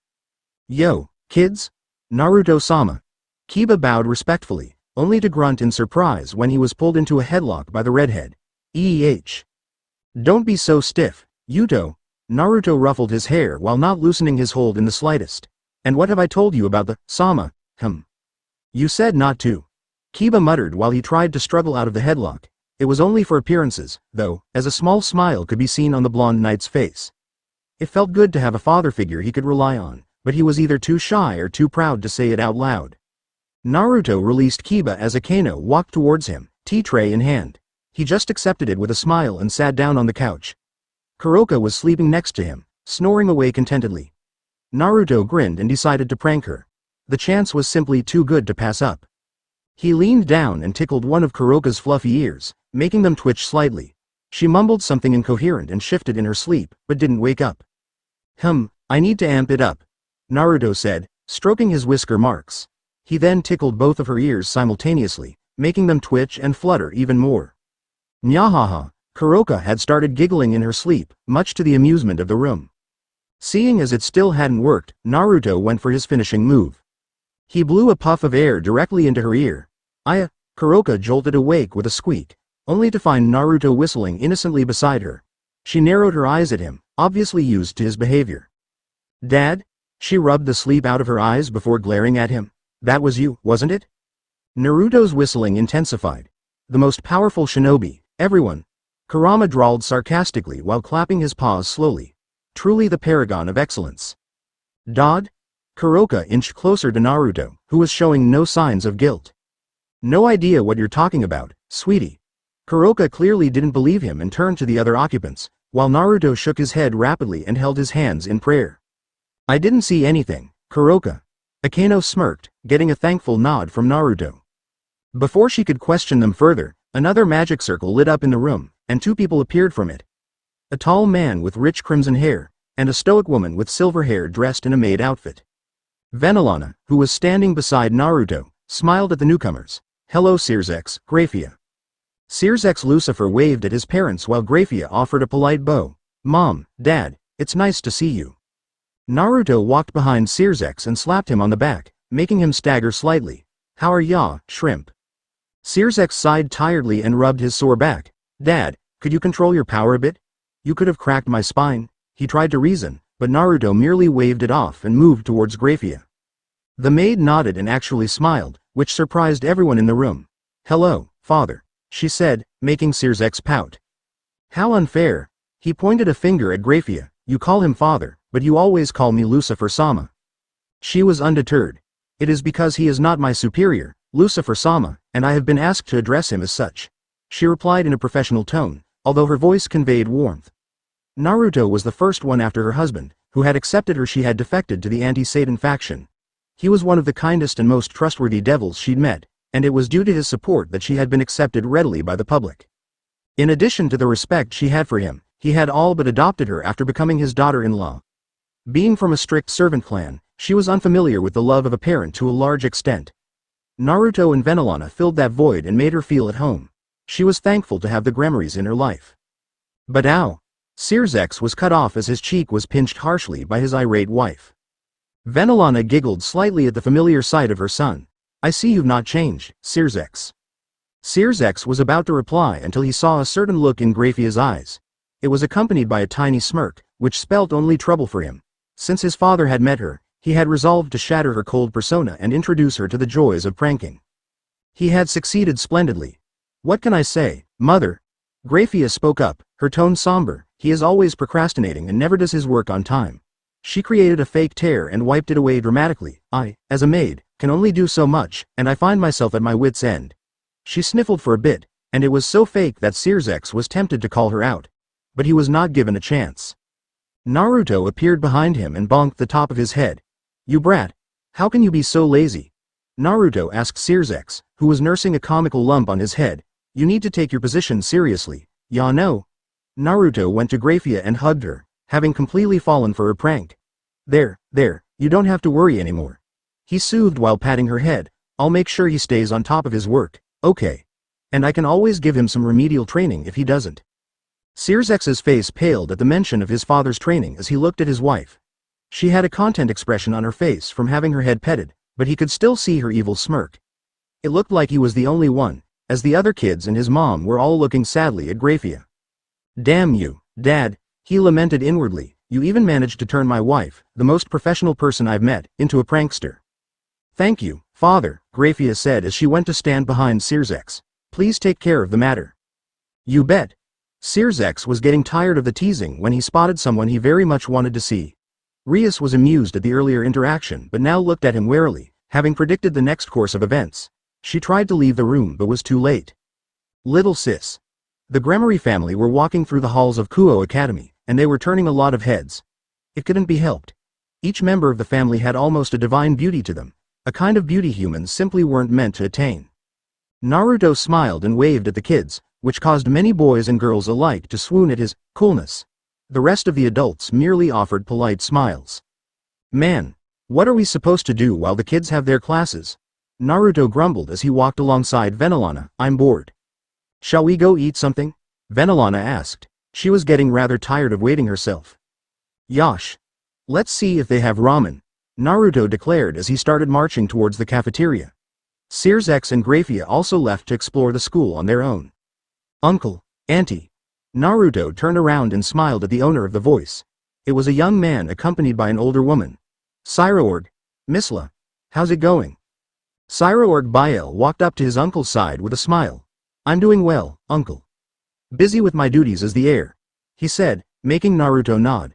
Yo, kids? Naruto-sama. Kiba bowed respectfully, only to grunt in surprise when he was pulled into a headlock by the redhead. Don't be so stiff, Yuto. Naruto ruffled his hair while not loosening his hold in the slightest. And what have I told you about the sama? You said not to. Kiba muttered while he tried to struggle out of the headlock. It was only for appearances, though, as a small smile could be seen on the blonde knight's face. It felt good to have a father figure he could rely on, but he was either too shy or too proud to say it out loud. Naruto released Kiba as Akeno walked towards him, tea tray in hand. He just accepted it with a smile and sat down on the couch. Kuroka was sleeping next to him, snoring away contentedly. Naruto grinned and decided to prank her. The chance was simply too good to pass up. He leaned down and tickled one of Kuroka's fluffy ears, making them twitch slightly. She mumbled something incoherent and shifted in her sleep, but didn't wake up. I need to amp it up. Naruto said, stroking his whisker marks. He then tickled both of her ears simultaneously, making them twitch and flutter even more. Nyahaha, Kuroka had started giggling in her sleep, much to the amusement of the room. Seeing as it still hadn't worked, Naruto went for his finishing move. He blew a puff of air directly into her ear. Kuroka jolted awake with a squeak, only to find Naruto whistling innocently beside her. She narrowed her eyes at him, obviously used to his behavior. Dad? She rubbed the sleep out of her eyes before glaring at him. That was you, wasn't it? Naruto's whistling intensified. The most powerful shinobi, everyone. Kurama drawled sarcastically while clapping his paws slowly. Truly the paragon of excellence. Dodd? Kuroka inched closer to Naruto, who was showing no signs of guilt. No idea what you're talking about, sweetie. Kuroka clearly didn't believe him and turned to the other occupants, while Naruto shook his head rapidly and held his hands in prayer. I didn't see anything, Kuroka. Akeno smirked, getting a thankful nod from Naruto. Before she could question them further, another magic circle lit up in the room, and two people appeared from it. A tall man with rich crimson hair, and a stoic woman with silver hair dressed in a maid outfit. Venelana, who was standing beside Naruto, smiled at the newcomers. Hello Searsex, Grayfia. Searsex Lucifer waved at his parents while Grayfia offered a polite bow. Mom, Dad, it's nice to see you. Naruto walked behind Searsex and slapped him on the back, making him stagger slightly. How are ya, shrimp? Searsex sighed tiredly and rubbed his sore back. Dad, could you control your power a bit? You could have cracked my spine. He tried to reason, but Naruto merely waved it off and moved towards Grayfia. The maid nodded and actually smiled, which surprised everyone in the room. Hello, father, she said, making Searsex pout. How unfair. He pointed a finger at Grayfia. You call him father, but you always call me Lucifer-sama. She was undeterred. It is because he is not my superior, Lucifer-sama, and I have been asked to address him as such. She replied in a professional tone, although her voice conveyed warmth. Naruto was the first one after her husband, who had accepted her. She had defected to the anti-Satan faction. He was one of the kindest and most trustworthy devils she'd met, and it was due to his support that she had been accepted readily by the public. In addition to the respect she had for him, he had all but adopted her after becoming his daughter-in-law. Being from a strict servant clan, she was unfamiliar with the love of a parent to a large extent. Naruto and Venelana filled that void and made her feel at home. She was thankful to have the Gremmaries in her life. But ow! Searsex was cut off as his cheek was pinched harshly by his irate wife. Venelana giggled slightly at the familiar sight of her son. I see you've not changed, Searsex. Searsex was about to reply until he saw a certain look in Grayfia's eyes. It was accompanied by a tiny smirk, which spelt only trouble for him. Since his father had met her, he had resolved to shatter her cold persona and introduce her to the joys of pranking. He had succeeded splendidly. What can I say, mother? Grayfia spoke up, her tone somber. He is always procrastinating and never does his work on time. She created a fake tear and wiped it away dramatically. I, as a maid, can only do so much, and I find myself at my wit's end. She sniffled for a bit, and it was so fake that Searsex was tempted to call her out. But he was not given a chance. Naruto appeared behind him and bonked the top of his head. You brat! How can you be so lazy? Naruto asked Searsex, who was nursing a comical lump on his head. You need to take your position seriously. Ya no? Naruto went to Grayfia and hugged her, having completely fallen for her prank. There, you don't have to worry anymore. He soothed while patting her head. I'll make sure he stays on top of his work, okay? And I can always give him some remedial training if he doesn't. Searsex's face paled at the mention of his father's training as he looked at his wife. She had a content expression on her face from having her head petted, but he could still see her evil smirk. It looked like he was the only one, as the other kids and his mom were all looking sadly at Grayfia. Damn you, Dad, he lamented inwardly, you even managed to turn my wife, the most professional person I've met, into a prankster. Thank you, Father, Grayfia said as she went to stand behind Searsex. Please take care of the matter. You bet. Searsex was getting tired of the teasing when he spotted someone he very much wanted to see. Rias was amused at the earlier interaction but now looked at him warily, having predicted the next course of events. She tried to leave the room but was too late. Little sis. The Gremmarie family were walking through the halls of Kuo Academy, and they were turning a lot of heads. It couldn't be helped. Each member of the family had almost a divine beauty to them, a kind of beauty humans simply weren't meant to attain. Naruto smiled and waved at the kids, which caused many boys and girls alike to swoon at his coolness. The rest of the adults merely offered polite smiles. Man. What are we supposed to do while the kids have their classes? Naruto grumbled as he walked alongside Venelana. I'm bored. Shall we go eat something? Venelana asked. She was getting rather tired of waiting herself. Yosh. Let's see if they have ramen, Naruto declared as he started marching towards the cafeteria. Searsex and Grayfia also left to explore the school on their own. Uncle, Auntie. Naruto turned around and smiled at the owner of the voice. It was a young man accompanied by an older woman. Cyroorg, Misla. How's it going? Cyroorg Bael walked up to his uncle's side with a smile. I'm doing well, uncle. Busy with my duties as the heir, he said, making Naruto nod.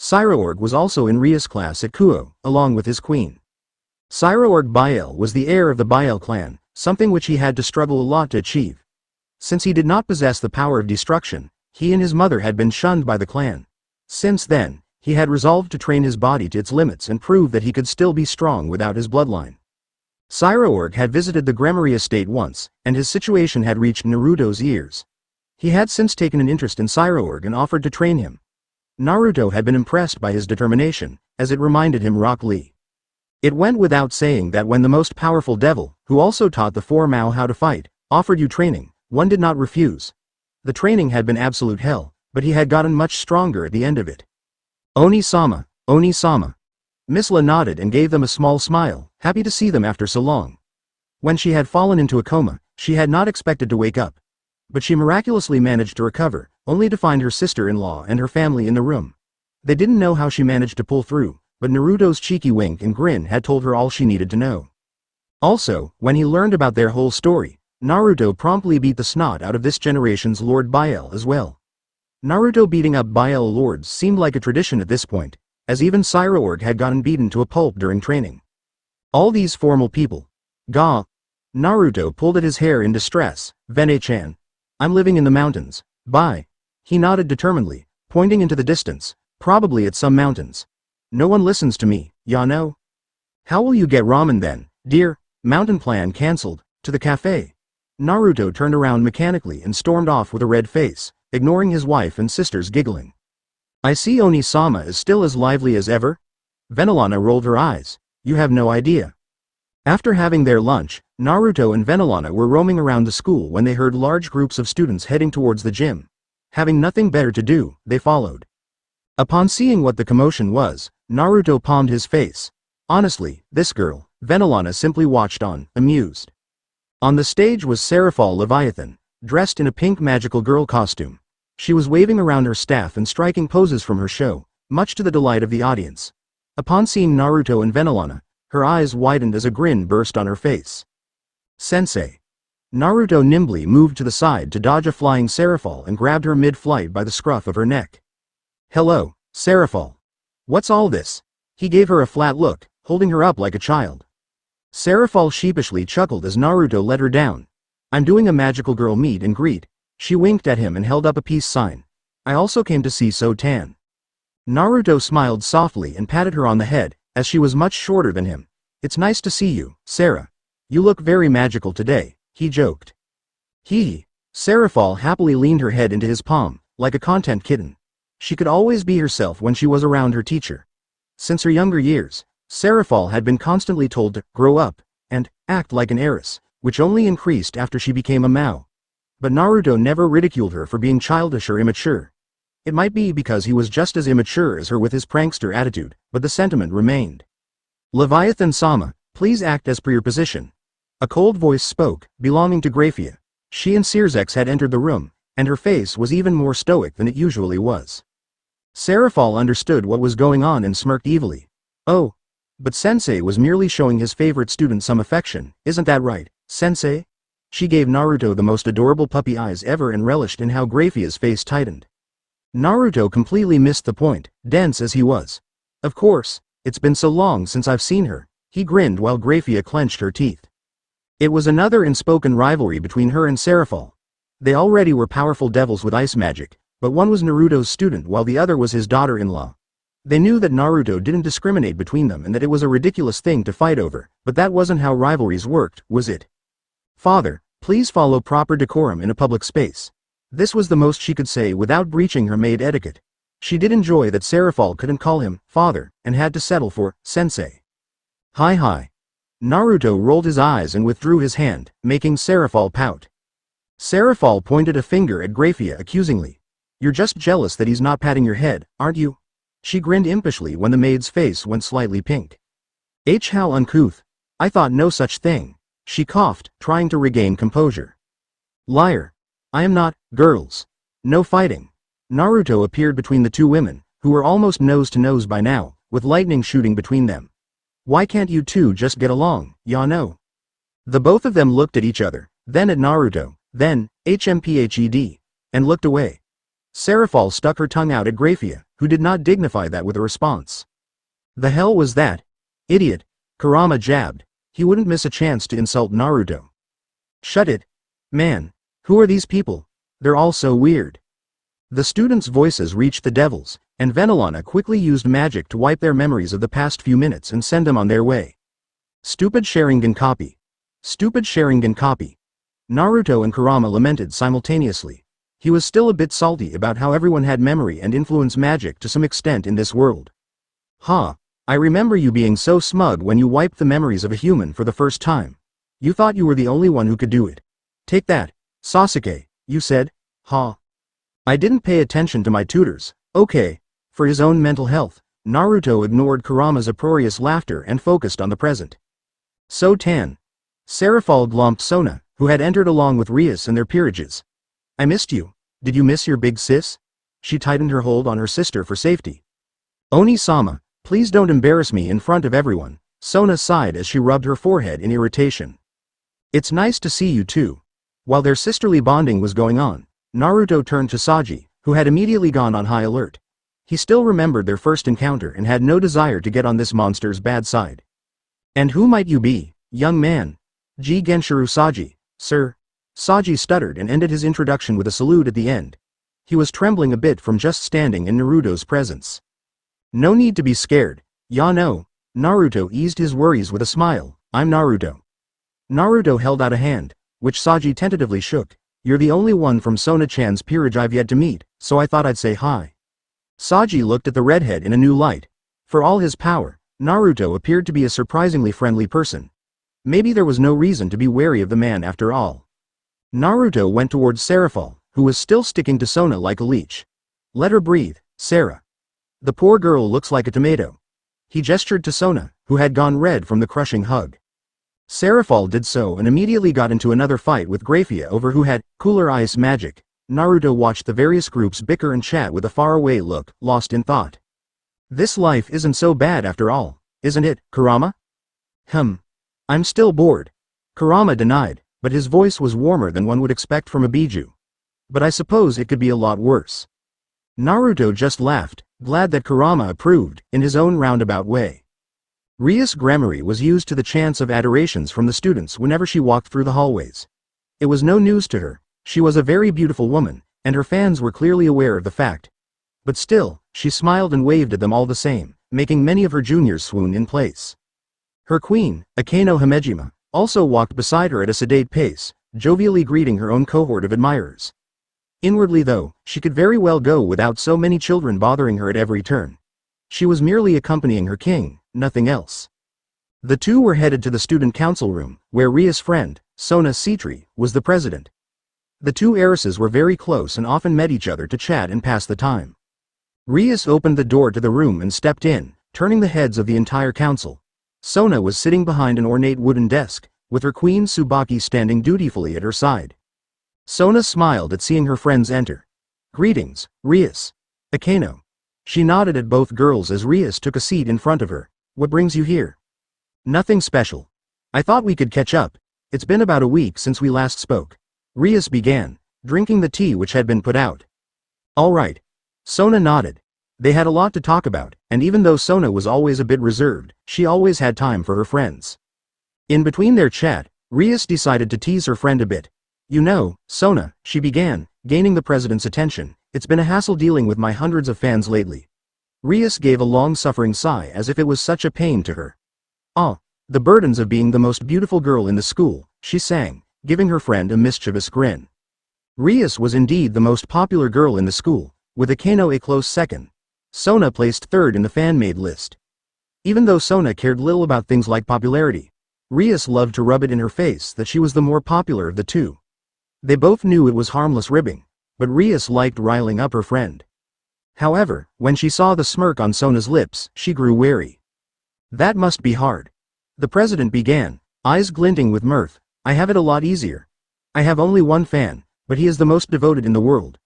Cyroorg was also in Rias' class at Kuo, along with his queen. Cyroorg Bael was the heir of the Bael clan, something which he had to struggle a lot to achieve. Since he did not possess the power of destruction, he and his mother had been shunned by the clan. Since then, he had resolved to train his body to its limits and prove that he could still be strong without his bloodline. Cyroorg had visited the Gremory estate once, and his situation had reached Naruto's ears. He had since taken an interest in Cyroorg and offered to train him. Naruto had been impressed by his determination, as it reminded him Rock Lee. It went without saying that when the most powerful devil, who also taught the four Mao how to fight, offered you training, one did not refuse. The training had been absolute hell, but he had gotten much stronger at the end of it. Oni-sama, Oni-sama. Misla nodded and gave them a small smile, happy to see them after so long. When she had fallen into a coma, she had not expected to wake up. But she miraculously managed to recover, only to find her sister-in-law and her family in the room. They didn't know how she managed to pull through, but Naruto's cheeky wink and grin had told her all she needed to know. Also, when he learned about their whole story, Naruto promptly beat the snot out of this generation's Lord Bael as well. Naruto beating up Bael lords seemed like a tradition at this point, as even Cyroorg had gotten beaten to a pulp during training. All these formal people. Gah. Naruto pulled at his hair in distress. Vene-chan. I'm living in the mountains. Bye. He nodded determinedly, pointing into the distance, probably at some mountains. No one listens to me, ya know? How will you get ramen then, dear? Mountain plan cancelled. To the cafe. Naruto turned around mechanically and stormed off with a red face, ignoring his wife and sisters giggling. I see Oni-sama is still as lively as ever? Venelana rolled her eyes. You have no idea. After having their lunch, Naruto and Venelana were roaming around the school when they heard large groups of students heading towards the gym. Having nothing better to do, they followed. Upon seeing what the commotion was, Naruto palmed his face. Honestly, this girl, Venelana simply watched on, amused. On the stage was Serafall Leviathan, dressed in a pink magical girl costume. She was waving around her staff and striking poses from her show, much to the delight of the audience. Upon seeing Naruto and Venelana, her eyes widened as a grin burst on her face. Sensei. Naruto nimbly moved to the side to dodge a flying Serafall and grabbed her mid-flight by the scruff of her neck. Hello, Serafall. What's all this? He gave her a flat look, holding her up like a child. Serafall sheepishly chuckled as Naruto led her down. I'm doing a magical girl meet and greet. She winked at him and held up a peace sign. I also came to see So-tan. Naruto smiled softly and patted her on the head, as she was much shorter than him. It's nice to see you, Sarah. You look very magical today, he joked. Hee. Serafall happily leaned her head into his palm, like a content kitten. She could always be herself when she was around her teacher. Since her younger years, Serafall had been constantly told to grow up and act like an heiress, which only increased after she became a Mao. But Naruto never ridiculed her for being childish or immature. It might be because he was just as immature as her with his prankster attitude, but the sentiment remained. Leviathan-sama, please act as per your position. A cold voice spoke, belonging to Grayfia. She and Searsex had entered the room, and her face was even more stoic than it usually was. Serafall understood what was going on and smirked evilly. Oh. But Sensei was merely showing his favorite student some affection, isn't that right, Sensei? She gave Naruto the most adorable puppy eyes ever and relished in how Grayfia's face tightened. Naruto completely missed the point, dense as he was. Of course, it's been so long since I've seen her, he grinned while Grayfia clenched her teeth. It was another unspoken rivalry between her and Serafall. They already were powerful devils with ice magic, but one was Naruto's student while the other was his daughter-in-law. They knew that Naruto didn't discriminate between them and that it was a ridiculous thing to fight over, but that wasn't how rivalries worked, was it? Father, please follow proper decorum in a public space. This was the most she could say without breaching her maid etiquette. She did enjoy that Serafall couldn't call him father and had to settle for sensei. Hi. Naruto rolled his eyes and withdrew his hand, making Serafall pout. Serafall pointed a finger at Grayfia accusingly. You're just jealous that he's not patting your head, aren't you? She grinned impishly when the maid's face went slightly pink. How uncouth. I thought no such thing. She coughed, trying to regain composure. Liar. I am not, girls. No fighting. Naruto appeared between the two women, who were almost nose to nose by now, with lightning shooting between them. Why can't you two just get along, no? The both of them looked at each other, then at Naruto, then, HMPHED, and looked away. Serafall stuck her tongue out at Grayfia, who did not dignify that with a response. The hell was that? Idiot, Kurama jabbed. He wouldn't miss a chance to insult Naruto. Shut it. Man, who are these people? They're all so weird. The students' voices reached the devils, and Venelana quickly used magic to wipe their memories of the past few minutes and send them on their way. Stupid Sharingan copy. Stupid Sharingan copy. Naruto and Kurama lamented simultaneously. He was still a bit salty about how everyone had memory and influence magic to some extent in this world. I remember you being so smug when you wiped the memories of a human for the first time. You thought you were the only one who could do it. Take that, Sasuke, you said. I didn't pay attention to my tutors, okay. For his own mental health, Naruto ignored Kurama's uproarious laughter and focused on the present. So Tan. Serafall glomped Sona, who had entered along with Rias and their peerages. I missed you. Did you miss your big sis? She tightened her hold on her sister for safety. Oni-sama, please don't embarrass me in front of everyone, Sona sighed as she rubbed her forehead in irritation. It's nice to see you too. While their sisterly bonding was going on, Naruto turned to Saji, who had immediately gone on high alert. He still remembered their first encounter and had no desire to get on this monster's bad side. And who might you be, young man? Ji Genshiro Saji, sir. Saji stuttered and ended his introduction with a salute at the end. He was trembling a bit from just standing in Naruto's presence. No need to be scared, no. Naruto eased his worries with a smile. I'm Naruto. Naruto held out a hand, which Saji tentatively shook. You're the only one from Sona-chan's peerage I've yet to meet, so I thought I'd say hi. Saji looked at the redhead in a new light. For all his power, Naruto appeared to be a surprisingly friendly person. Maybe there was no reason to be wary of the man after all. Naruto went towards Serafall, who was still sticking to Sona like a leech. Let her breathe, Sarah. The poor girl looks like a tomato. He gestured to Sona, who had gone red from the crushing hug. Serafall did so and immediately got into another fight with Grayfia over who had cooler ice magic. Naruto watched the various groups bicker and chat with a faraway look, lost in thought. This life isn't so bad after all, isn't it, Kurama? I'm still bored. Kurama denied, but his voice was warmer than one would expect from a Biju. But I suppose it could be a lot worse. Naruto just laughed, glad that Kurama approved, in his own roundabout way. Rias' gramarye was used to the chants of adorations from the students whenever she walked through the hallways. It was no news to her. She was a very beautiful woman, and her fans were clearly aware of the fact. But still, she smiled and waved at them all the same, making many of her juniors swoon in place. Her queen, Akeno Himejima, also walked beside her at a sedate pace, jovially greeting her own cohort of admirers. Inwardly though, she could very well go without so many children bothering her at every turn. She was merely accompanying her king, nothing else. The two were headed to the student council room, where Rias' friend, Sona Citri, was the president. The two heiresses were very close and often met each other to chat and pass the time. Rias opened the door to the room and stepped in, turning the heads of the entire council. Sona was sitting behind an ornate wooden desk, with her queen Tsubaki standing dutifully at her side. Sona smiled at seeing her friends enter. Greetings, Rias. Akeno. She nodded at both girls as Rias took a seat in front of her. What brings you here? Nothing special. I thought we could catch up. It's been about a week since we last spoke. Rias began, drinking the tea which had been put out. All right. Sona nodded. They had a lot to talk about, and even though Sona was always a bit reserved, she always had time for her friends. In between their chat, Rias decided to tease her friend a bit. You know, Sona, she began, gaining the president's attention, it's been a hassle dealing with my hundreds of fans lately. Rias gave a long-suffering sigh as if it was such a pain to her. The burdens of being the most beautiful girl in the school, she sang, giving her friend a mischievous grin. Rias was indeed the most popular girl in the school, with Akeno a close second. Sona placed third in the fan-made list. Even though Sona cared little about things like popularity, Rias loved to rub it in her face that she was the more popular of the two. They both knew it was harmless ribbing, but Rias liked riling up her friend. However, when she saw the smirk on Sona's lips, she grew wary. That must be hard. The president began, eyes glinting with mirth. I have it a lot easier. I have only one fan, but he is the most devoted in the world.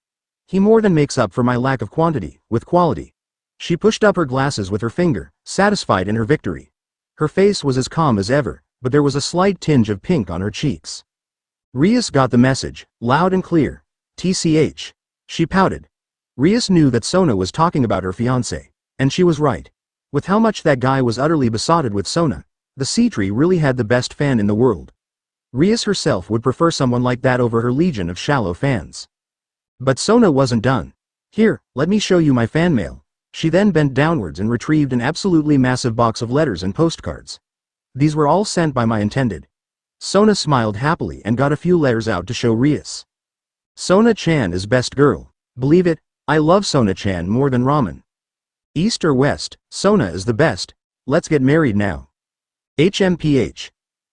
He more than makes up for my lack of quantity, with quality. She pushed up her glasses with her finger, satisfied in her victory. Her face was as calm as ever, but there was a slight tinge of pink on her cheeks. Rias got the message, loud and clear. TCH. She pouted. Rias knew that Sona was talking about her fiancé, and she was right. With how much that guy was utterly besotted with Sona, the sea tree really had the best fan in the world. Rias herself would prefer someone like that over her legion of shallow fans. But Sona wasn't done. Here, let me show you my fan mail. She then bent downwards and retrieved an absolutely massive box of letters and postcards. These were all sent by my intended. Sona smiled happily and got a few letters out to show Rias. Sona-chan is best girl. Believe it, I love Sona-chan more than ramen. East or west, Sona is the best. Let's get married now. HMPH.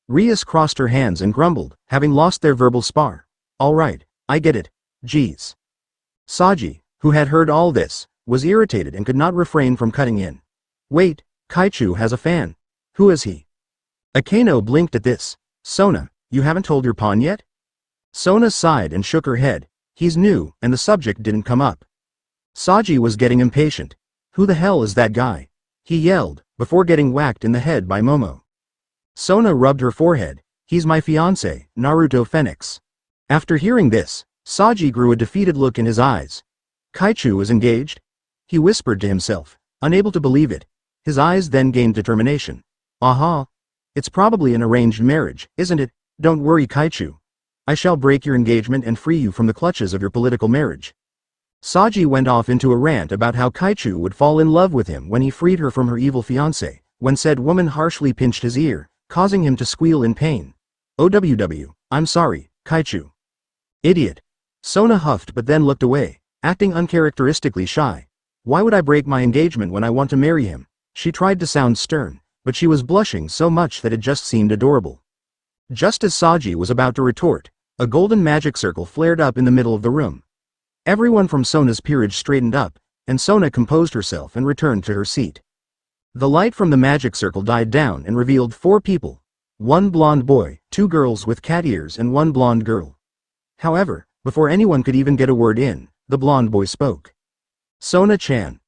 Rias crossed her hands and grumbled, having lost their verbal spar. All right, I get it. Geez. Saji, who had heard all this, was irritated and could not refrain from cutting in. Wait, Kaichu has a fan. Who is he? Akeno blinked at this. Sona, you haven't told your pawn yet? Sona sighed and shook her head. He's new, and the subject didn't come up. Saji was getting impatient. Who the hell is that guy? He yelled, before getting whacked in the head by Momo. Sona rubbed her forehead. He's my fiancé, Naruto Phoenix. After hearing this, Saji grew a defeated look in his eyes. Kaichu is engaged? He whispered to himself, unable to believe it. His eyes then gained determination. Aha! It's probably an arranged marriage, isn't it? Don't worry, Kaichu. I shall break your engagement and free you from the clutches of your political marriage. Saji went off into a rant about how Kaichu would fall in love with him when he freed her from her evil fiancé, when said woman harshly pinched his ear, causing him to squeal in pain. OWW, I'm sorry, Kaichu. Idiot. Sona huffed but then looked away, acting uncharacteristically shy. Why would I break my engagement when I want to marry him? She tried to sound stern, but she was blushing so much that it just seemed adorable. Just as Saji was about to retort, a golden magic circle flared up in the middle of the room. Everyone from Sona's peerage straightened up, and Sona composed herself and returned to her seat. The light from the magic circle died down and revealed 4 people. 1 blonde boy, 2 girls with cat ears and 1 blonde girl. However, before anyone could even get a word in, the blonde boy spoke. Sona-chan.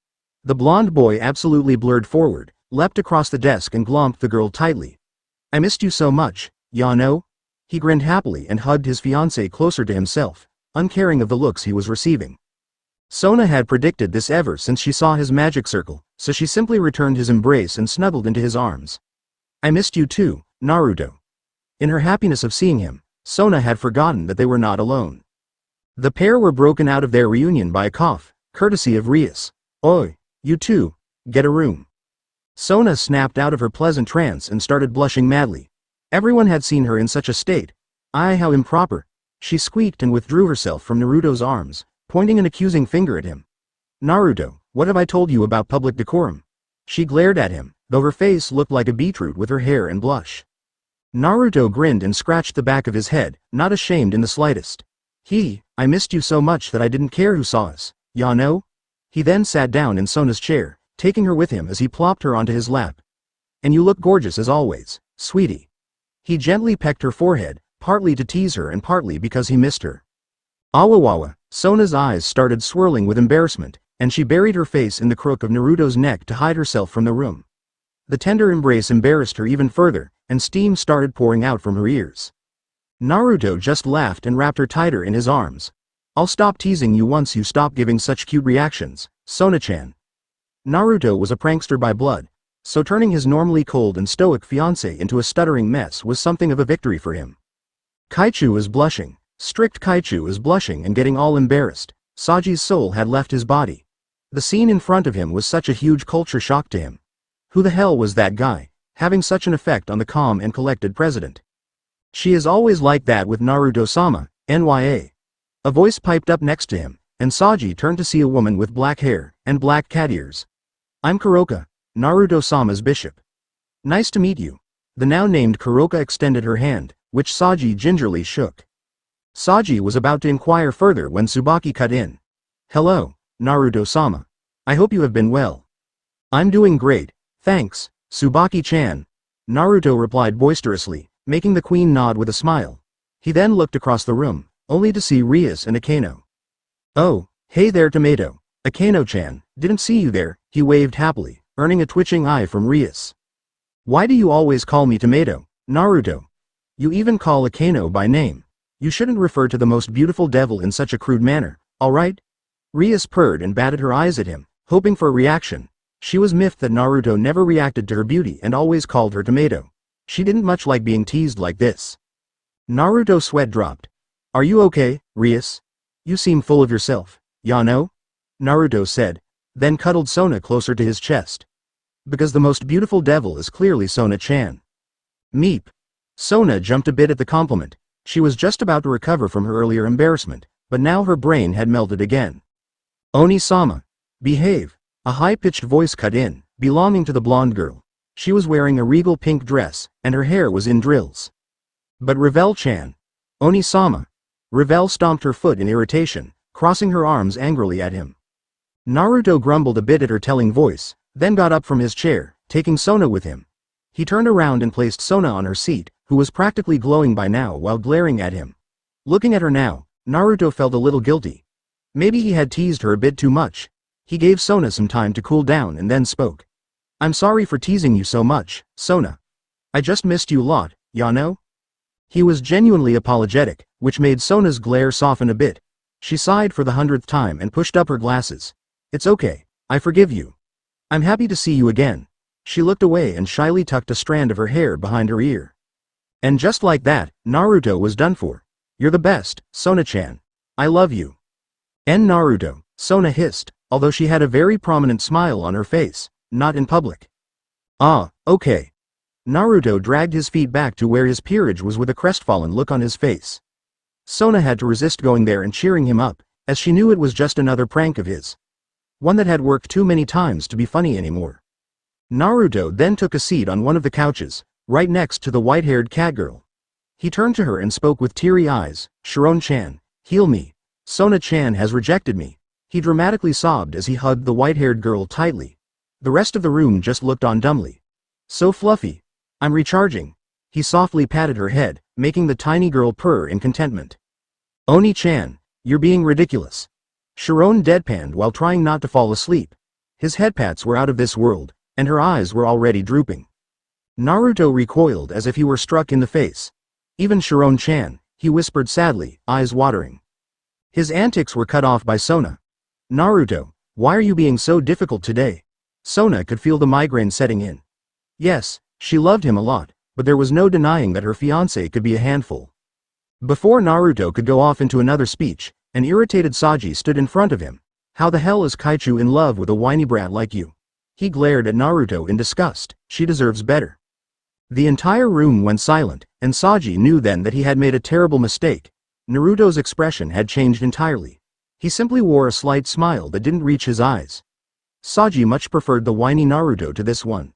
The blonde boy absolutely blurred forward, leapt across the desk and glomped the girl tightly. I missed you so much, Yano. He grinned happily and hugged his fiancée closer to himself, uncaring of the looks he was receiving. Sona had predicted this ever since she saw his magic circle, so she simply returned his embrace and snuggled into his arms. I missed you too, Naruto. In her happiness of seeing him, Sona had forgotten that they were not alone. The pair were broken out of their reunion by a cough, courtesy of Rias. Oi, you two, get a room. Sona snapped out of her pleasant trance and started blushing madly. Everyone had seen her in such a state. Aye, how improper. She squeaked and withdrew herself from Naruto's arms, pointing an accusing finger at him. Naruto, what have I told you about public decorum? She glared at him, though her face looked like a beetroot with her hair and blush. Naruto grinned and scratched the back of his head, not ashamed in the slightest. I missed you so much that I didn't care who saw us, Yano? He then sat down in Sona's chair, taking her with him as he plopped her onto his lap. And you look gorgeous as always, sweetie. He gently pecked her forehead, partly to tease her and partly because he missed her. Awawawa, Sona's eyes started swirling with embarrassment, and she buried her face in the crook of Naruto's neck to hide herself from the room. The tender embrace embarrassed her even further, and steam started pouring out from her ears. Naruto just laughed and wrapped her tighter in his arms. I'll stop teasing you once you stop giving such cute reactions, Sona-chan. Naruto was a prankster by blood, so turning his normally cold and stoic fiancé into a stuttering mess was something of a victory for him. Kaichu is blushing. Strict Kaichu is blushing and getting all embarrassed. Saji's soul had left his body. The scene in front of him was such a huge culture shock to him. Who the hell was that guy, having such an effect on the calm and collected president? She is always like that with Naruto-sama, NYA. A voice piped up next to him, and Saji turned to see a woman with black hair and black cat ears. I'm Kuroka, Naruto-sama's bishop. Nice to meet you. The now named Kuroka extended her hand, which Saji gingerly shook. Saji was about to inquire further when Tsubaki cut in. Hello, Naruto-sama. I hope you have been well. I'm doing great, thanks, Tsubaki-chan. Naruto replied boisterously, making the queen nod with a smile. He then looked across the room, only to see Rias and Akeno. Oh, hey there Tomato. Akeno-chan, didn't see you there, he waved happily, earning a twitching eye from Rias. Why do you always call me Tomato, Naruto? You even call Akeno by name. You shouldn't refer to the most beautiful devil in such a crude manner, alright? Rias purred and batted her eyes at him, hoping for a reaction. She was miffed that Naruto never reacted to her beauty and always called her Tomato. She didn't much like being teased like this. Naruto's sweat dropped. Are you okay, Rias? You seem full of yourself, Yano? Naruto said, then cuddled Sona closer to his chest. Because the most beautiful devil is clearly Sona-chan. Meep. Sona jumped a bit at the compliment. She was just about to recover from her earlier embarrassment, but now her brain had melted again. Oni-sama. Behave. A high-pitched voice cut in, belonging to the blonde girl. She was wearing a regal pink dress, and her hair was in drills. But Revel-chan. Oni-sama. Revel stomped her foot in irritation, crossing her arms angrily at him. Naruto grumbled a bit at her telling voice, then got up from his chair, taking Sona with him. He turned around and placed Sona on her seat, who was practically glowing by now while glaring at him. Looking at her now, Naruto felt a little guilty. Maybe he had teased her a bit too much. He gave Sona some time to cool down and then spoke. I'm sorry for teasing you so much, Sona. I just missed you a lot, Yano? He was genuinely apologetic, which made Sona's glare soften a bit. She sighed for the 100th time and pushed up her glasses. It's okay, I forgive you. I'm happy to see you again. She looked away and shyly tucked a strand of her hair behind her ear. And just like that, Naruto was done for. You're the best, Sona-chan. I love you. And Naruto, Sona hissed, although she had a very prominent smile on her face, not in public. Ah, okay. Naruto dragged his feet back to where his peerage was with a crestfallen look on his face. Sona had to resist going there and cheering him up, as she knew it was just another prank of his. One that had worked too many times to be funny anymore. Naruto then took a seat on one of the couches, right next to the white-haired cat girl. He turned to her and spoke with teary eyes, Shiron-chan, heal me. Sona-chan has rejected me. He dramatically sobbed as he hugged the white-haired girl tightly. The rest of the room just looked on dumbly. So fluffy. I'm recharging. He softly patted her head, making the tiny girl purr in contentment. Oni-chan, you're being ridiculous. Shiron deadpanned while trying not to fall asleep. His headpats were out of this world, and her eyes were already drooping. Naruto recoiled as if he were struck in the face. Even Shiron-chan, he whispered sadly, eyes watering. His antics were cut off by Sona. Naruto, why are you being so difficult today? Sona could feel the migraine setting in. Yes, she loved him a lot, but there was no denying that her fiancé could be a handful. Before Naruto could go off into another speech, an irritated Saji stood in front of him. How the hell is Kaichu in love with a whiny brat like you? He glared at Naruto in disgust. She deserves better. The entire room went silent, and Saji knew then that he had made a terrible mistake. Naruto's expression had changed entirely. He simply wore a slight smile that didn't reach his eyes. Saji much preferred the whiny Naruto to this one.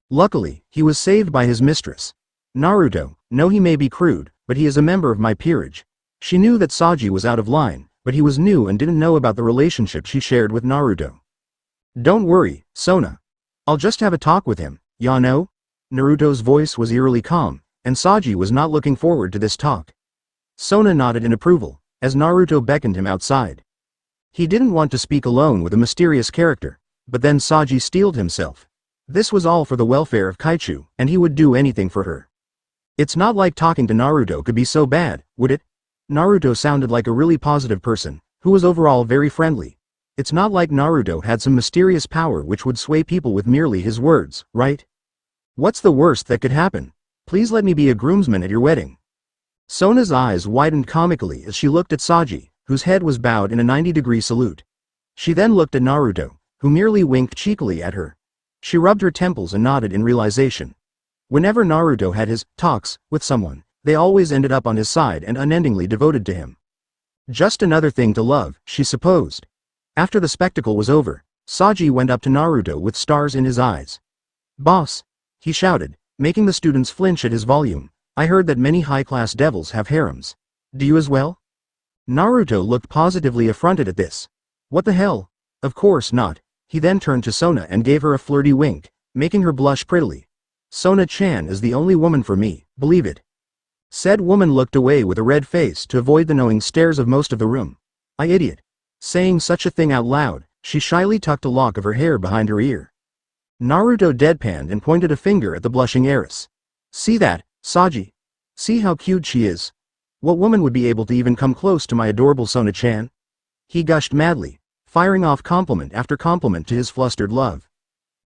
Luckily, he was saved by his mistress. Naruto, no, he may be crude, but he is a member of my peerage. She knew that Saji was out of line, but he was new and didn't know about the relationship she shared with Naruto. Don't worry, Sona. I'll just have a talk with him, Yano? Naruto's voice was eerily calm, and Saji was not looking forward to this talk. Sona nodded in approval, as Naruto beckoned him outside. He didn't want to speak alone with a mysterious character, but then Saji steeled himself. This was all for the welfare of Kaichu, and he would do anything for her. It's not like talking to Naruto could be so bad, would it? Naruto sounded like a really positive person, who was overall very friendly. It's not like Naruto had some mysterious power which would sway people with merely his words, right? What's the worst that could happen? Please let me be a groomsman at your wedding. Sona's eyes widened comically as she looked at Saji, whose head was bowed in a 90-degree salute. She then looked at Naruto, who merely winked cheekily at her. She rubbed her temples and nodded in realization. Whenever Naruto had his talks with someone, they always ended up on his side and unendingly devoted to him. Just another thing to love, she supposed. After the spectacle was over, Saji went up to Naruto with stars in his eyes. "Boss," he shouted, making the students flinch at his volume, "I heard that many high-class devils have harems. Do you as well?" Naruto looked positively affronted at this. What the hell? Of course not. He then turned to Sona and gave her a flirty wink, making her blush prettily. "Sona-chan is the only woman for me, believe it." Said woman looked away with a red face to avoid the knowing stares of most of the room. "I idiot." Saying such a thing out loud, she shyly tucked a lock of her hair behind her ear. Naruto deadpanned and pointed a finger at the blushing heiress. "See that, Saji? See how cute she is? What woman would be able to even come close to my adorable Sona-chan?" He gushed madly, firing off compliment after compliment to his flustered love.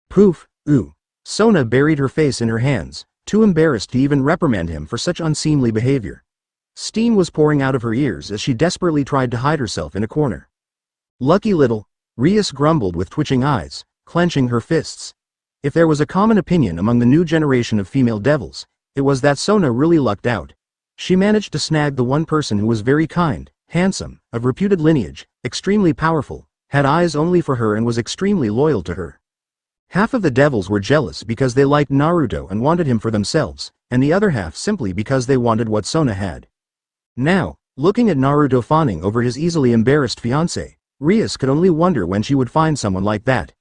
Poof, ooh. Sona buried her face in her hands, too embarrassed to even reprimand him for such unseemly behavior. Steam was pouring out of her ears as she desperately tried to hide herself in a corner. "Lucky little," Rias grumbled with twitching eyes, clenching her fists. If there was a common opinion among the new generation of female devils, it was that Sona really lucked out. She managed to snag the one person who was very kind, handsome, of reputed lineage, extremely powerful, had eyes only for her and was extremely loyal to her. Half of the devils were jealous because they liked Naruto and wanted him for themselves, and the other half simply because they wanted what Sona had. Now, looking at Naruto fawning over his easily embarrassed fiancé, Rias could only wonder when she would find someone like that.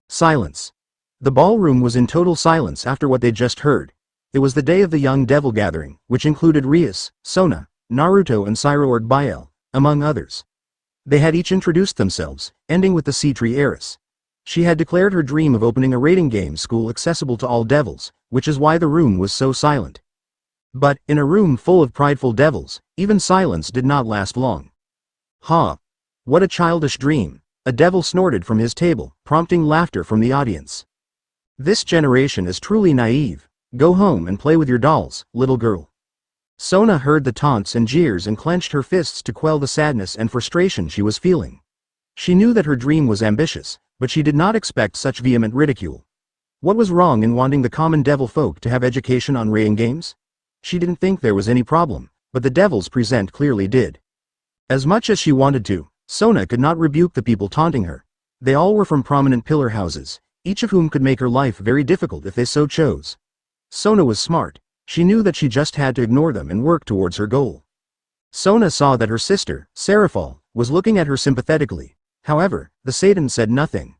Silence. The ballroom was in total silence after what they'd just heard. It was the day of the young devil gathering, which included Rias, Sona, Naruto and Cyroorg Biel, among others. They had each introduced themselves, ending with the Sea Tree heiress. She had declared her dream of opening a raiding game school accessible to all devils, which is why the room was so silent. But, in a room full of prideful devils, even silence did not last long. "Ha! What a childish dream," a devil snorted from his table, prompting laughter from the audience. "This generation is truly naive. Go home and play with your dolls, little girl." Sona heard the taunts and jeers and clenched her fists to quell the sadness and frustration she was feeling. She knew that her dream was ambitious, but she did not expect such vehement ridicule. What was wrong in wanting the common devil folk to have education on raiding games? She didn't think there was any problem, but the devils present clearly did. As much as she wanted to, Sona could not rebuke the people taunting her. They all were from prominent pillar houses, each of whom could make her life very difficult if they so chose. Sona was smart. She knew that she just had to ignore them and work towards her goal. Sona saw that her sister, Serafall, was looking at her sympathetically. However, the Satan said nothing.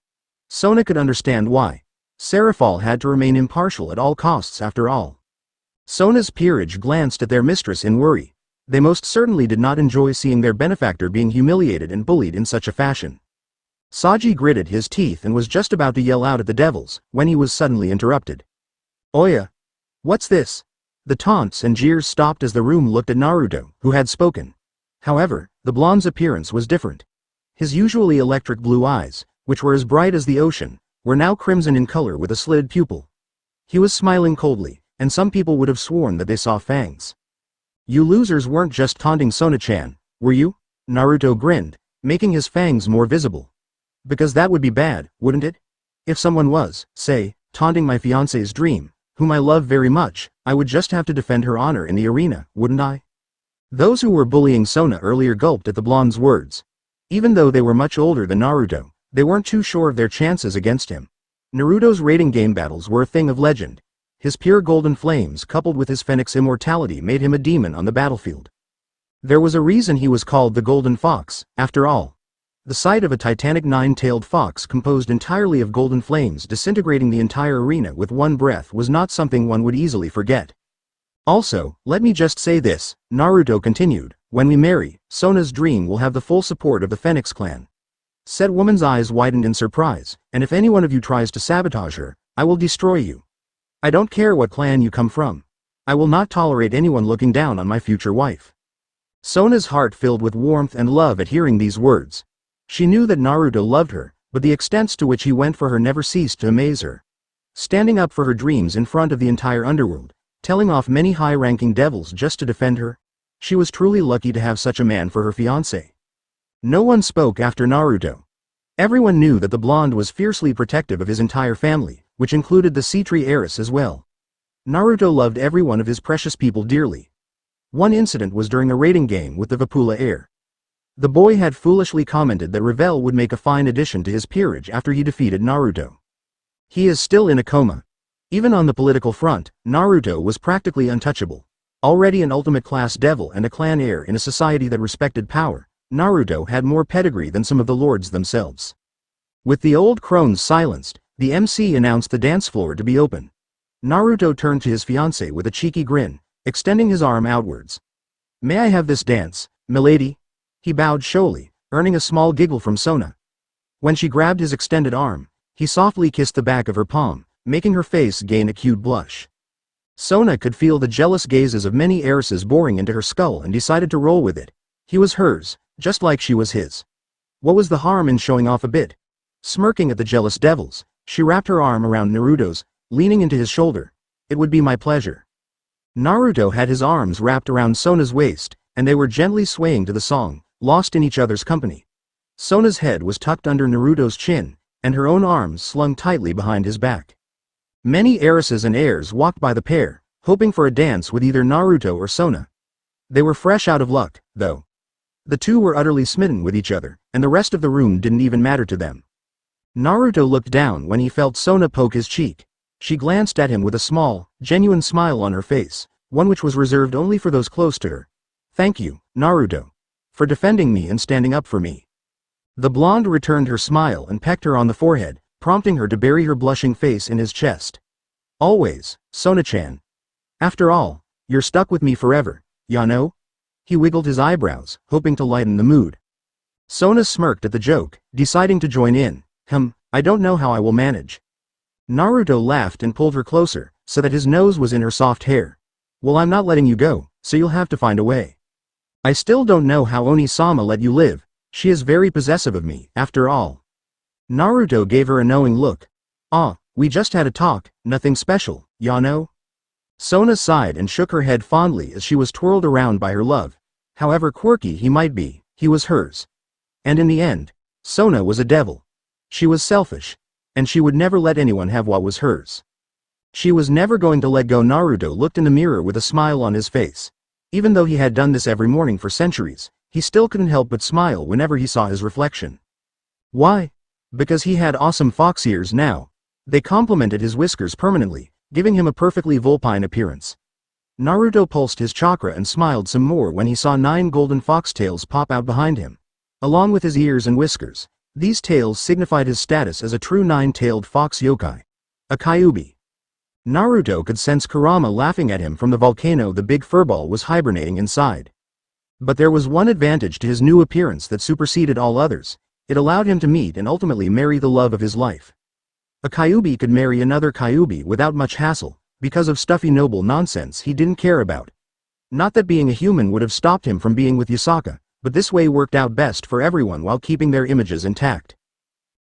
Sona could understand why. Serafall had to remain impartial at all costs after all. Sona's peerage glanced at their mistress in worry. They most certainly did not enjoy seeing their benefactor being humiliated and bullied in such a fashion. Saji gritted his teeth and was just about to yell out at the devils, when he was suddenly interrupted. "Oya! What's this?" The taunts and jeers stopped as the room looked at Naruto, who had spoken. However, the blonde's appearance was different. His usually electric blue eyes, which were as bright as the ocean, were now crimson in color with a slitted pupil. He was smiling coldly, and some people would have sworn that they saw fangs. "You losers weren't just taunting Sona-chan, were you?" Naruto grinned, making his fangs more visible. "Because that would be bad, wouldn't it? If someone was, say, taunting my fiancé's dream, whom I love very much, I would just have to defend her honor in the arena, wouldn't I?" Those who were bullying Sona earlier gulped at the blonde's words. Even though they were much older than Naruto, they weren't too sure of their chances against him. Naruto's raiding game battles were a thing of legend. His pure golden flames coupled with his phoenix immortality made him a demon on the battlefield. There was a reason he was called the Golden Fox, after all. The sight of a titanic nine-tailed fox composed entirely of golden flames disintegrating the entire arena with one breath was not something one would easily forget. "Also, let me just say this," Naruto continued, "when we marry, Sona's dream will have the full support of the Phoenix clan." Said woman's eyes widened in surprise, "And if any one of you tries to sabotage her, I will destroy you. I don't care what clan you come from. I will not tolerate anyone looking down on my future wife." Sona's heart filled with warmth and love at hearing these words. She knew that Naruto loved her, but the extents to which he went for her never ceased to amaze her. Standing up for her dreams in front of the entire underworld, telling off many high-ranking devils just to defend her. She was truly lucky to have such a man for her fiancé. No one spoke after Naruto. Everyone knew that the blonde was fiercely protective of his entire family, which included the Sea Tree heiress as well. Naruto loved every one of his precious people dearly. One incident was during a raiding game with the Vapula heir. The boy had foolishly commented that Ravel would make a fine addition to his peerage after he defeated Naruto. He is still in a coma. Even on the political front, Naruto was practically untouchable. Already an ultimate class devil and a clan heir in a society that respected power, Naruto had more pedigree than some of the lords themselves. With the old crones silenced, the MC announced the dance floor to be open. Naruto turned to his fiancée with a cheeky grin, extending his arm outwards. "May I have this dance, milady?" He bowed showily, earning a small giggle from Sona. When she grabbed his extended arm, he softly kissed the back of her palm, making her face gain a cute blush. Sona could feel the jealous gazes of many heiresses boring into her skull and decided to roll with it. He was hers, just like she was his. What was the harm in showing off a bit? Smirking at the jealous devils, she wrapped her arm around Naruto's, leaning into his shoulder. "It would be my pleasure." Naruto had his arms wrapped around Sona's waist, and they were gently swaying to the song, lost in each other's company. Sona's head was tucked under Naruto's chin, and her own arms slung tightly behind his back. Many heiresses and heirs walked by the pair, hoping for a dance with either Naruto or Sona. They were fresh out of luck, though. The two were utterly smitten with each other, and the rest of the room didn't even matter to them. Naruto looked down when he felt Sona poke his cheek. She glanced at him with a small, genuine smile on her face, one which was reserved only for those close to her. "Thank you, Naruto, for defending me and standing up for me." The blonde returned her smile and pecked her on the forehead, prompting her to bury her blushing face in his chest. "Always, Sona-chan. After all, you're stuck with me forever, ya know?" He wiggled his eyebrows, hoping to lighten the mood. Sona smirked at the joke, deciding to join in. I don't know how I will manage." Naruto laughed and pulled her closer, so that his nose was in her soft hair. "Well, I'm not letting you go, so you'll have to find a way. I still don't know how Oni-sama let you live. She is very possessive of me, after all." Naruto gave her a knowing look. We just had a talk, nothing special, ya know?" Sona sighed and shook her head fondly as she was twirled around by her love. However quirky he might be, he was hers. And in the end, Sona was a devil. She was selfish, and she would never let anyone have what was hers. She was never going to let go. Naruto looked in the mirror with a smile on his face. Even though he had done this every morning for centuries, he still couldn't help but smile whenever he saw his reflection. Why? Because he had awesome fox ears now. They complemented his whiskers permanently, giving him a perfectly vulpine appearance. Naruto pulsed his chakra and smiled some more when he saw 9 golden foxtails pop out behind him. Along with his ears and whiskers, these tails signified his status as a true 9-tailed fox yokai. A Kyuubi. Naruto could sense Kurama laughing at him from the volcano the big furball was hibernating inside. But there was one advantage to his new appearance that superseded all others. It allowed him to meet and ultimately marry the love of his life. A Kyuubi could marry another Kyuubi without much hassle, because of stuffy noble nonsense he didn't care about. Not that being a human would have stopped him from being with Yasaka, but this way worked out best for everyone while keeping their images intact.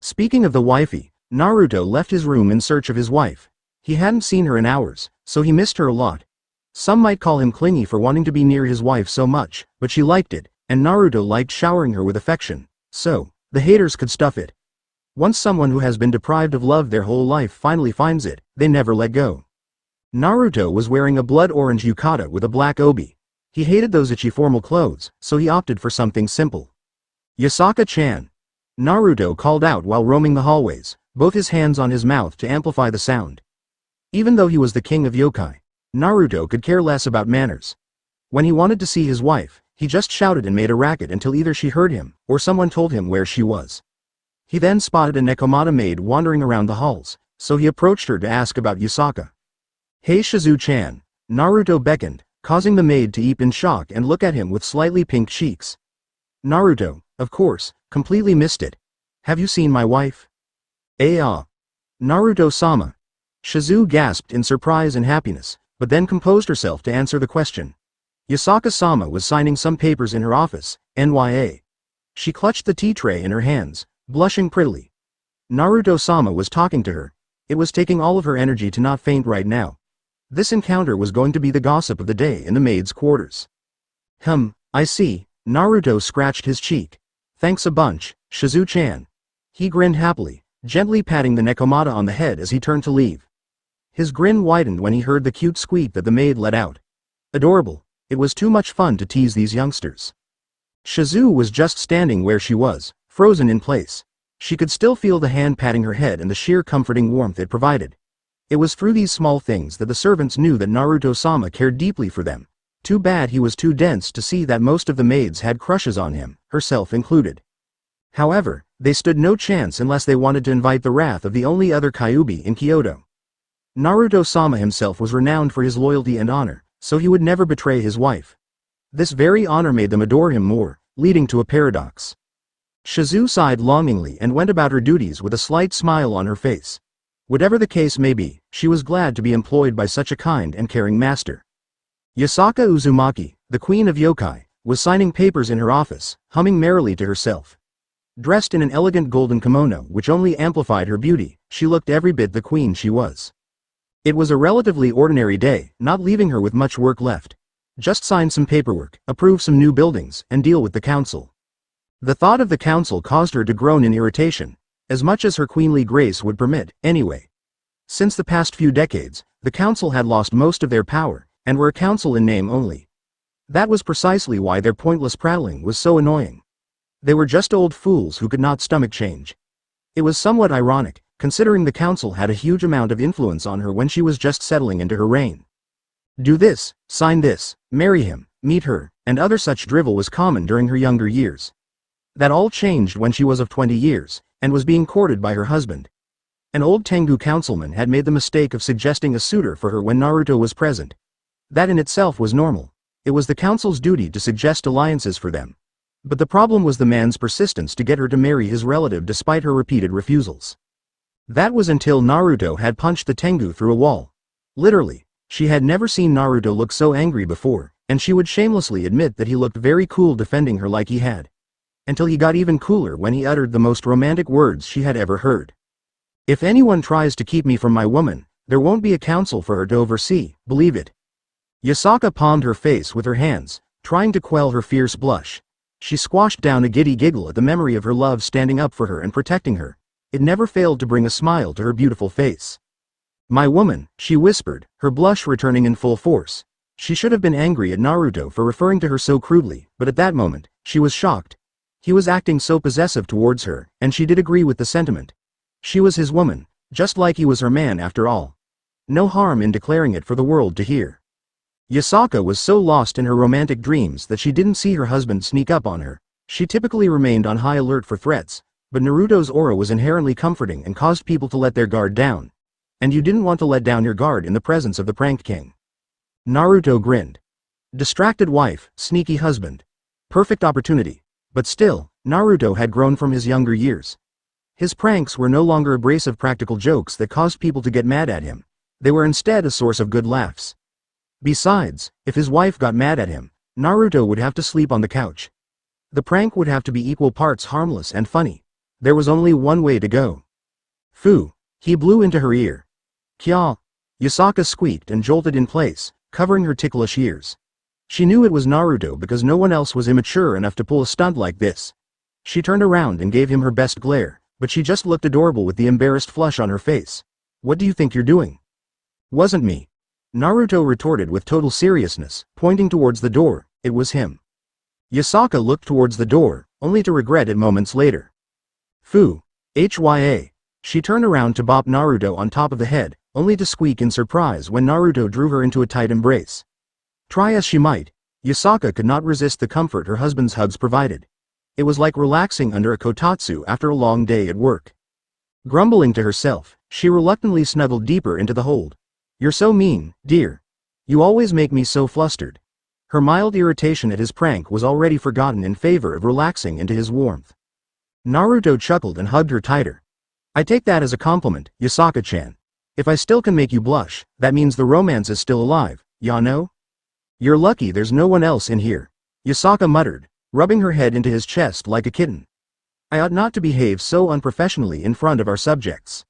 Speaking of the wifey, Naruto left his room in search of his wife. He hadn't seen her in hours, so he missed her a lot. Some might call him clingy for wanting to be near his wife so much, but she liked it, and Naruto liked showering her with affection. So, the haters could stuff it. Once someone who has been deprived of love their whole life finally finds it, they never let go. Naruto was wearing a blood orange yukata with a black obi. He hated those itchy formal clothes, so he opted for something simple. "Yasaka-chan!" Naruto called out while roaming the hallways, both his hands on his mouth to amplify the sound. Even though he was the king of yokai, Naruto could care less about manners. When he wanted to see his wife, he just shouted and made a racket until either she heard him, or someone told him where she was. He then spotted a Nekomata maid wandering around the halls, so he approached her to ask about Yasaka. "Hey Shizu-chan," Naruto beckoned, causing the maid to eep in shock and look at him with slightly pink cheeks. Naruto, of course, completely missed it. "Have you seen my wife?" Naruto-sama. Shizu gasped in surprise and happiness, but then composed herself to answer the question. Yasaka-sama was signing some papers in her office, NYA. She clutched the tea tray in her hands, blushing prettily. Naruto-sama was talking to her. It was taking all of her energy to not faint right now. This encounter was going to be the gossip of the day in the maid's quarters. I see, Naruto scratched his cheek. "Thanks a bunch, Shizu-chan." He grinned happily, gently patting the Nekomata on the head as he turned to leave. His grin widened when he heard the cute squeak that the maid let out. Adorable. It was too much fun to tease these youngsters. Shizu was just standing where she was, frozen in place. She could still feel the hand patting her head and the sheer comforting warmth it provided. It was through these small things that the servants knew that Naruto-sama cared deeply for them. Too bad he was too dense to see that most of the maids had crushes on him, herself included. However, they stood no chance unless they wanted to invite the wrath of the only other Kyuubi in Kyoto. Naruto-sama himself was renowned for his loyalty and honor, so he would never betray his wife. This very honor made them adore him more, leading to a paradox. Shizu sighed longingly and went about her duties with a slight smile on her face. Whatever the case may be, she was glad to be employed by such a kind and caring master. Yasaka Uzumaki, the queen of yokai, was signing papers in her office, humming merrily to herself. Dressed in an elegant golden kimono which only amplified her beauty, she looked every bit the queen she was. It was a relatively ordinary day, not leaving her with much work left. Just sign some paperwork, approve some new buildings, and deal with the council. The thought of the council caused her to groan in irritation, as much as her queenly grace would permit, anyway. Since the past few decades, the council had lost most of their power, and were a council in name only. That was precisely why their pointless prattling was so annoying. They were just old fools who could not stomach change. It was somewhat ironic, considering the council had a huge amount of influence on her when she was just settling into her reign. Do this, sign this, marry him, meet her, and other such drivel was common during her younger years. That all changed when she was of 20 years, and was being courted by her husband. An old Tengu councilman had made the mistake of suggesting a suitor for her when Naruto was present. That in itself was normal. It was the council's duty to suggest alliances for them. But the problem was the man's persistence to get her to marry his relative despite her repeated refusals. That was until Naruto had punched the Tengu through a wall. Literally, she had never seen Naruto look so angry before, and she would shamelessly admit that he looked very cool defending her like he had. Until he got even cooler when he uttered the most romantic words she had ever heard. If anyone tries to keep me from my woman, there won't be a council for her to oversee, believe it. Yasaka palmed her face with her hands, trying to quell her fierce blush. She squashed down a giddy giggle at the memory of her love standing up for her and protecting her. It never failed to bring a smile to her beautiful face. My woman, she whispered, her blush returning in full force. She should have been angry at Naruto for referring to her so crudely, but at that moment, she was shocked. He was acting so possessive towards her, and she did agree with the sentiment. She was his woman, just like he was her man after all. No harm in declaring it for the world to hear. Yasaka was so lost in her romantic dreams that she didn't see her husband sneak up on her. She typically remained on high alert for threats, but Naruto's aura was inherently comforting and caused people to let their guard down. And you didn't want to let down your guard in the presence of the prank king. Naruto grinned. Distracted wife, sneaky husband. Perfect opportunity. But still, Naruto had grown from his younger years. His pranks were no longer abrasive practical jokes that caused people to get mad at him. They were instead a source of good laughs. Besides, if his wife got mad at him, Naruto would have to sleep on the couch. The prank would have to be equal parts harmless and funny. There was only one way to go. Fu. He blew into her ear. Kya. Yasaka squeaked and jolted in place, covering her ticklish ears. She knew it was Naruto because no one else was immature enough to pull a stunt like this. She turned around and gave him her best glare, but she just looked adorable with the embarrassed flush on her face. What do you think you're doing? Wasn't me. Naruto retorted with total seriousness, pointing towards the door. It was him. Yasaka looked towards the door, only to regret it moments later. Fu. Hya. She turned around to bop Naruto on top of the head, only to squeak in surprise when Naruto drew her into a tight embrace. Try as she might, Yasaka could not resist the comfort her husband's hugs provided. It was like relaxing under a kotatsu after a long day at work. Grumbling to herself, she reluctantly snuggled deeper into the hold. You're so mean, dear. You always make me so flustered. Her mild irritation at his prank was already forgotten in favor of relaxing into his warmth. Naruto chuckled and hugged her tighter. I take that as a compliment, Yasaka-chan. If I still can make you blush, that means the romance is still alive, ya know? You're lucky there's no one else in here, Yasaka muttered, rubbing her head into his chest like a kitten. I ought not to behave so unprofessionally in front of our subjects.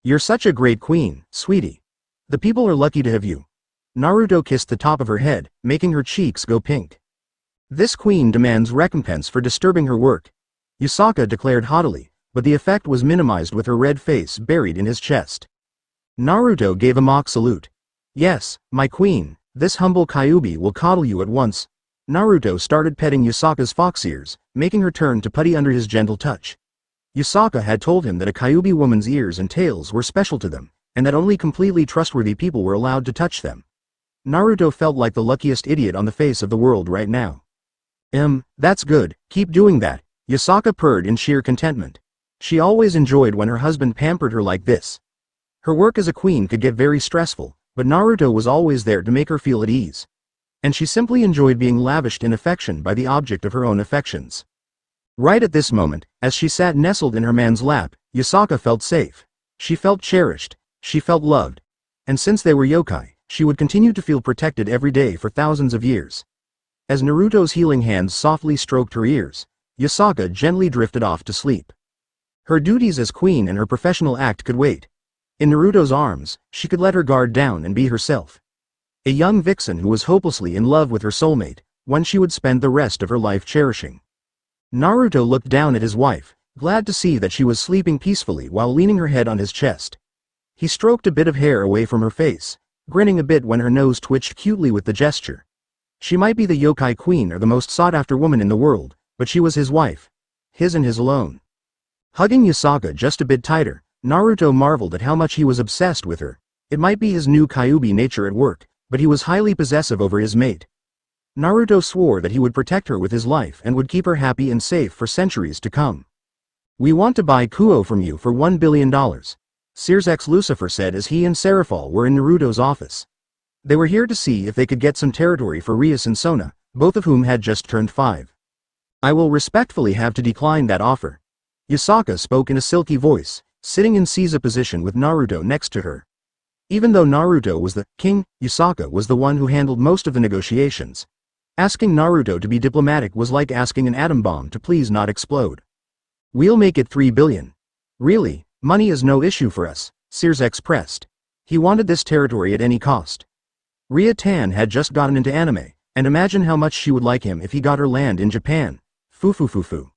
You're such a great queen, sweetie. The people are lucky to have you. Naruto kissed the top of her head, making her cheeks go pink. This queen demands recompense for disturbing her work, Yasaka declared haughtily, but the effect was minimized with her red face buried in his chest. Naruto gave a mock salute. Yes, my queen, this humble Kyuubi will coddle you at once. Naruto started petting Yasaka's fox ears, making her turn to putty under his gentle touch. Yasaka had told him that a Kyuubi woman's ears and tails were special to them, and that only completely trustworthy people were allowed to touch them. Naruto felt like the luckiest idiot on the face of the world right now. That's good, keep doing that, Yasaka purred in sheer contentment. She always enjoyed when her husband pampered her like this. Her work as a queen could get very stressful, but Naruto was always there to make her feel at ease. And she simply enjoyed being lavished in affection by the object of her own affections. Right at this moment, as she sat nestled in her man's lap, Yasaka felt safe. She felt cherished. She felt loved. And since they were yokai, she would continue to feel protected every day for thousands of years. As Naruto's healing hands softly stroked her ears, Yasaka gently drifted off to sleep. Her duties as queen and her professional act could wait. In Naruto's arms, she could let her guard down and be herself. A young vixen who was hopelessly in love with her soulmate, one she would spend the rest of her life cherishing. Naruto looked down at his wife, glad to see that she was sleeping peacefully while leaning her head on his chest. He stroked a bit of hair away from her face, grinning a bit when her nose twitched cutely with the gesture. She might be the yokai queen or the most sought-after woman in the world, but she was his wife. His and his alone. Hugging Yasaka just a bit tighter, Naruto marveled at how much he was obsessed with her. It might be his new Kyuubi nature at work, but he was highly possessive over his mate. Naruto swore that he would protect her with his life and would keep her happy and safe for centuries to come. "We want to buy Kuo from you for $1 billion. Sears Lucifer said as he and Serafall were in Naruto's office. They were here to see if they could get some territory for Rias and Sona, both of whom had just turned 5. "I will respectfully have to decline that offer." Yasaka spoke in a silky voice, sitting in Caesar position with Naruto next to her. Even though Naruto was the king, Yasaka was the one who handled most of the negotiations. Asking Naruto to be diplomatic was like asking an atom bomb to please not explode. "We'll make it 3 billion. Really, money is no issue for us," Sears pressed. He wanted this territory at any cost. Ria Tan had just gotten into anime, and imagine how much she would like him if he got her land in Japan. Fufufufu.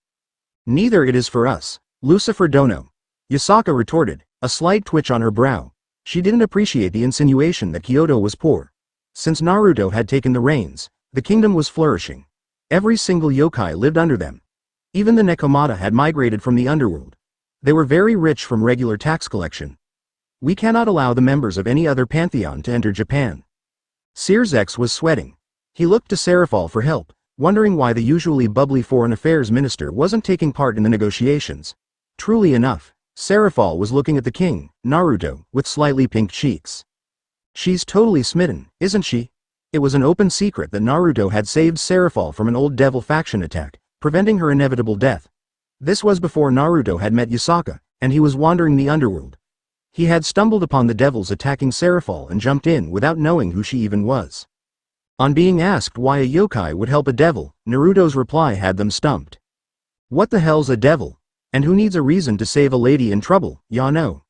"Neither it is for us, Lucifer Dono," Yasaka retorted, a slight twitch on her brow. She didn't appreciate the insinuation that Kyoto was poor. Since Naruto had taken the reins, the kingdom was flourishing. Every single yokai lived under them. Even the Nekomata had migrated from the underworld. They were very rich from regular tax collection. "We cannot allow the members of any other pantheon to enter Japan." Sears was sweating. He looked to Serafall for help, wondering why the usually bubbly foreign affairs minister wasn't taking part in the negotiations. Truly enough, Serafall was looking at the king, Naruto, with slightly pink cheeks. "She's totally smitten, isn't she?" It was an open secret that Naruto had saved Serafall from an old devil faction attack, preventing her inevitable death. This was before Naruto had met Yasaka, and he was wandering the underworld. He had stumbled upon the devils attacking Serafall and jumped in without knowing who she even was. On being asked why a yokai would help a devil, Naruto's reply had them stumped. "What the hell's a devil? And who needs a reason to save a lady in trouble, ya know?"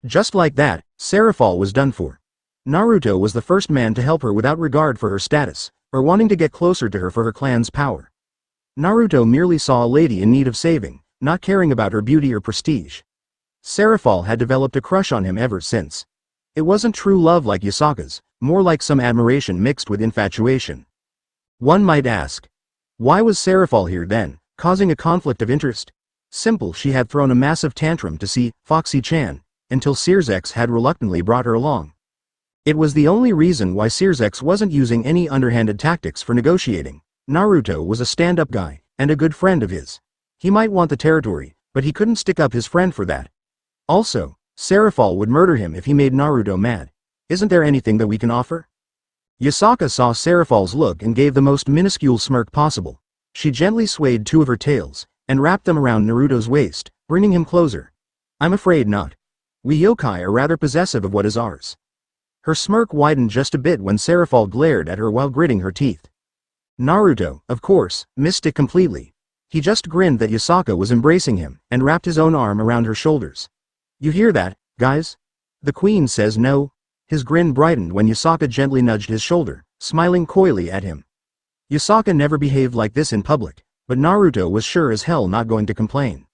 Just like that, Serafall was done for. Naruto was the first man to help her without regard for her status, or wanting to get closer to her for her clan's power. Naruto merely saw a lady in need of saving, not caring about her beauty or prestige. Serafall had developed a crush on him ever since. It wasn't true love like Yasaka's, more like some admiration mixed with infatuation. One might ask, why was Serafall here then, causing a conflict of interest? Simple, she had thrown a massive tantrum to see Foxy-chan, until Sears had reluctantly brought her along. It was the only reason why Sears wasn't using any underhanded tactics for negotiating. Naruto was a stand-up guy, and a good friend of his. He might want the territory, but he couldn't stick up his friend for that. Also, Serafall would murder him if he made Naruto mad. "Isn't there anything that we can offer?" Yasaka saw Serafall's look and gave the most minuscule smirk possible. She gently swayed 2 of her tails, and wrapped them around Naruto's waist, bringing him closer. "I'm afraid not. We yokai are rather possessive of what is ours." Her smirk widened just a bit when Serafall glared at her while gritting her teeth. Naruto, of course, missed it completely. He just grinned that Yasaka was embracing him, and wrapped his own arm around her shoulders. "You hear that, guys? The queen says no." His grin brightened when Yasaka gently nudged his shoulder, smiling coyly at him. Yasaka never behaved like this in public, but Naruto was sure as hell not going to complain.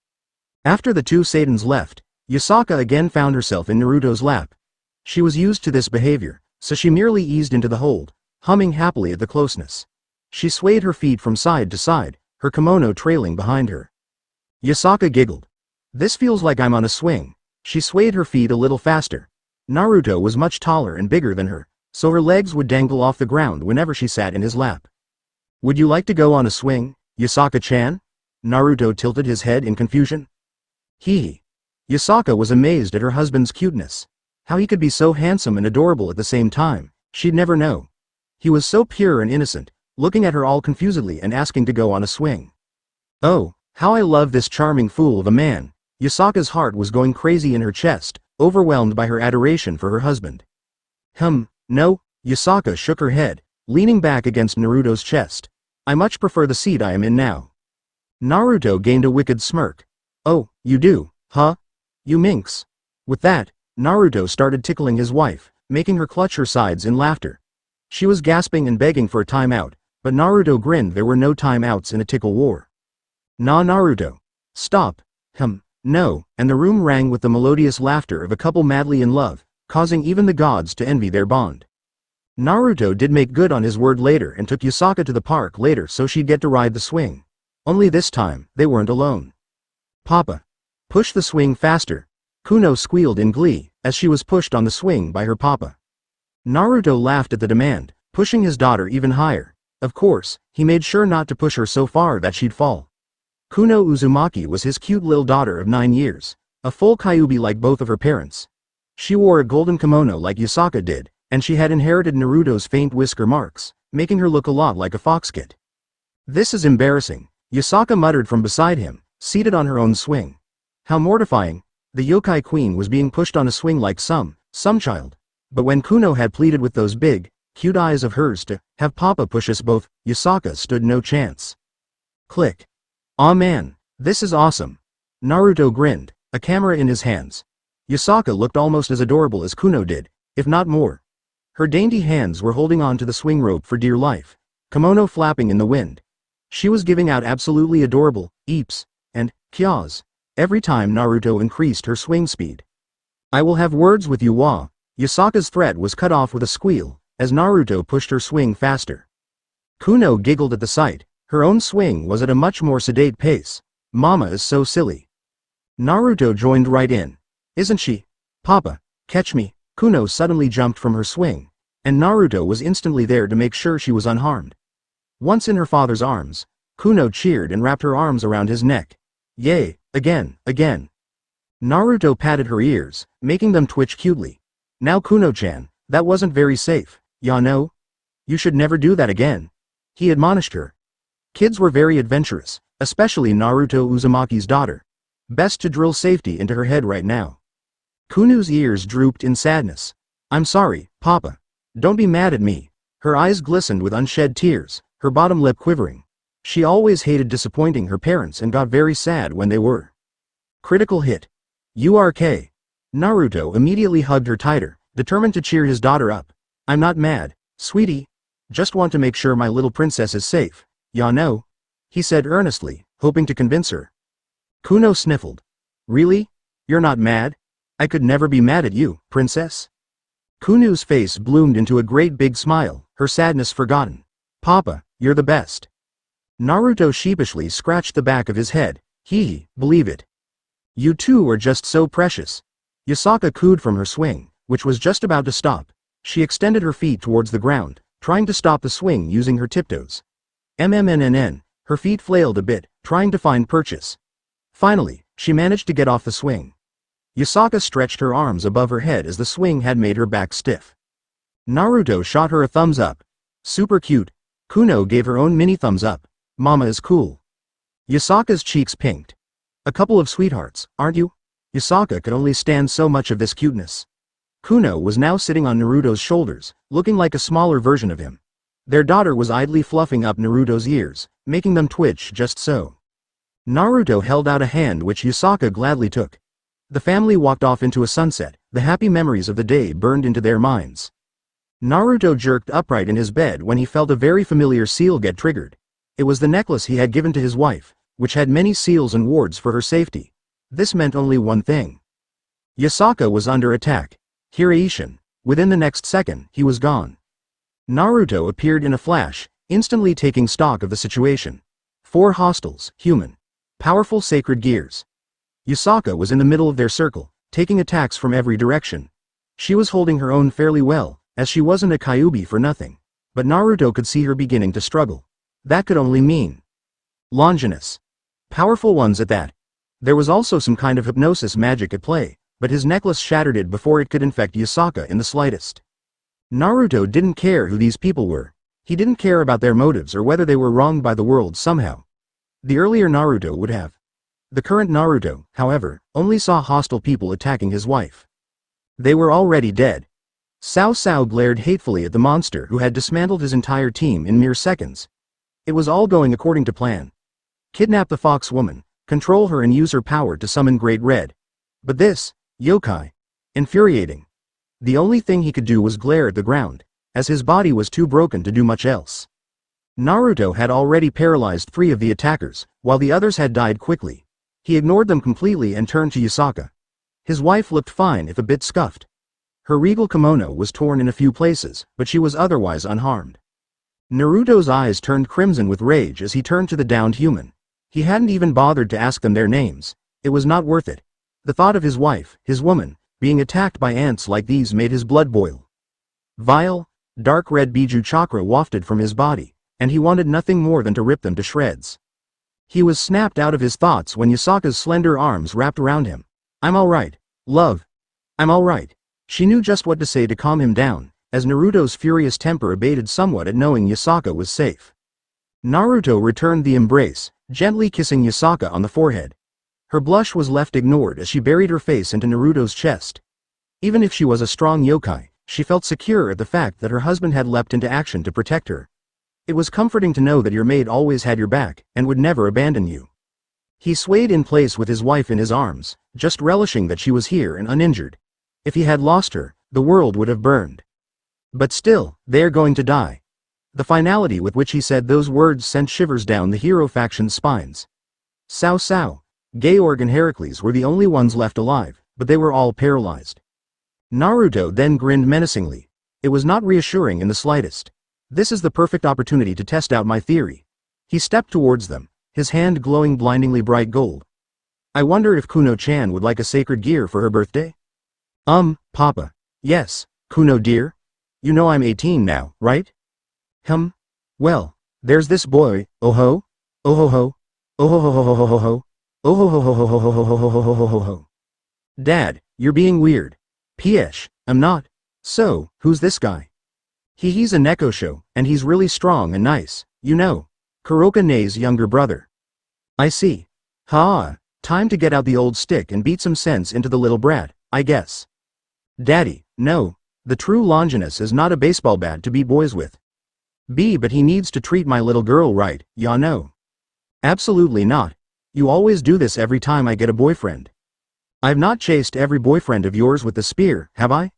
After the 2 Satans left, Yasaka again found herself in Naruto's lap. She was used to this behavior, so she merely eased into the hold, humming happily at the closeness. She swayed her feet from side to side, her kimono trailing behind her. Yasaka giggled. This feels like I'm on a swing. She swayed her feet a little faster. Naruto was much taller and bigger than her, so her legs would dangle off the ground whenever she sat in his lap. Would you like to go on a swing, Yasaka-chan? Naruto tilted his head in confusion. Hee. Yasaka was amazed at her husband's cuteness. How he could be so handsome and adorable at the same time, she'd never know. He was so pure and innocent, looking at her all confusedly and asking to go on a swing. Oh, how I love this charming fool of a man. Yasaka's heart was going crazy in her chest, overwhelmed by her adoration for her husband. No, Yasaka shook her head, leaning back against Naruto's chest. I much prefer the seat I am in now. Naruto gained a wicked smirk. Oh, you do, huh? You minx. With that, Naruto started tickling his wife, making her clutch her sides in laughter. She was gasping and begging for a timeout, but Naruto grinned. There were no timeouts in a tickle war. Nah, Naruto. Stop. No, and the room rang with the melodious laughter of a couple madly in love, causing even the gods to envy their bond. Naruto did make good on his word later and took Yasaka to the park later so she'd get to ride the swing. Only this time, they weren't alone. Papa. Push the swing faster. Kuno squealed in glee, as she was pushed on the swing by her papa. Naruto laughed at the demand, pushing his daughter even higher. Of course, he made sure not to push her so far that she'd fall. Kuno Uzumaki was his cute little daughter of 9 years, a full Kyuubi like both of her parents. She wore a golden kimono like Yasaka did, and she had inherited Naruto's faint whisker marks, making her look a lot like a fox kit. This is embarrassing, Yasaka muttered from beside him, seated on her own swing. How mortifying. The yokai queen was being pushed on a swing like some child. But when Kuno had pleaded with those big, cute eyes of hers to have Papa push us both, Yasaka stood no chance. Click. Aw man, this is awesome. Naruto grinned, a camera in his hands. Yasaka looked almost as adorable as Kuno did, if not more. Her dainty hands were holding on to the swing rope for dear life, kimono flapping in the wind. She was giving out absolutely adorable eeps and kyaws every time Naruto increased her swing speed. I will have words with you, wa. Yasaka's threat was cut off with a squeal, as Naruto pushed her swing faster. Kuno giggled at the sight. Her own swing was at a much more sedate pace. Mama is so silly. Naruto joined right in. Isn't she? Papa, catch me. Kuno suddenly jumped from her swing, and Naruto was instantly there to make sure she was unharmed. Once in her father's arms, Kuno cheered and wrapped her arms around his neck. Yay, again. Naruto patted her ears, making them twitch cutely. Now Kuno-chan, that wasn't very safe, ya know? You should never do that again. He admonished her. Kids were very adventurous, especially Naruto Uzumaki's daughter. Best to drill safety into her head right now. Kuno's ears drooped in sadness. I'm sorry, Papa. Don't be mad at me. Her eyes glistened with unshed tears, her bottom lip quivering. She always hated disappointing her parents and got very sad when they were. Critical hit. URK. Naruto immediately hugged her tighter, determined to cheer his daughter up. I'm not mad, sweetie. Just want to make sure my little princess is safe. Ya know? He said earnestly, hoping to convince her. Kuno sniffled. Really? You're not mad? I could never be mad at you, princess. Kuno's face bloomed into a great big smile, her sadness forgotten. Papa, you're the best. Naruto sheepishly scratched the back of his head. Believe it. You two are just so precious. Yasaka cooed from her swing, which was just about to stop. She extended her feet towards the ground, trying to stop the swing using her tiptoes. Her feet flailed a bit, trying to find purchase. Finally, she managed to get off the swing. Yasaka stretched her arms above her head as the swing had made her back stiff. Naruto shot her a thumbs up. Super cute. Kuno gave her own mini thumbs up. Mama is cool. Yasaka's cheeks pinked. A couple of sweethearts, aren't you? Yasaka could only stand so much of this cuteness. Kuno was now sitting on Naruto's shoulders, looking like a smaller version of him. Their daughter was idly fluffing up Naruto's ears, making them twitch just so. Naruto held out a hand which Yasaka gladly took. The family walked off into a sunset, the happy memories of the day burned into their minds. Naruto jerked upright in his bed when he felt a very familiar seal get triggered. It was the necklace he had given to his wife, which had many seals and wards for her safety. This meant only one thing. Yasaka was under attack. Hiraishin. Within the next second, he was gone. Naruto appeared in a flash, instantly taking stock of the situation. 4 hostiles, human. Powerful sacred gears. Yusaka was in the middle of their circle, taking attacks from every direction. She was holding her own fairly well, as she wasn't a Kyuubi for nothing. But Naruto could see her beginning to struggle. That could only mean Longinus. Powerful ones at that. There was also some kind of hypnosis magic at play, but his necklace shattered it before it could infect Yusaka in the slightest. Naruto didn't care who these people were. He didn't care about their motives or whether they were wronged by the world somehow. The earlier Naruto would have. The current Naruto, however, only saw hostile people attacking his wife. They were already dead. Cao Cao glared hatefully at the monster who had dismantled his entire team in mere seconds. It was all going according to plan. Kidnap the fox woman, control her and use her power to summon Great Red. But this, yokai. Infuriating. The only thing he could do was glare at the ground, as his body was too broken to do much else. Naruto had already paralyzed 3 of the attackers, while the others had died quickly. He ignored them completely and turned to Yusaka. His wife looked fine if a bit scuffed. Her regal kimono was torn in a few places, but she was otherwise unharmed. Naruto's eyes turned crimson with rage as he turned to the downed human. He hadn't even bothered to ask them their names. It was not worth it. The thought of his wife, his woman, being attacked by ants like these made his blood boil. Vile, dark red Biju chakra wafted from his body, and he wanted nothing more than to rip them to shreds. He was snapped out of his thoughts when Yusaka's slender arms wrapped around him. "I'm alright, love. I'm alright." She knew just what to say to calm him down, as Naruto's furious temper abated somewhat at knowing Yusaka was safe. Naruto returned the embrace, gently kissing Yusaka on the forehead. Her blush was left ignored as she buried her face into Naruto's chest. Even if she was a strong yokai, she felt secure at the fact that her husband had leapt into action to protect her. It was comforting to know that your mate always had your back, and would never abandon you. He swayed in place with his wife in his arms, just relishing that she was here and uninjured. If he had lost her, the world would have burned. But still, they're going to die. The finality with which he said those words sent shivers down the hero faction's spines. Cao Cao, Georg and Heracles were the only ones left alive, but they were all paralyzed. Naruto then grinned menacingly. It was not reassuring in the slightest. This is the perfect opportunity to test out my theory. He stepped towards them, his hand glowing blindingly bright gold. I wonder if Kuno-chan would like a sacred gear for her birthday? Papa. Yes, Kuno dear? You know I'm 18 now, right? Well, there's this boy, oh-ho, oh-ho-ho, oh-ho-ho-ho-ho-ho-ho, oh-ho-ho-ho-ho-ho-ho-ho-ho-ho-ho-ho. Dad, you're being weird. Piesh, I'm not. So, who's this guy? He's a Nekosho, and he's really strong and nice, you know. Kuroka-ne's younger brother. I see. Time to get out the old stick and beat some sense into the little brat, I guess. Daddy, no, the true Longinus is not a baseball bat to beat boys with. But he needs to treat my little girl right, ya know. Absolutely not. You always do this every time I get a boyfriend. I've not chased every boyfriend of yours with the spear, have I?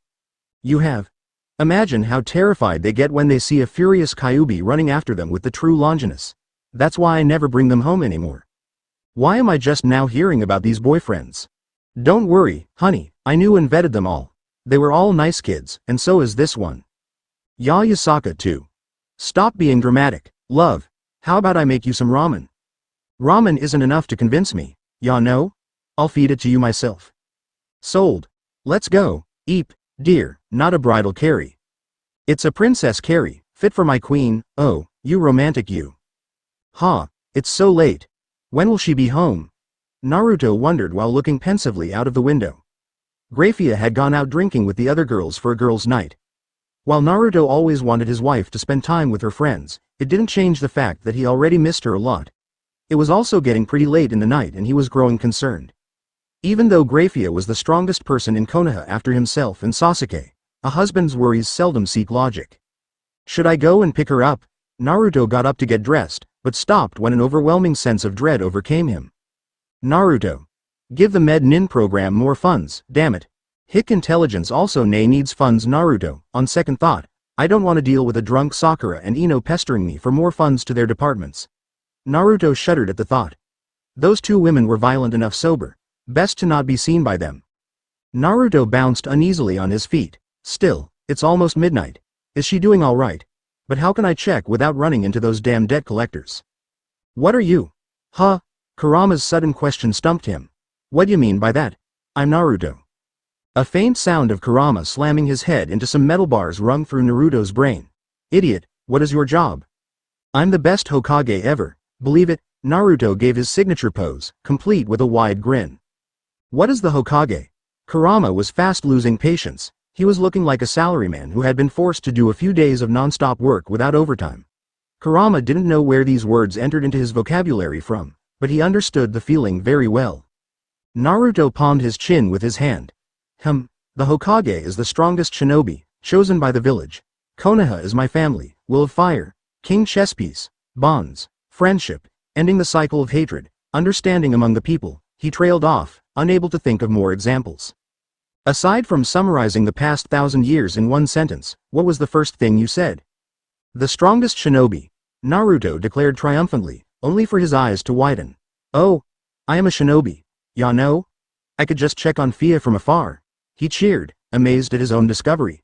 You have. Imagine how terrified they get when they see a furious Kyuubi running after them with the true Longinus. That's why I never bring them home anymore. Why am I just now hearing about these boyfriends? Don't worry, honey, I knew and vetted them all. They were all nice kids, and so is this one. Yusaka too. Stop being dramatic, love. How about I make you some ramen? Ramen isn't enough to convince me, ya know? I'll feed it to you myself. Sold. Let's go. Eep, dear, not a bridal carry. It's a princess carry, fit for my queen. Oh, you romantic you. It's so late. When will she be home? Naruto wondered while looking pensively out of the window. Grayfia had gone out drinking with the other girls for a girls' night. While Naruto always wanted his wife to spend time with her friends, it didn't change the fact that he already missed her a lot. It was also getting pretty late in the night and he was growing concerned. Even though Grayfia was the strongest person in Konoha after himself and Sasuke, a husband's worries seldom seek logic. Should I go and pick her up? Naruto got up to get dressed, but stopped when an overwhelming sense of dread overcame him. Naruto. Give the Med Nin program more funds, damn it. Hick Intelligence also needs funds. Naruto, on second thought, I don't want to deal with a drunk Sakura and Ino pestering me for more funds to their departments. Naruto shuddered at the thought. Those two women were violent enough sober. Best to not be seen by them. Naruto bounced uneasily on his feet. Still, it's almost midnight. Is she doing all right? but how can I check without running into those damn debt collectors? What are you? Huh? Kurama's sudden question stumped him. What do you mean by that? I'm Naruto. A faint sound of Kurama slamming his head into some metal bars rung through Naruto's brain. Idiot, what is your job? I'm the best Hokage ever, believe it. Naruto gave his signature pose, complete with a wide grin. What is the Hokage? Kurama was fast losing patience. He was looking like a salaryman who had been forced to do a few days of non-stop work without overtime. Kurama didn't know where these words entered into his vocabulary from, but he understood the feeling very well. Naruto palmed his chin with his hand. The Hokage is the strongest shinobi, chosen by the village. Konoha is my family, will of fire, king chesspiece, bonds, friendship, ending the cycle of hatred, understanding among the people. He trailed off, unable to think of more examples. Aside from summarizing the past 1,000 years in one sentence, what was the first thing you said? The strongest shinobi, Naruto declared triumphantly, only for his eyes to widen. Oh, I am a shinobi. Ya know? I could just check on Fia from afar. He cheered, amazed at his own discovery.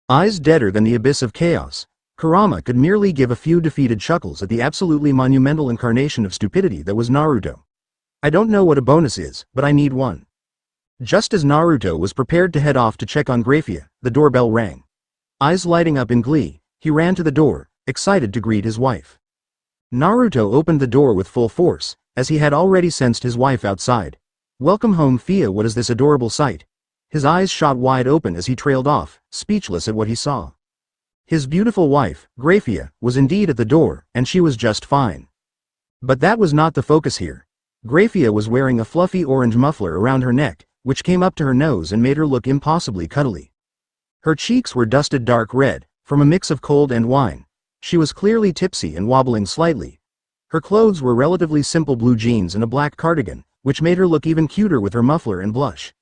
Eyes deader than the abyss of chaos, Kurama could merely give a few defeated chuckles at the absolutely monumental incarnation of stupidity that was Naruto. I don't know what a bonus is, but I need one. Just as Naruto was prepared to head off to check on Grayfia, the doorbell rang. Eyes lighting up in glee, he ran to the door, excited to greet his wife. Naruto opened the door with full force, as he had already sensed his wife outside. Welcome home, Fia. What is this adorable sight? His eyes shot wide open as he trailed off, speechless at what he saw. His beautiful wife, Grayfia, was indeed at the door, and she was just fine. But that was not the focus here. Grayfia was wearing a fluffy orange muffler around her neck, which came up to her nose and made her look impossibly cuddly. Her cheeks were dusted dark red, from a mix of cold and wine. She was clearly tipsy and wobbling slightly. Her clothes were relatively simple blue jeans and a black cardigan, which made her look even cuter with her muffler and blush.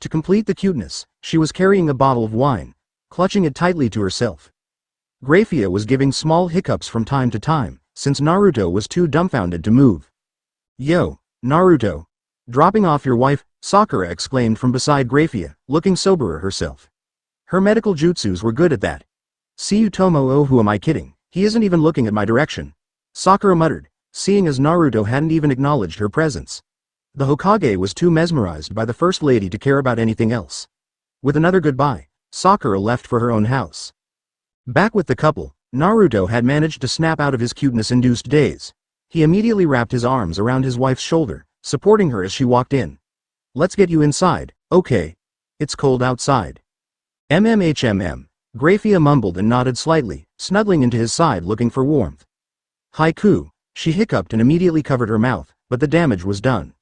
To complete the cuteness, she was carrying a bottle of wine, clutching it tightly to herself. Grayfia was giving small hiccups from time to time, since Naruto was too dumbfounded to move. Yo, Naruto. Dropping off your wife, Sakura exclaimed from beside Grayfia, looking soberer herself. Her medical jutsus were good at that. See you Tomo. Oh, who am I kidding? He isn't even looking at my direction. Sakura muttered, seeing as Naruto hadn't even acknowledged her presence. The Hokage was too mesmerized by the First Lady to care about anything else. With another goodbye, Sakura left for her own house. Back with the couple, Naruto had managed to snap out of his cuteness-induced daze. He immediately wrapped his arms around his wife's shoulder, supporting her as she walked in. Let's get you inside, okay? It's cold outside. Grayfia mumbled and nodded slightly, snuggling into his side looking for warmth. Haiku, she hiccuped and immediately covered her mouth, but the damage was done.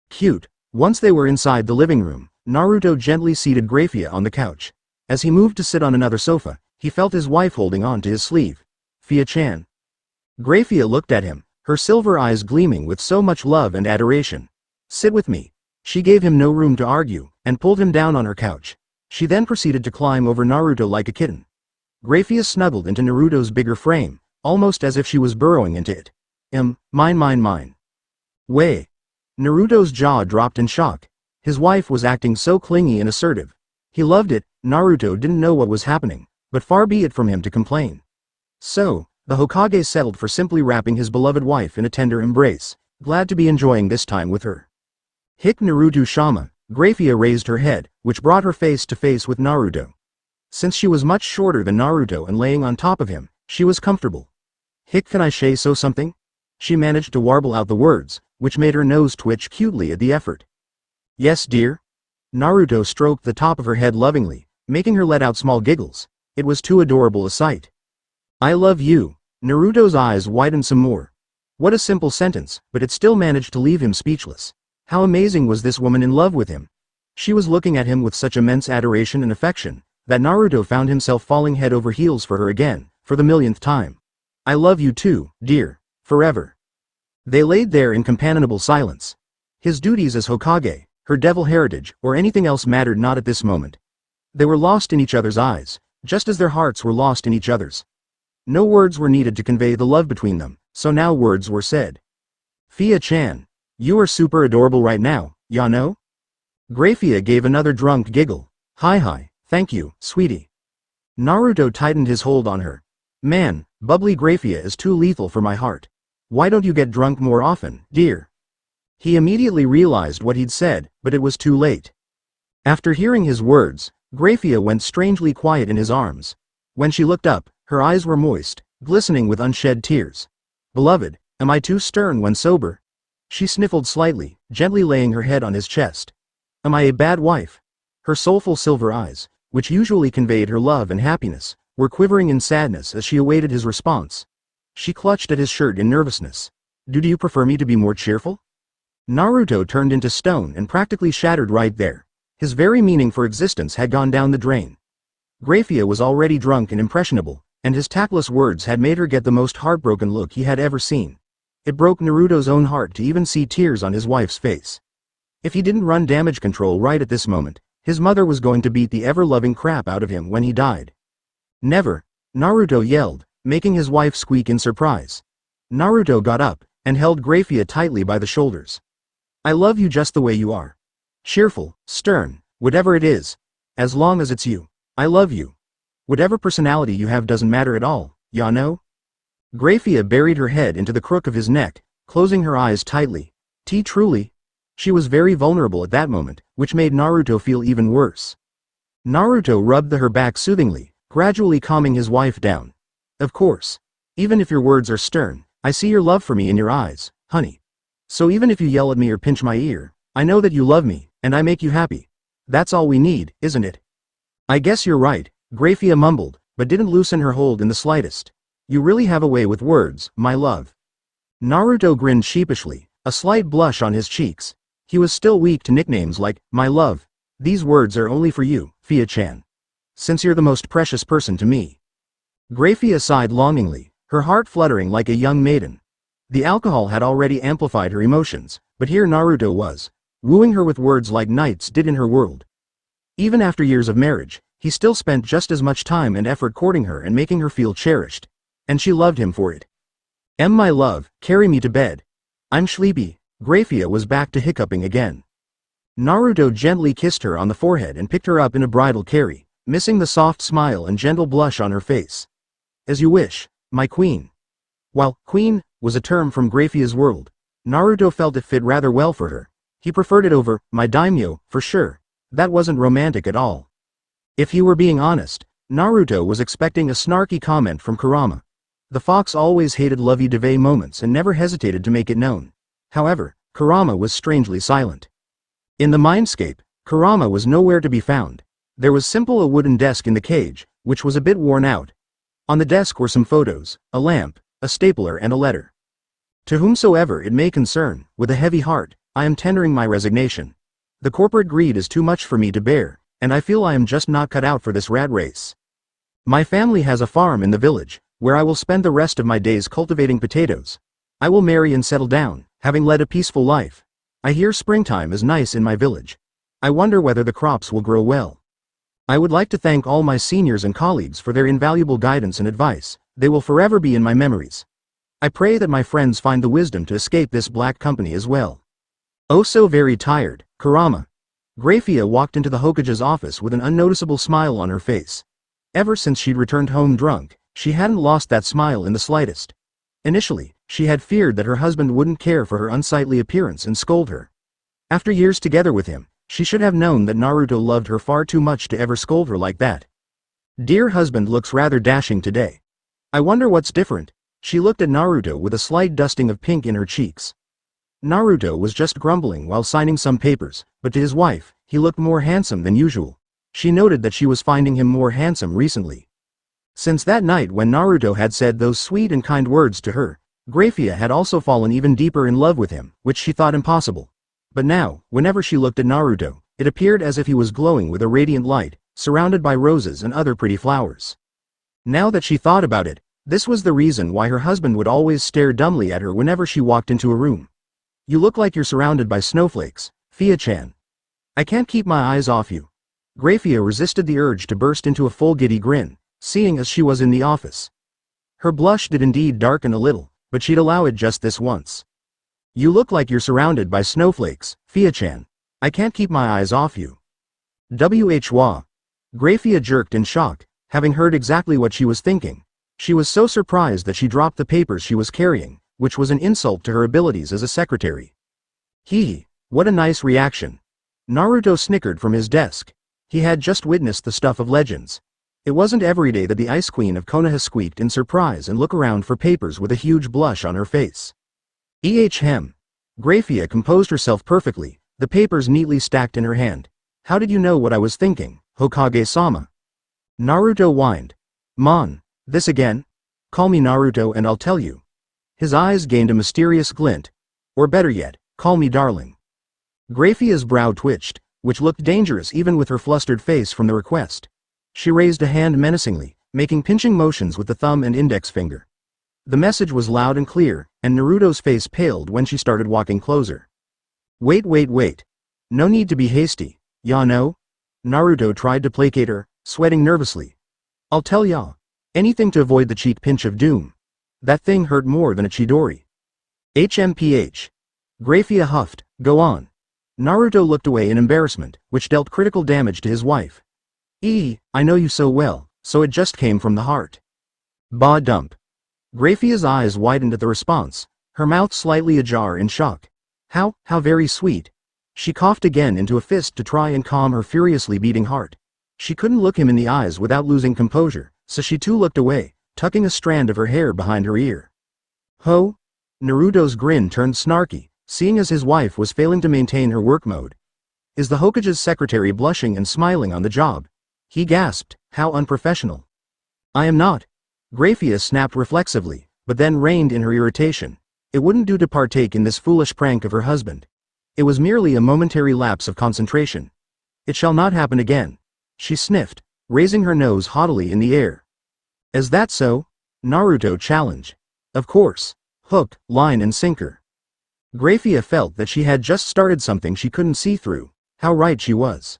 Cute. Once they were inside the living room, Naruto gently seated Grayfia on the couch. As he moved to sit on another sofa, he felt his wife holding on to his sleeve. Fia-chan. Grayfia looked at him, her silver eyes gleaming with so much love and adoration. Sit with me. She gave him no room to argue, and pulled him down on her couch. She then proceeded to climb over Naruto like a kitten. Grayfia snuggled into Naruto's bigger frame, almost as if she was burrowing into it. Mine. Way. Naruto's jaw dropped in shock. His wife was acting so clingy and assertive. He loved it. Naruto didn't know what was happening, but far be it from him to complain. So, the Hokage settled for simply wrapping his beloved wife in a tender embrace, glad to be enjoying this time with her. Hic Naruto Shama, Grayfia raised her head, which brought her face to face with Naruto. Since she was much shorter than Naruto and laying on top of him, she was comfortable. Hic, can I say so something? She managed to warble out the words, which made her nose twitch cutely at the effort. Yes, dear? Naruto stroked the top of her head lovingly, making her let out small giggles. It was too adorable a sight. I love you. Naruto's eyes widened some more. What a simple sentence, but it still managed to leave him speechless. How amazing was this woman in love with him? She was looking at him with such immense adoration and affection, that Naruto found himself falling head over heels for her again, for the millionth time. I love you too, dear. Forever. They laid there in companionable silence. His duties as Hokage, her devil heritage, or anything else mattered not at this moment. They were lost in each other's eyes, just as their hearts were lost in each other's. No words were needed to convey the love between them, so now words were said. Fia-chan. You are super adorable right now, ya know? Grayfia gave another drunk giggle. Hi, thank you, sweetie. Naruto tightened his hold on her. Man, bubbly Grayfia is too lethal for my heart. Why don't you get drunk more often, dear? He immediately realized what he'd said, but it was too late. After hearing his words, Grayfia went strangely quiet in his arms. When she looked up, her eyes were moist, glistening with unshed tears. Beloved, am I too stern when sober? She sniffled slightly, gently laying her head on his chest. Am I a bad wife? Her soulful silver eyes, which usually conveyed her love and happiness, were quivering in sadness as she awaited his response. She clutched at his shirt in nervousness. Do you prefer me to be more cheerful? Naruto turned into stone and practically shattered right there. His very meaning for existence had gone down the drain. Grayfia was already drunk and impressionable, and his tactless words had made her get the most heartbroken look he had ever seen. It broke Naruto's own heart to even see tears on his wife's face. If he didn't run damage control right at this moment, his mother was going to beat the ever-loving crap out of him when he died. Never, Naruto yelled, making his wife squeak in surprise. Naruto got up, and held Grayfia tightly by the shoulders. I love you just the way you are. Cheerful, stern, whatever it is. As long as it's you. I love you. Whatever personality you have doesn't matter at all, ya know? Grayfia buried her head into the crook of his neck, closing her eyes tightly. Truly? She was very vulnerable at that moment, which made Naruto feel even worse. Naruto rubbed her back soothingly, gradually calming his wife down. Of course. Even if your words are stern, I see your love for me in your eyes, honey. So even if you yell at me or pinch my ear, I know that you love me, and I make you happy. That's all we need, isn't it? I guess you're right, Grayfia mumbled, but didn't loosen her hold in the slightest. You really have a way with words, my love. Naruto grinned sheepishly, a slight blush on his cheeks. He was still weak to nicknames like, my love. These words are only for you, Fia-chan. Since you're the most precious person to me. Grayfia sighed longingly, her heart fluttering like a young maiden. The alcohol had already amplified her emotions, but here Naruto was, wooing her with words like knights did in her world. Even after years of marriage, he still spent just as much time and effort courting her and making her feel cherished. And she loved him for it. My love, carry me to bed. I'm sleepy. Grayfia was back to hiccuping again. Naruto gently kissed her on the forehead and picked her up in a bridal carry, missing the soft smile and gentle blush on her face. As you wish, my queen. While queen was a term from Grayfia's world, Naruto felt it fit rather well for her. He preferred it over my daimyo, for sure. That wasn't romantic at all. If he were being honest, Naruto was expecting a snarky comment from Kurama. The fox always hated lovey-dovey moments and never hesitated to make it known. However, Kurama was strangely silent. In the mindscape, Kurama was nowhere to be found. There was simply a wooden desk in the cage, which was a bit worn out. On the desk were some photos, a lamp, a stapler and a letter. To whomsoever it may concern, with a heavy heart, I am tendering my resignation. The corporate greed is too much for me to bear, and I feel I am just not cut out for this rat race. My family has a farm in the village, where I will spend the rest of my days cultivating potatoes. I will marry and settle down, having led a peaceful life. I hear springtime is nice in my village. I wonder whether the crops will grow well. I would like to thank all my seniors and colleagues for their invaluable guidance and advice. They will forever be in my memories. I pray that my friends find the wisdom to escape this black company as well. Oh, so very tired, Kurama. Grayfia walked into the Hokage's office with an unnoticeable smile on her face. Ever since she'd returned home drunk, she hadn't lost that smile in the slightest. Initially, she had feared that her husband wouldn't care for her unsightly appearance and scold her. After years together with him, she should have known that Naruto loved her far too much to ever scold her like that. Dear husband looks rather dashing today. I wonder what's different. She looked at Naruto with a slight dusting of pink in her cheeks. Naruto was just grumbling while signing some papers, but to his wife, he looked more handsome than usual. She noted that she was finding him more handsome recently. Since that night when Naruto had said those sweet and kind words to her, Grayfia had also fallen even deeper in love with him, which she thought impossible. But now, whenever she looked at Naruto, it appeared as if he was glowing with a radiant light, surrounded by roses and other pretty flowers. Now that she thought about it, this was the reason why her husband would always stare dumbly at her whenever she walked into a room. You look like you're surrounded by snowflakes, Fia-chan. I can't keep my eyes off you. Grayfia resisted the urge to burst into a full giddy grin, seeing as she was in the office. Her blush did indeed darken a little, but she'd allow it just this once. You look like you're surrounded by snowflakes, Fia-chan. I can't keep my eyes off you. Whwa? Grayfia jerked in shock, having heard exactly what she was thinking. She was so surprised that she dropped the papers she was carrying, which was an insult to her abilities as a secretary. Hee, what a nice reaction. Naruto snickered from his desk. He had just witnessed the stuff of legends. It wasn't every day that the Ice Queen of Konoha squeaked in surprise and looked around for papers with a huge blush on her face. Hem. Grayfia composed herself perfectly, the papers neatly stacked in her hand. How did you know what I was thinking, Hokage-sama? Naruto whined. Mon, this again? Call me Naruto and I'll tell you. His eyes gained a mysterious glint. Or better yet, call me darling. Grayfia's brow twitched, which looked dangerous even with her flustered face from the request. She raised a hand menacingly, making pinching motions with the thumb and index finger. The message was loud and clear, and Naruto's face paled when she started walking closer. Wait. No need to be hasty, ya know? Naruto tried to placate her, sweating nervously. I'll tell ya. Anything to avoid the cheek pinch of doom. That thing hurt more than a Chidori. HMPH. Grayfia huffed, go on. Naruto looked away in embarrassment, which dealt critical damage to his wife. I know you so well, so it just came from the heart. Bah dump. Grayfia's eyes widened at the response, her mouth slightly ajar in shock. How very sweet. She coughed again into a fist to try and calm her furiously beating heart. She couldn't look him in the eyes without losing composure, so she too looked away, tucking a strand of her hair behind her ear. Ho? Naruto's grin turned snarky, seeing as his wife was failing to maintain her work mode. Is the Hokage's secretary blushing and smiling on the job? He gasped, how unprofessional. I am not. Grayfia snapped reflexively, but then reined in her irritation. It wouldn't do to partake in this foolish prank of her husband. It was merely a momentary lapse of concentration. It shall not happen again. She sniffed, raising her nose haughtily in the air. Is that so? Naruto challenged. Of course. Hook, line and sinker. Grayfia felt that she had just started something she couldn't see through. How right she was.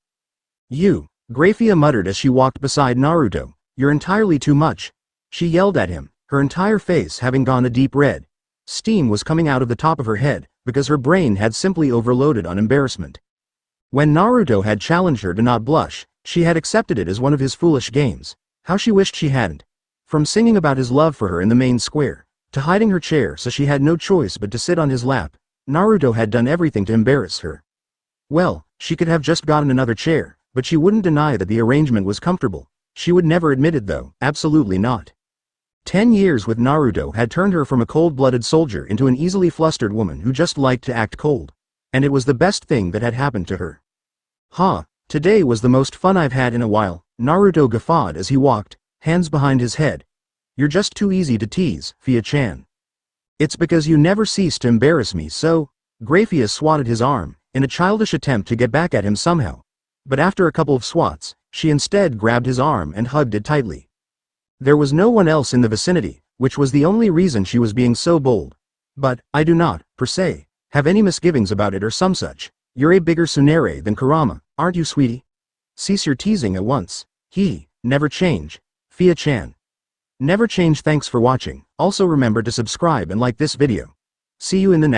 You, Grayfia muttered as she walked beside Naruto, you're entirely too much. She yelled at him, her entire face having gone a deep red. Steam was coming out of the top of her head, because her brain had simply overloaded on embarrassment. When Naruto had challenged her to not blush, she had accepted it as one of his foolish games. How she wished she hadn't. From singing about his love for her in the main square, to hiding her chair so she had no choice but to sit on his lap, Naruto had done everything to embarrass her. Well, she could have just gotten another chair, but she wouldn't deny that the arrangement was comfortable. She would never admit it though, absolutely not. 10 years with Naruto had turned her from a cold-blooded soldier into an easily flustered woman who just liked to act cold. And it was the best thing that had happened to her. Today was the most fun I've had in a while, Naruto guffawed as he walked, hands behind his head. You're just too easy to tease, Fia-chan. It's because you never cease to embarrass me so. Grayfia swatted his arm, in a childish attempt to get back at him somehow. But after a couple of swats, she instead grabbed his arm and hugged it tightly. There was no one else in the vicinity, which was the only reason she was being so bold. But, I do not, per se, have any misgivings about it or some such. You're a bigger tsundere than Kurama, aren't you, sweetie? Cease your teasing at once. Never change. Fia-chan. Never change. Thanks for watching. Also remember to subscribe and like this video. See you in the next